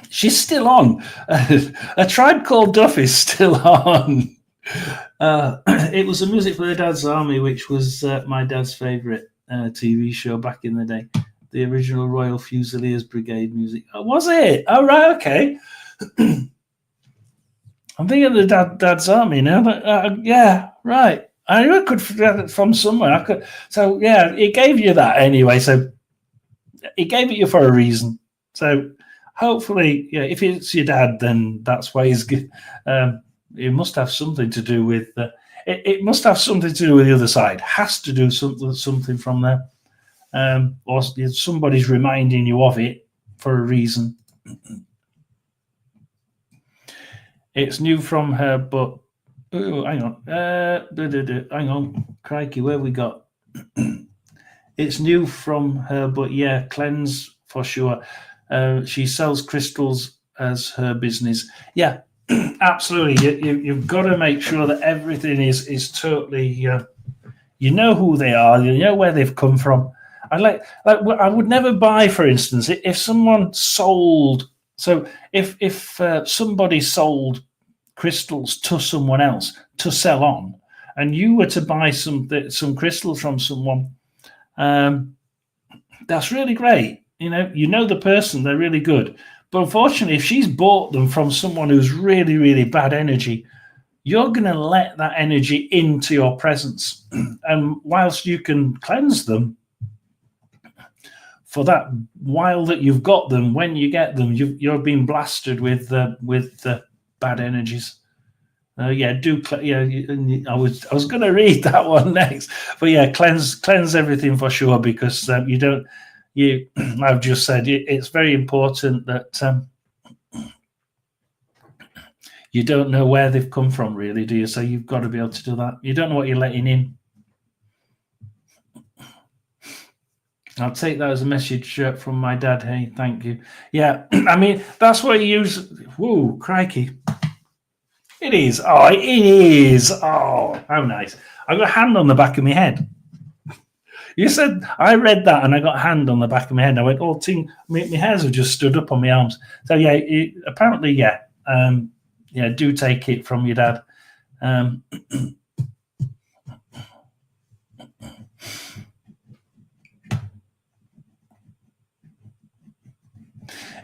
She's still on. A Tribe Called Duff is still on. It was a Music for the Dad's Army, which was my dad's favourite TV show back in the day. The original Royal Fusiliers Brigade music. Oh, was it? Oh, right, okay. I'm thinking of the Dad's Army now. But, yeah, right. I knew I could forget it from somewhere. So, yeah, it gave you that anyway. So, it gave it you for a reason. So, hopefully, yeah, if it's your dad, then that's why he's good. It must have something to do with... it must have something to do with the other side. Has to do something from there. Or somebody's reminding you of it for a reason. It's new from her, but hang on. Hang on. Crikey, where we got? It's new from her, but yeah, cleanse for sure. She sells crystals as her business. Yeah, absolutely. You've got to make sure that everything is totally. You know who they are. You know where they've come from. I would never buy, for instance, if someone sold. So if somebody sold crystals to someone else to sell on, and you were to buy some crystals from someone, that's really great. You know the person, they're really good. But unfortunately, if she's bought them from someone who's really, really bad energy, you're going to let that energy into your presence. And whilst you can cleanse them, for that while that you've got them, when you get them, you're being blasted with bad energies. I was going to read that one next, but yeah, cleanse everything for sure, because I've just said it's very important that you don't know where they've come from, really, do you? So you've got to be able to do that. You don't know what you're letting in. I'll take that as a message from my dad. Hey, thank you. Yeah, I mean, that's what you use. Whoa, crikey. It is. Oh, it is. Oh, how nice. I got a hand on the back of my head. You said, I read that and I got a hand on the back of my head. I went, oh, my hairs have just stood up on my arms. So, yeah, apparently, yeah. Yeah, do take it from your dad.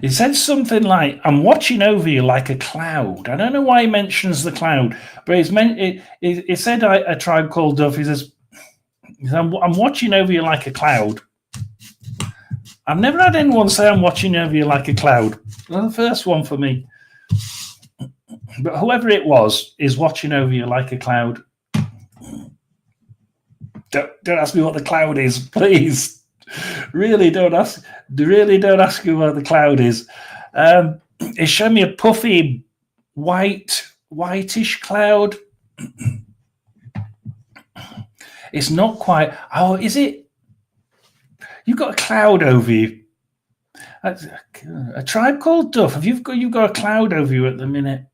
He said something like, I'm watching over you like a cloud. I don't know why he mentions the cloud, but he said a tribe called Duff. He says, I'm watching over you like a cloud. I've never had anyone say I'm watching over you like a cloud. Well, the first one for me. But whoever it was is watching over you like a cloud. Don't ask me what the cloud is, please. Really don't ask me what the cloud is. It's showing me a puffy whitish cloud. It's not quite. Oh, is it? You've got a cloud over you. A tribe called Duff. You've got a cloud over you at the minute.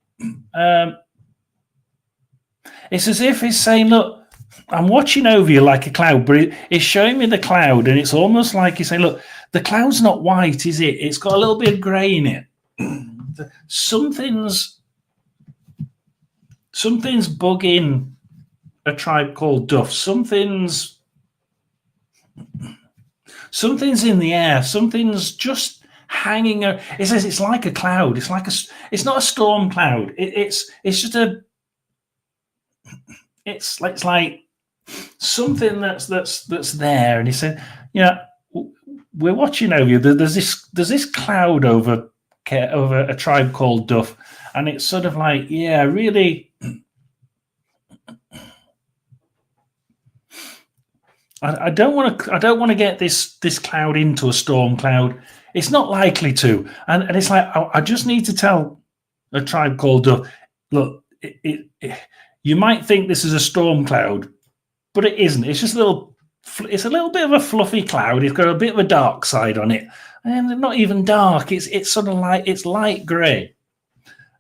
It's as if it's saying, look, I'm watching over you like a cloud, but it's showing me the cloud, and it's almost like you're saying, look, the cloud's not white, is it? It's got a little bit of grey in it. Something's bugging a tribe called Duff. Something's in the air. Something's just hanging. It says it's like a cloud. It's not a storm cloud. It's just a. It's like something that's there. And he said, yeah, we're watching over you. There's this cloud over a tribe called Duff, and it's sort of like, yeah, really. I don't want to get this cloud into a storm cloud. It's not likely to, and it's like I just need to tell a tribe called Duff, look, you might think this is a storm cloud, but it isn't. It's just it's a little bit of a fluffy cloud. It's got a bit of a dark side on it, and not even dark. It's sort of like it's light grey,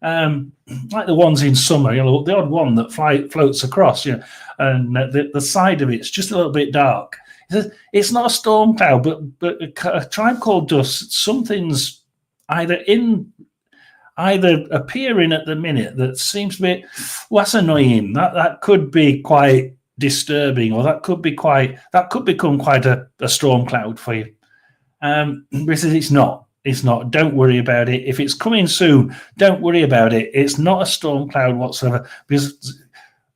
like the ones in summer. You know, the odd one that floats across. You know, and the side of it's just a little bit dark. It's not a storm cloud, but a tribe called Duff. Something's either appearing at the minute that seems to be, well, that's annoying. That could be quite disturbing, or that could become quite a storm cloud for you. Because it's not. It's not. Don't worry about it. If it's coming soon, don't worry about it. It's not a storm cloud whatsoever, because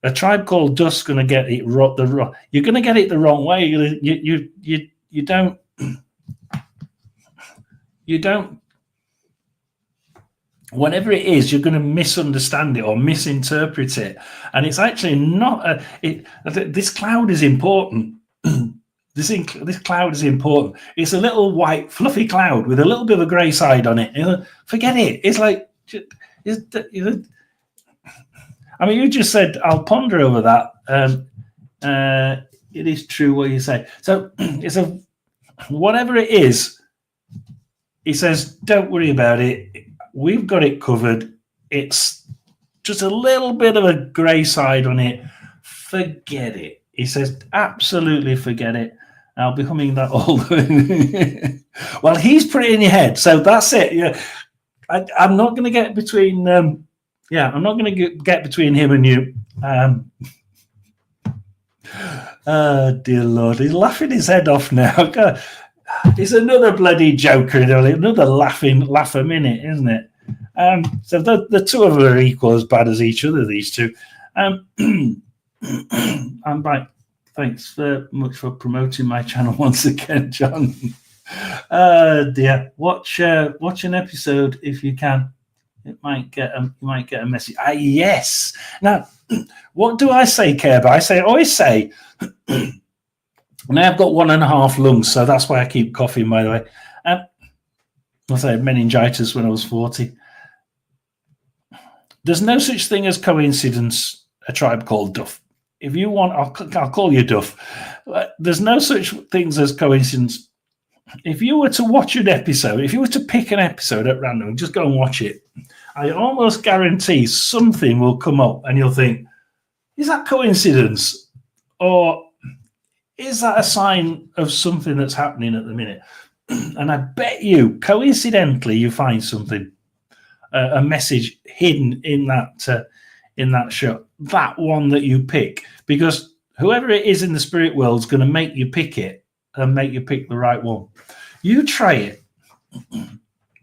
a tribe called Duff's going to get it you're going to get it the wrong way. You don't. Whatever it is, you're going to misunderstand it or misinterpret it, and it's actually not. This cloud is important. This cloud is important. It's a little white, fluffy cloud with a little bit of a grey side on it. Forget it. It's like, I mean, you just said I'll ponder over that. It is true what you say. So it's whatever it is. He says, don't worry about it. We've got it covered. It's just a little bit of a grey side on it. Forget it. He says, absolutely forget it. I'll be humming that all the way. Well, he's put it in your head. So that's it. Yeah, I'm not going to get between... I'm not going to get between him and you. Oh, dear Lord. He's laughing his head off now. God. It's another bloody joker, another laugh a minute, isn't it? So the two of them are equal as bad as each other, these two. I'm back. Thanks very much for promoting my channel once again, John. Dear, watch an episode if you can. You might get a message. Yes. Now, what do I say, Kerber? I always say. Now I've got 1.5 lungs, so that's why I keep coughing. By the way, I say meningitis when I was 40. There's no such thing as coincidence. A tribe called Duff. If you want, I'll call you Duff. There's no such things as coincidence. If you were to watch an episode, if you were to pick an episode at random, just go and watch it. I almost guarantee something will come up, and you'll think, "Is that coincidence, or is that a sign of something that's happening at the minute?" And I bet you, coincidentally, you find something, a message hidden in that show, that one that you pick, because whoever it is in the spirit world is going to make you pick it and make you pick the right one. You try it.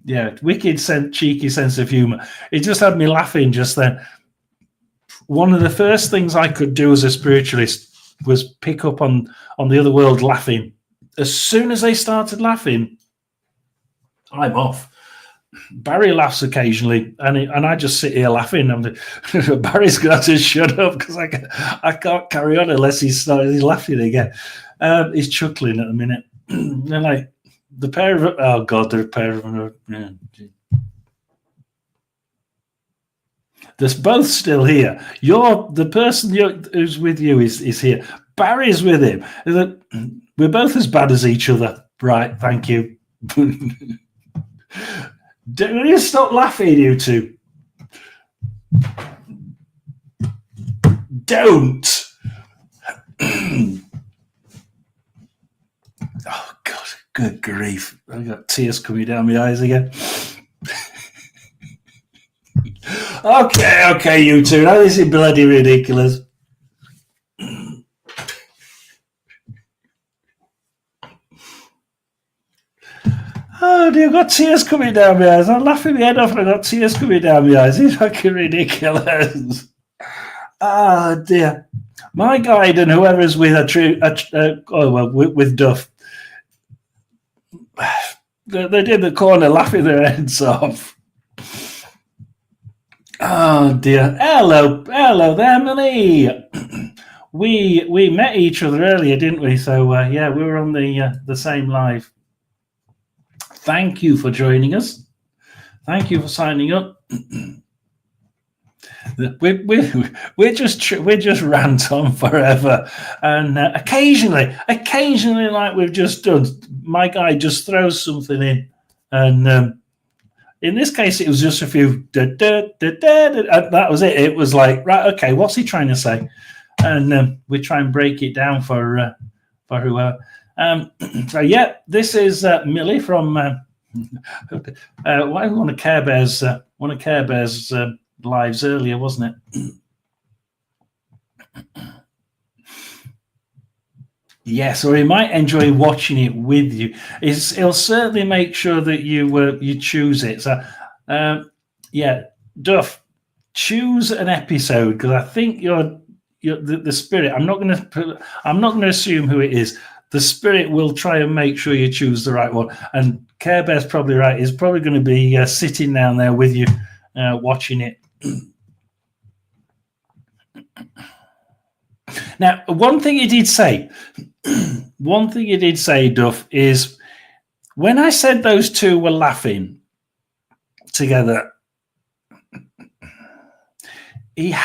Yeah, wicked, cheeky sense of humor. It just had me laughing just then. One of the first things I could do as a spiritualist was pick up on the other world laughing. As soon as they started laughing, I'm off. Barry laughs occasionally, and I just sit here laughing. Barry's got to shut up because I can't carry on unless he's laughing again. He's chuckling at the minute. They're like the pair of oh god, they're a pair of them. Yeah. They're both still here. The person who's with you is here. Barry's with him. We're both as bad as each other. Right, thank you. Will you stop laughing, you two? Don't. Oh, God. Good grief. I've got tears coming down my eyes again. Okay, you two. Now this is bloody ridiculous. Oh dear, I've got tears coming down my eyes. I'm laughing my head off and I've got tears coming down my eyes. It's fucking ridiculous. Oh dear. My guide and whoever's with with Duff, they're in the corner laughing their heads off. Oh dear. Hello there, Emily. We met each other earlier, didn't we? So yeah, we were on the same live. Thank you for joining us. Thank you for signing up. We're just rant on forever, and occasionally, like we've just done, my guy just throws something in, and in this case, it was just a few and that was it. It was like, right, okay, what's he trying to say? And we try and break it down for whoever. So yeah, this is Millie from one of Care Bear's lives earlier, wasn't it? Yes, or he might enjoy watching it with you. He'll certainly make sure that you choose it. So yeah, Duff, choose an episode, because I think you're the spirit. I'm not going to assume who it is. The spirit will try and make sure you choose the right one. And Care Bear's probably right. He's probably going to be sitting down there with you, watching it. Now, one thing he did say, Duff, is when I said those two were laughing together, the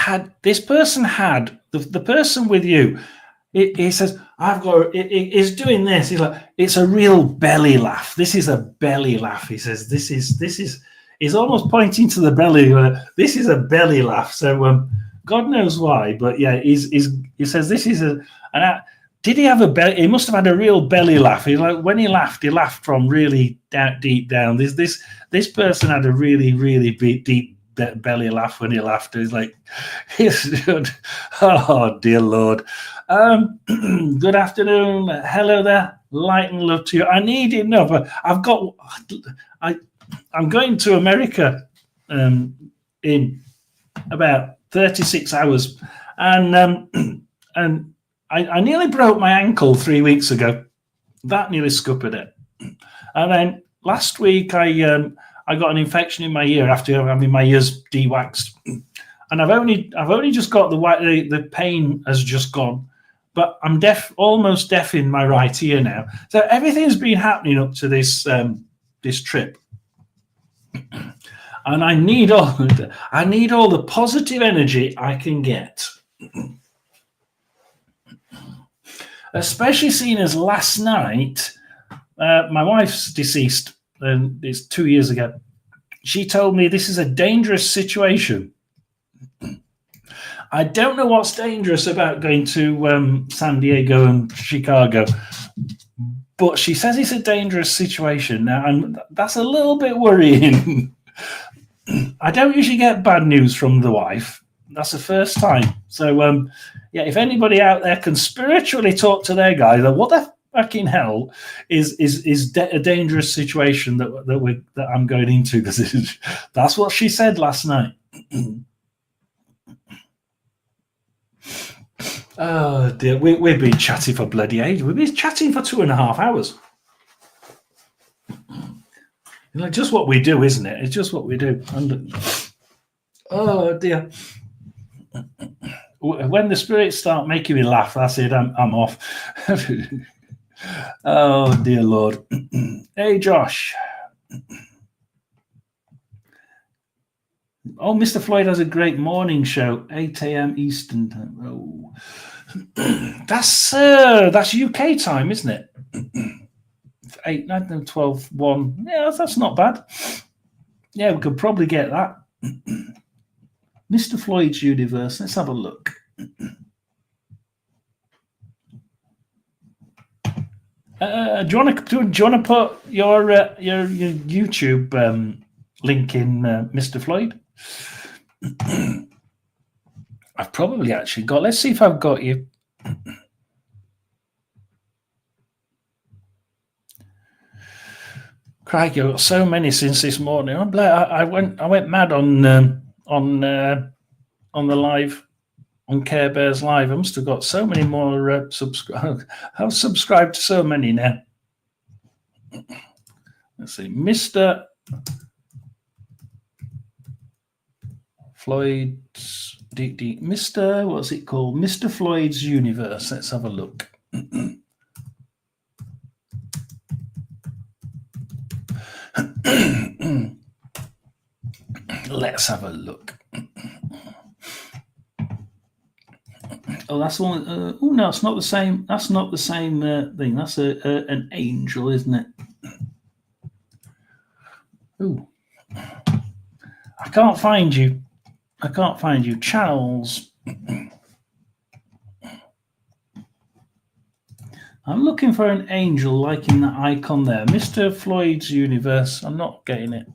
person with you. He says, he's doing this. He's like, it's a real belly laugh. This is a belly laugh. He says, this is, he's almost pointing to the belly. This is a belly laugh. So God knows why, but yeah, he says, this is did he have a belly? He must have had a real belly laugh. When he laughed from really deep down. This person had a really, really deep belly laugh when he laughed. He's like, oh dear Lord. Good afternoon. Hello there. Light and love to you. I need enough. I'm going to America in about 36 hours, and I nearly broke my ankle 3 weeks ago. That nearly scuppered it. And then last week I got an infection in my ear after having my ears de-waxed, and I've only just got the pain has just gone, but I'm almost deaf in my right ear now. So everything's been happening up to this this trip, and I need all the positive energy I can get. Especially seeing as last night, my wife's deceased, and it's 2 years ago. She told me this is a dangerous situation. I don't know what's dangerous about going to San Diego and Chicago, but she says it's a dangerous situation now, and that's a little bit worrying. I don't usually get bad news from the wife. That's the first time. So, yeah, if anybody out there can spiritually talk to their guy, then what the fucking hell is a dangerous situation that I'm going into? Because that's what she said last night. Oh dear, we've been chatting for bloody age. We've been chatting for 2.5 hours. Like, just what we do, isn't it? It's just what we do. Oh dear. When the spirits start making me laugh, that's it. I'm off. Oh dear Lord. Hey Josh. Oh, Mr. Floyd has a great morning show, 8 a.m. Eastern time. Oh, that's UK time, isn't it? 8, 9, 12, 1. Yeah, that's not bad. Yeah, we could probably get that. Mr. Floyd's universe. Let's have a look. Do you want to put your YouTube link in, Mr. Floyd? I've probably actually got. Let's see if I've got you. Crikey, I've got so many since this morning. I went mad on the live, on Care Bears Live. I must have got so many more subscribed. I've subscribed to so many now. Let's see, Mr. Floyd's Mr. What's it called? Mr. Floyd's Universe. Let's have a look. Let's have a look. Oh, that's one. Oh no, it's not the same. That's not the same thing. That's an angel, isn't it? Oh, I can't find you. I can't find you, Charles. I'm looking for an angel like in the icon there. Mr. Floyd's Universe. I'm not getting it.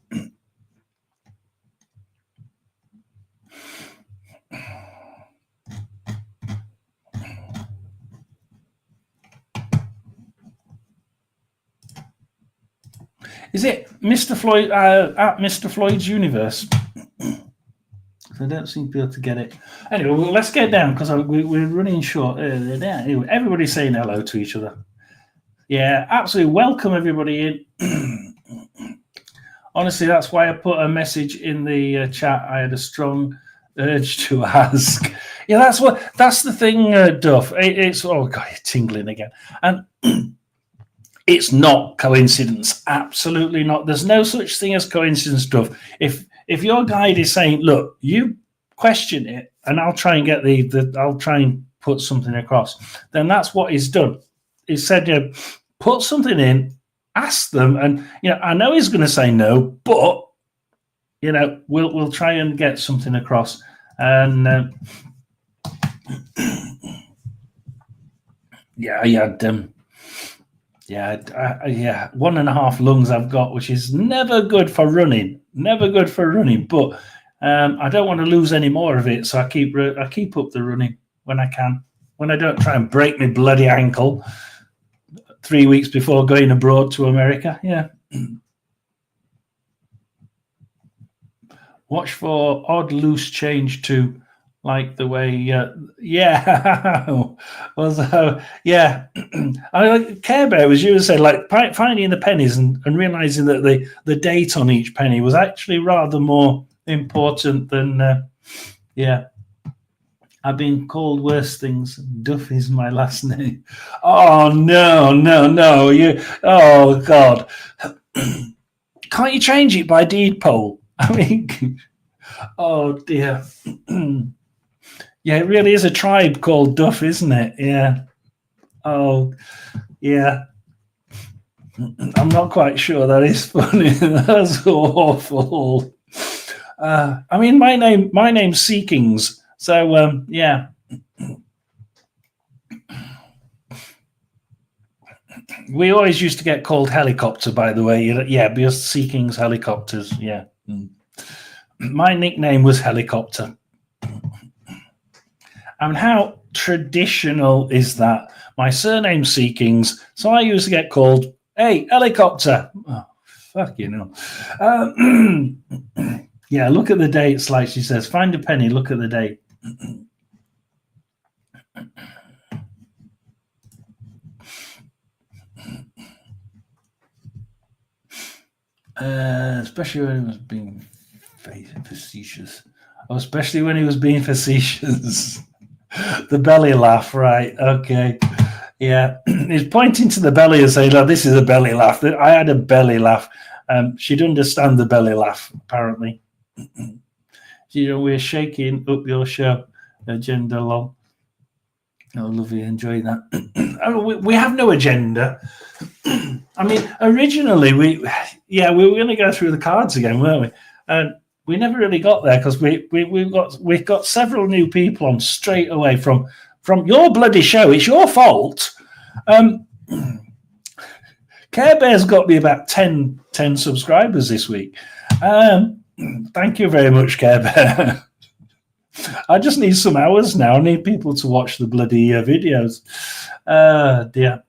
Is it Mr. Floyd at Mr. Floyd's Universe? I don't seem to be able to get it. Anyway, well, let's get down because we're running short. Anyway, everybody's saying hello to each other. Yeah, absolutely. Welcome everybody in. Honestly, that's why I put a message in the chat. I had a strong urge to ask. Yeah, that's the thing, Duff. It's oh god, you're tingling again. And it's not coincidence. Absolutely not. There's no such thing as coincidence, Duff. If your guide is saying, look, you question it, and I'll try and get I'll try and put something across, then that's what he's done. He said, put something in, ask them, and I know he's going to say no, but we'll try and get something across. And yeah, he had 1.5 lungs I've got, which is never good for running. But I don't want to lose any more of it, so I keep up the running when I can. When I don't try and break my bloody ankle 3 weeks before going abroad to America. Yeah. Watch for odd loose change to like the way, yeah, also, yeah. I like Care Bear, as you would say, like finding the pennies and realizing that the date on each penny was actually rather more important than, yeah. I've been called worse things. Duff is my last name. Oh no, no, no! Oh God! Can't you change it by deed poll? I mean, oh dear. Yeah, it really is a tribe called Duff, isn't it? Yeah. Oh, yeah. I'm not quite sure that is funny. That's awful. I mean, my name's Seekings. So, yeah. We always used to get called helicopter, by the way. Yeah, because Seekings helicopters. Yeah. My nickname was Helicopter. And how traditional is that? My surname's Seekings, so I used to get called, hey, Helicopter. Oh, fuck you know. Yeah, look at the dates, like she says. Find a penny, look at the date. Especially when he was being facetious. Oh, especially when he was being facetious. The belly laugh, right? Okay. Yeah. He's pointing to the belly and saying, oh, this is a belly laugh. I had a belly laugh. She'd understand the belly laugh, apparently. We're shaking up your show, agenda long. Oh, lovely, enjoy that. We have no agenda. I mean, originally we were going to go through the cards again, weren't we? And we never really got there because we've got several new people on straight away from your bloody show. It's your fault. Care Bear's got me about 10 subscribers this week. Thank you very much, Care Bear. I just need some hours now. I need people to watch the bloody videos. Dear.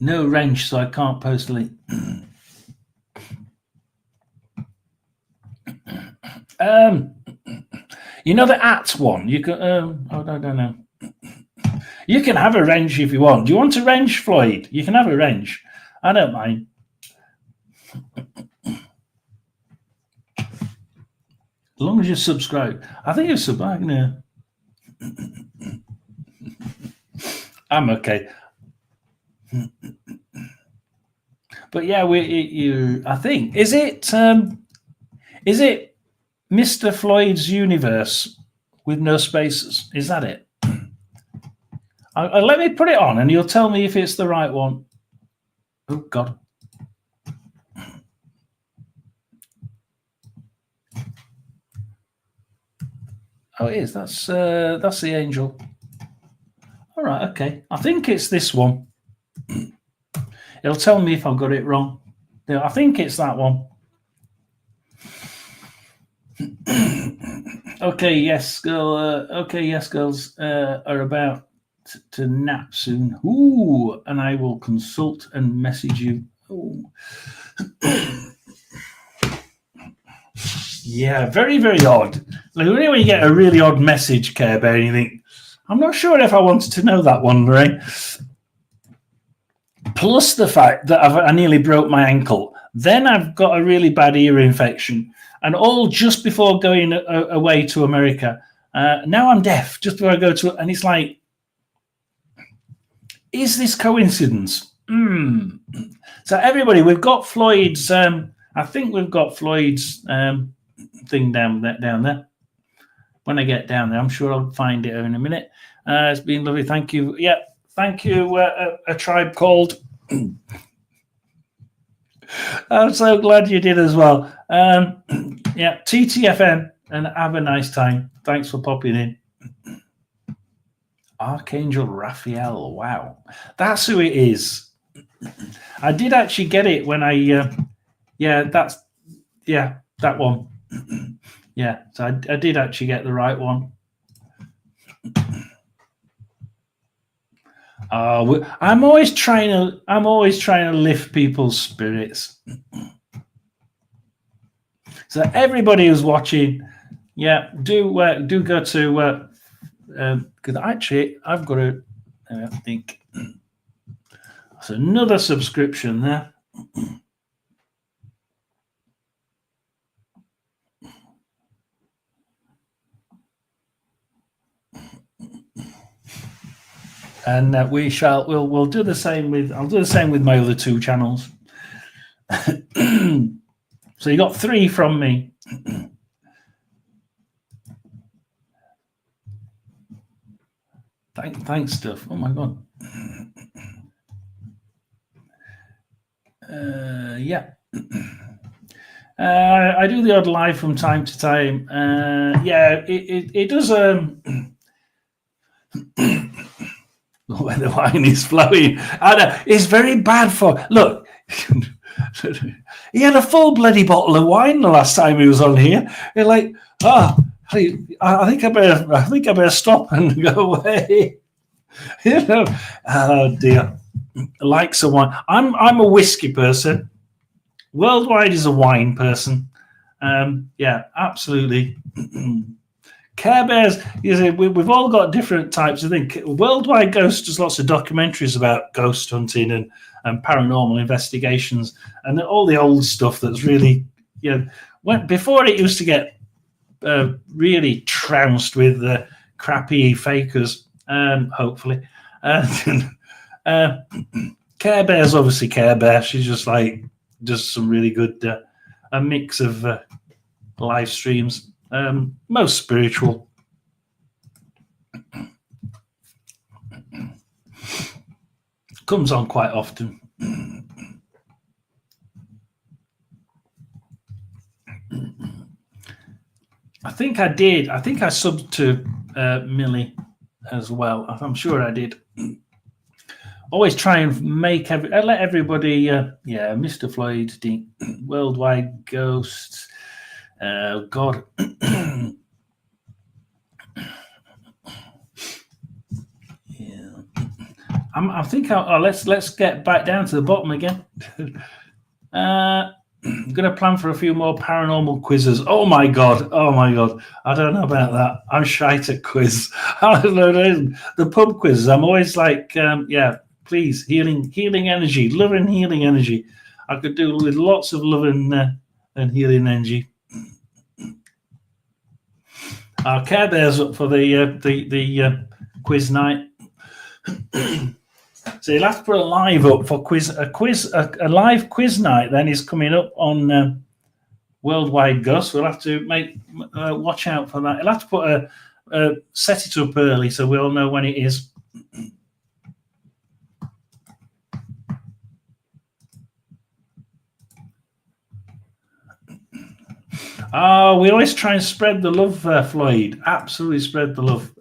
No wrench, so I can't post a link. You know the at one? You can. I don't know. You can have a wrench if you want. Do you want a wrench, Floyd? You can have a wrench. I don't mind. As long as you subscribe. I think you're subscribing now. I'm okay. But yeah, I think is it Mr. Floyd's universe with no spaces? Is that it? Let me put it on, and you'll tell me if it's the right one. Oh God. Oh, it is. That's the angel. All right, okay. I think it's this one. It'll tell me if I've got it wrong. I think it's that one. Okay, yes, girl. Okay, yes, girls are about to nap soon. Ooh, and I will consult and message you. Ooh. Yeah, very, very odd. Like when you get a really odd message, Care Bear, and you think, I'm not sure if I wanted to know that one, right? Plus the fact that I nearly broke my ankle. Then I've got a really bad ear infection. And all just before going away to America. Now I'm deaf, just before I go to... And it's like, is this coincidence? So everybody, we've got Floyd's... I think we've got Floyd's thing down there. When I get down there, I'm sure I'll find it in a minute. It's been lovely. Thank you. Yeah, thank you, a tribe called. I'm so glad you did as well. Yeah, TTFN, and have a nice time. Thanks for popping in. Archangel Raphael. Wow, that's who it is. I did actually get it when I. That one. Yeah, so I did actually get the right one. I'm always trying to lift people's spirits. So everybody who's watching, yeah, do go to because actually I've got a I think that's another subscription there. And we'll do the same with I'll do the same with my other 2 channels. So you got 3 from me. Thanks, stuff. Oh my god. Yeah. I do the odd live from time to time. Yeah, it does. When the wine is flowing, it's very bad for. Look, he had a full bloody bottle of wine the last time he was on here. You're like, I think I better stop and go away. You know, oh dear. Likes a wine. I'm a whiskey person. Worldwide is a wine person. Yeah, absolutely. Care Bears, you see, we've all got different types of things. Worldwide Ghost does lots of documentaries about ghost hunting and paranormal investigations and all the old stuff that's really, before it used to get really trounced with crappy fakers, hopefully. Care Bear's obviously Care Bear. She's just some really good, a mix of live streams. Most spiritual. Comes on quite often. I think I did. I think I subbed to Millie as well. I'm sure I did. Always try and let everybody. Mr. Floyd, the Worldwide Ghosts. God. Yeah. I think let's get back down to the bottom again. I'm going to plan for a few more paranormal quizzes. Oh my god! I don't know about that. I'm shite at quiz. The pub quizzes. I'm always like, please, healing energy, love and healing energy. I could do with lots of love and healing energy. Our Care Bear's up for the quiz night. So you'll have to put a live up for a live quiz night. Then is coming up on Worldwide Ghost. We'll have to watch out for that. You'll have to put set it up early so we all know when it is. Oh, we always try and spread the love, Floyd. Absolutely spread the love.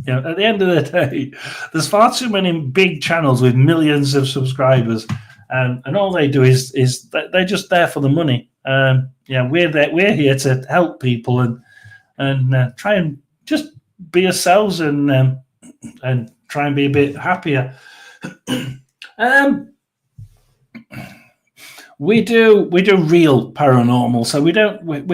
At the end of the day, there's far too many big channels with millions of subscribers, and all they do is they're just there for the money. We're here to help people and try and just be ourselves and try and be a bit happier. We do real paranormal, so we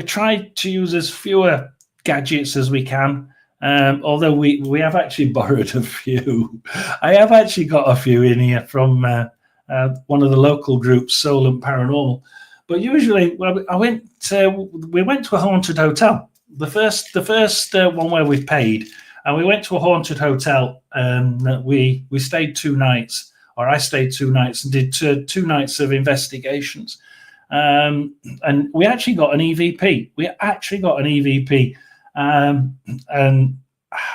try to use as fewer gadgets as we can. Although we have actually borrowed a few. I have actually got a few in here from one of the local groups, Soul and Paranormal. But usually, we went to a haunted hotel. The first one where we paid, and we went to a haunted hotel, and we stayed 2 nights. Or I stayed 2 nights and did 2 nights of investigations. And we actually got an EVP. And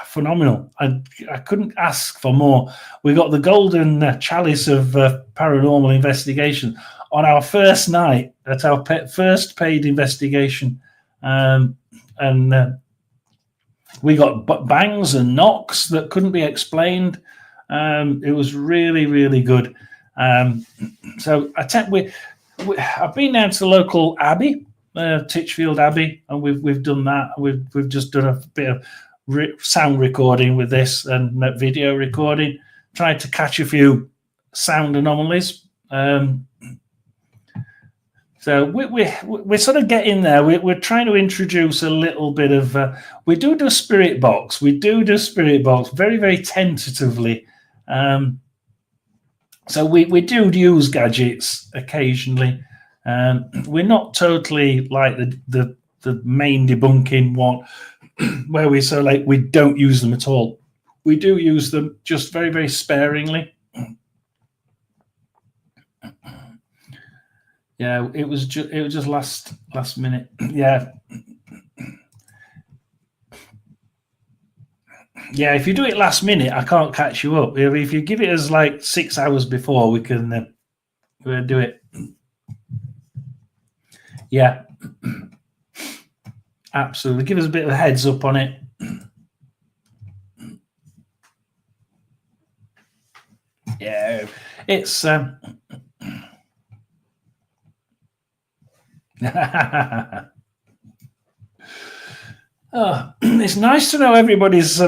phenomenal. I couldn't ask for more. We got the golden chalice of paranormal investigation on our first night. That's our first paid investigation. And we got bangs and knocks that couldn't be explained. It was really, really good. So I've been down to the local abbey, Titchfield Abbey, and we've done that. We've just done a bit of sound recording with this and video recording. Tried to catch a few sound anomalies. So we're sort of getting there. We're trying to introduce a little bit of. We do spirit box. We do spirit box very, very tentatively. So we do use gadgets occasionally. We're not totally like the main debunking one, where we so like we don't use them at all. We do use them just very, very sparingly. Yeah, it was just last minute. Yeah. Yeah, if you do it last minute, I can't catch you up. If you give it us like 6 hours before, we can we'll do it. Yeah, absolutely. Give us a bit of a heads up on it. Yeah, it's oh, it's nice to know everybody's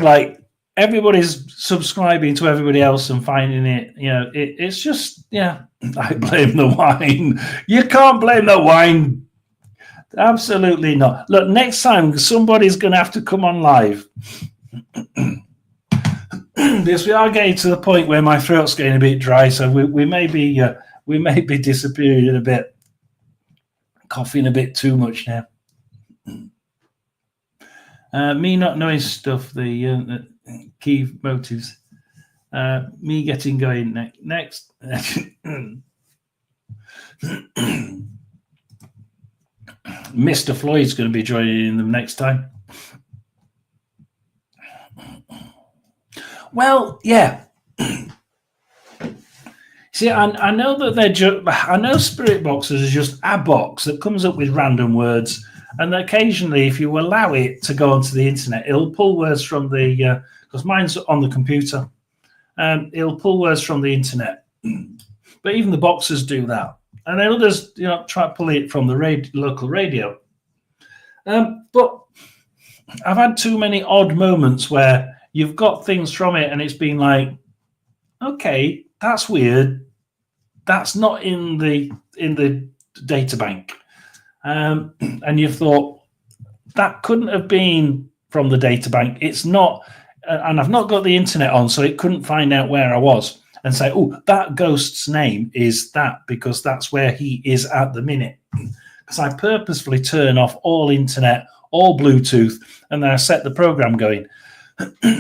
everybody's subscribing to everybody else and finding it. You know, it's just I blame the wine. You can't blame the wine. Absolutely not. Look, next time somebody's going to have to come on live. Because we are getting to the point where my throat's getting a bit dry, so we may be disappearing a bit, coughing a bit too much now. Me not knowing stuff, the key motives. Me getting going next. Mr. Floyd's going to be joining them next time. Well, yeah. See, I know that I know spirit boxes are just a box that comes up with random words, and occasionally, if you allow it to go onto the internet, it'll pull words from the because mine's on the computer. It'll pull words from the internet, but even the boxes do that, and it'll just try to pull it from the local radio. But I've had too many odd moments where you've got things from it, and it's been like, okay, that's weird. That's not in the data bank, and you've thought that couldn't have been from the data bank. It's not, and I've not got the internet on, so it couldn't find out where I was and say, oh, that ghost's name is that because that's where he is at the minute. Because I purposefully turn off all internet, all Bluetooth, and then I set the program going,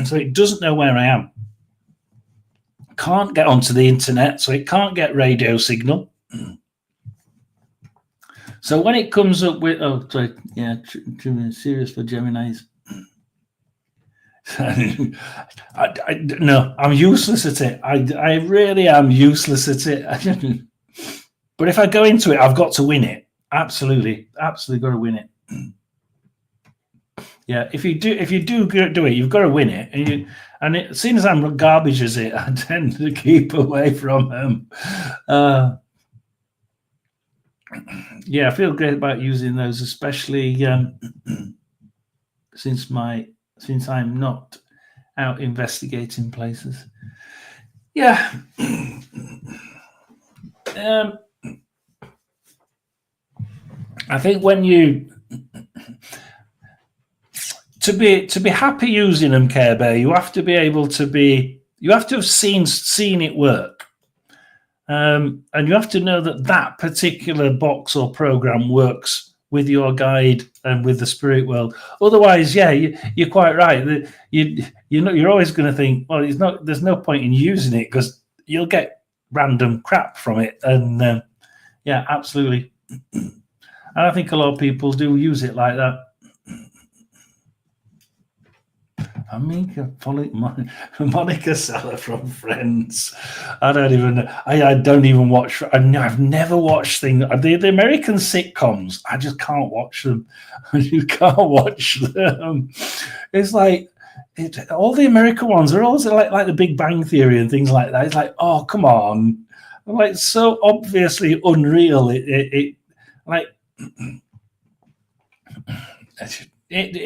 so it doesn't know where I am. Can't get onto the internet, so it can't get radio signal. So when it comes up with, serious for Geminis. No, I'm useless at it. I really am useless at it. But if I go into it, I've got to win it. Absolutely got to win it. Yeah, if you do do it, you've got to win it. And as soon as I'm garbage as it, I tend to keep away from them. Yeah, I feel great about using those, especially since I'm not out investigating places. Yeah. I think when you to be happy using them, Care Bear, you have to be able to you have to have seen it work. And you have to know that particular box or program works with your guide and with the spirit world. Otherwise, yeah, you're quite right. You're always going to think, well, there's no point in using it because you'll get random crap from it. And yeah, absolutely. And I think a lot of people do use it like that. Monica Seller from Friends. I don't even know. I don't even watch. I've never watched things. The American sitcoms. I just can't watch them. You can't watch them. It's like all the American ones are always like the Big Bang Theory and things like that. It's like, oh, come on, like so obviously unreal. It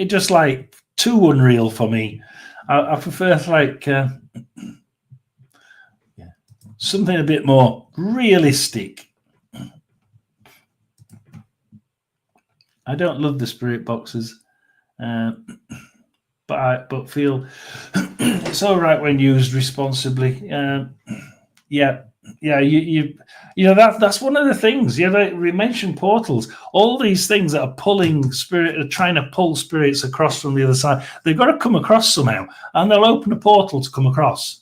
just like too unreal for me. I prefer something a bit more realistic. I don't love the spirit boxes, but feel it's all right when used responsibly. Yeah, yeah. You know that's one of the things. You know, we mentioned portals. All these things that are pulling spirit, are trying to pull spirits across from the other side. They've got to come across somehow, and they'll open a portal to come across.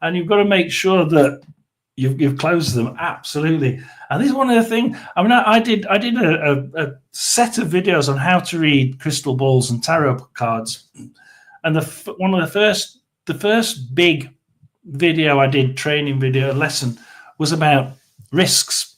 And you've got to make sure that you've closed them absolutely. And this is one of the things. I mean, I did a set of videos on how to read crystal balls and tarot cards, and one of the first big video I did, training video lesson, was about risks.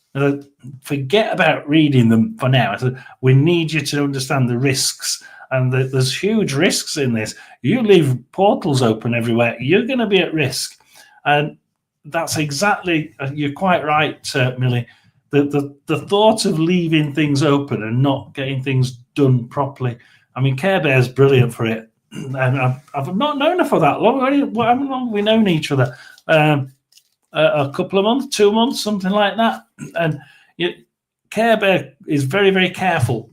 Forget about reading them for now. We need you to understand the risks, and there's huge risks in this. You leave portals open everywhere, you're going to be at risk. And that's exactly, you're quite right, Millie. The thought of leaving things open and not getting things done properly. I mean, Care Bear's brilliant for it. And I've not known her for that long. How long have we known each other? A couple of months, 2 months, something like that. And Care Bear is very, very careful.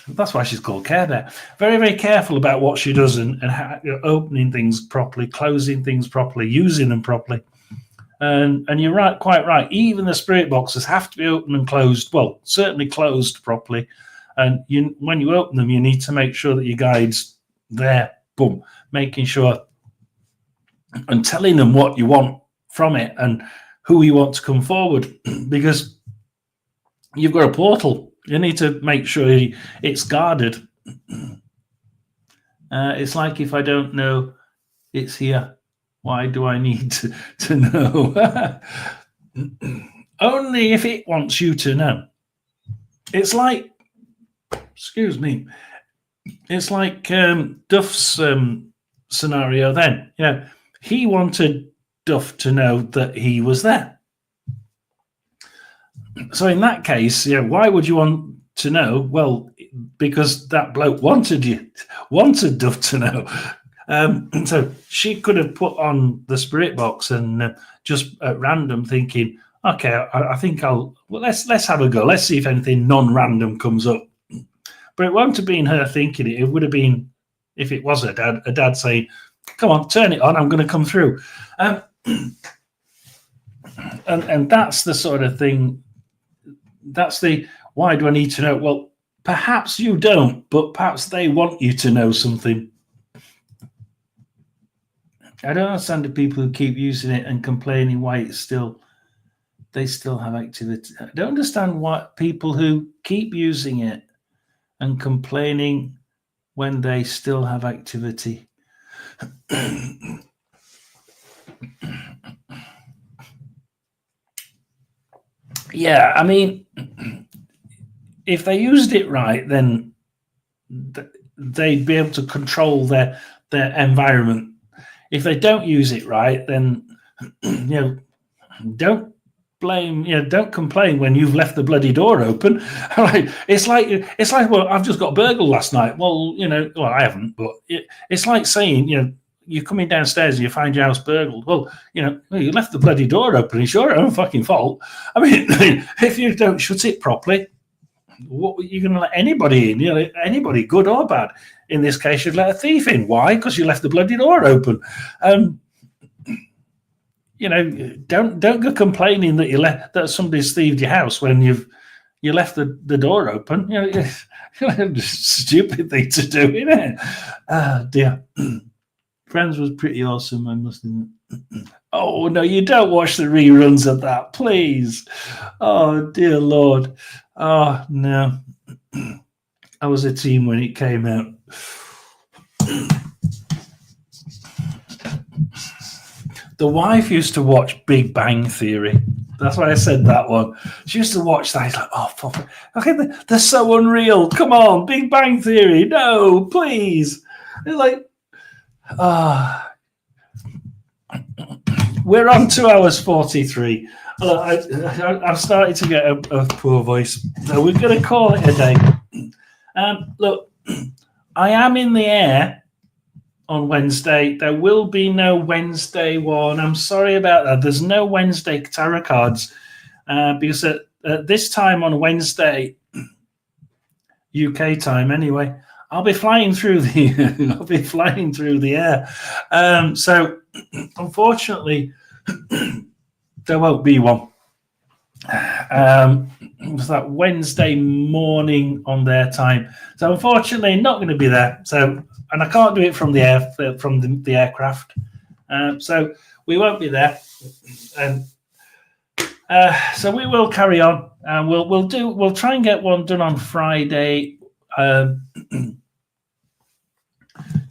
That's why she's called Care Bear. Very, very careful about what she does and how, opening things properly, closing things properly, using them properly. And you're right, quite right. Even the spirit boxes have to be open and closed. Well, certainly closed properly. And when you open them, you need to make sure that your guide's there, boom, making sure and telling them what you want from it and who you want to come forward, because you've got a portal. You need to make sure it's guarded. It's like, if I don't know it's here, why do I need to know? Only if it wants you to know. It's like, excuse me, it's like Duff's scenario then. Yeah, he wanted Duff to know that he was there. So in that case, why would you want to know? Well, because that bloke wanted Duff to know. So she could have put on the spirit box and just at random thinking, okay, I think let's have a go. Let's see if anything non-random comes up. But it won't have been her thinking it. It would have been, if it was a dad saying, come on, turn it on, I'm going to come through. And that's the sort of thing. That's the, why do I need to know? Well, perhaps you don't, but perhaps they want you to know something. I don't understand the people who keep using it and complaining why they still have activity. I don't understand why people who keep using it and complaining when they still have activity. Yeah, I mean, if they used it right, then they'd be able to control their environment. If they don't use it right, then don't blame. Don't complain when you've left the bloody door open. It's like, well, I've just got burgled last night. Well, well, I haven't, but it's like saying, you're coming downstairs and you find your house burgled. Well, you left the bloody door open. It's your own fucking fault. I mean, if you don't shut it properly, what you're going to let anybody in? Anybody, good or bad. In this case, you'd let a thief in. Why? Because you left the bloody door open. Don't go complaining that that somebody's thieved your house when you left the door open. Stupid thing to do, isn't it? Dear. Friends was pretty awesome, I must admit. Oh no, you don't watch the reruns of that, please. Oh dear Lord. Oh no. I was a teen when it came out. The wife used to watch Big Bang Theory. That's why I said that one. She used to watch that. He's like, oh, fuck. Okay, they're so unreal. Come on, Big Bang Theory. No, please. It's like, we're on 2 hours 43. I've started to get a poor voice. So we're going to call it a day. Look, I am in the air on Wednesday. There will be no Wednesday one. I'm sorry about that. There's no Wednesday tarot cards because at this time on Wednesday, UK time anyway. I'll be flying through the air. So unfortunately, there won't be one. It's that Wednesday morning on their time. So unfortunately, not going to be there. So, and I can't do it from the aircraft. So we won't be there. And so we will carry on, and we'll try and get one done on Friday.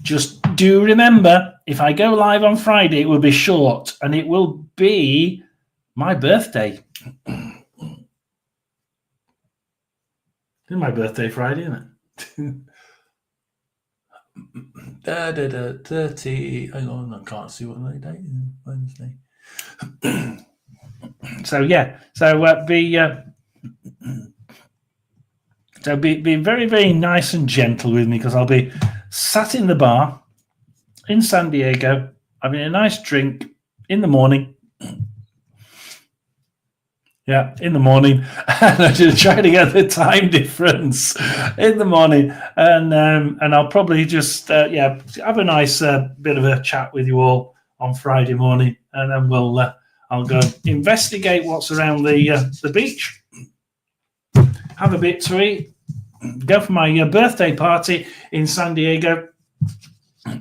Just do remember, if I go live on Friday, it will be short, and it will be my birthday. It's my birthday Friday, isn't it? 30. Hang on, I can't see what the date is. Wednesday. So yeah, be very, very nice and gentle with me, because I'll be sat in the bar in San Diego having a nice drink in the morning. Yeah, in the morning, and I'm just trying to get the time difference in the morning, and I'll probably just have a nice bit of a chat with you all on Friday morning, and then I'll go investigate what's around the beach, have a bit to eat, go for my birthday party in San Diego.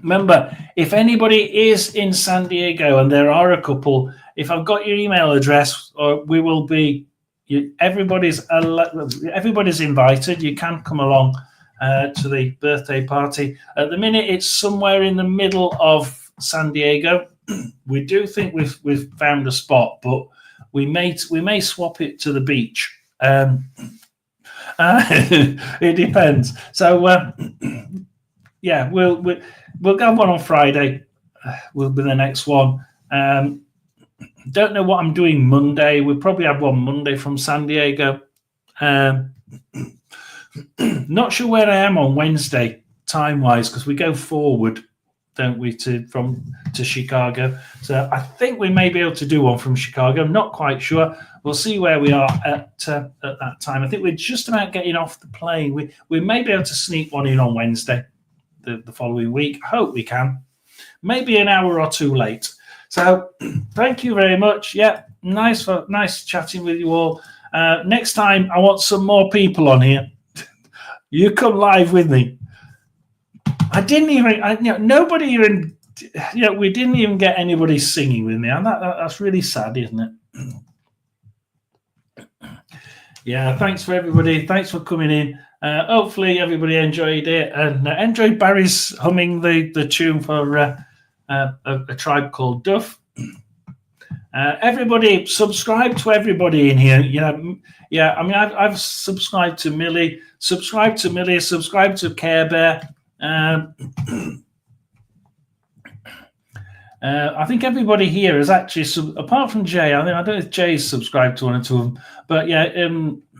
Remember, if anybody is in San Diego, and there are a couple, if I've got your email address, or we will be, everybody's invited. You can come along to the birthday party. At the minute, it's somewhere in the middle of San Diego. We do think we've found a spot, but we may swap it to the beach. It depends. So yeah, we'll have one on Friday. Will be the next one. Don't know what I'm doing Monday. We'll probably have one Monday from San Diego. Not sure where I am on Wednesday time-wise, because we go forward, don't we, to Chicago. So I think we may be able to do one from Chicago. I'm not quite sure. We'll see where we are at that time. I think we're just about getting off the plane. We may be able to sneak one in on Wednesday, the following week. Hope we can. Maybe an hour or two late. So thank you very much. Yeah, nice chatting with you all. Next time, I want some more people on here. You come live with me. Nobody even, we didn't even get anybody singing with me, and that's really sad, isn't it? Yeah, thanks for everybody. Thanks for coming in. Hopefully everybody enjoyed it, and enjoyed Barry's humming the tune for a tribe called Duff. Everybody, subscribe to everybody in here. I mean, I've subscribed to Millie, subscribed to Care Bear. I think everybody here is actually, apart from Jay, I don't know if Jay's subscribed to one or two of them, but yeah,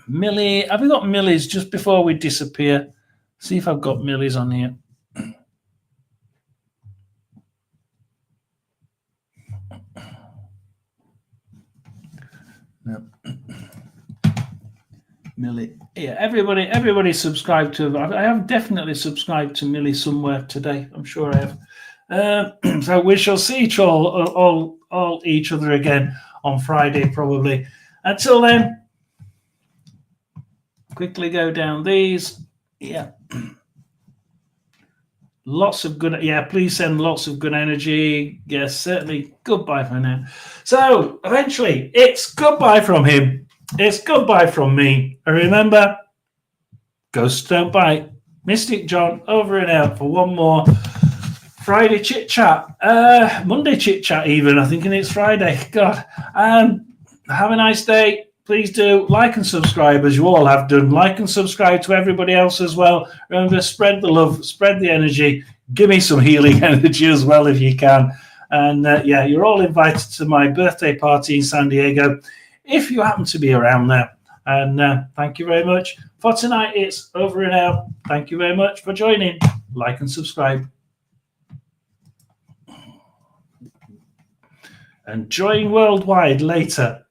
Millie, have we got Millie's just before we disappear? See if I've got Millie's on here. No. Millie, yeah, everybody subscribed to. I have definitely subscribed to Millie somewhere today. I'm sure I have. So we shall see each other again on Friday, probably. Until then, quickly go down these. Yeah. Lots of good. Yeah, please send lots of good energy. Yes, certainly. Goodbye for now. So eventually, it's goodbye from him. It's goodbye from me. And remember, ghosts don't bite. Mystic John over and out for one more Friday chit chat. Monday chit chat even. I'm thinking it's Friday. God. Have a nice day. Please do like and subscribe, as you all have done. Like and subscribe to everybody else as well. Remember, spread the love, spread the energy. Give me some healing energy as well if you can. And yeah, you're all invited to my birthday party in San Diego if you happen to be around there. And thank you very much. For tonight, it's over and out. Thank you very much for joining. Like and subscribe. And join worldwide later.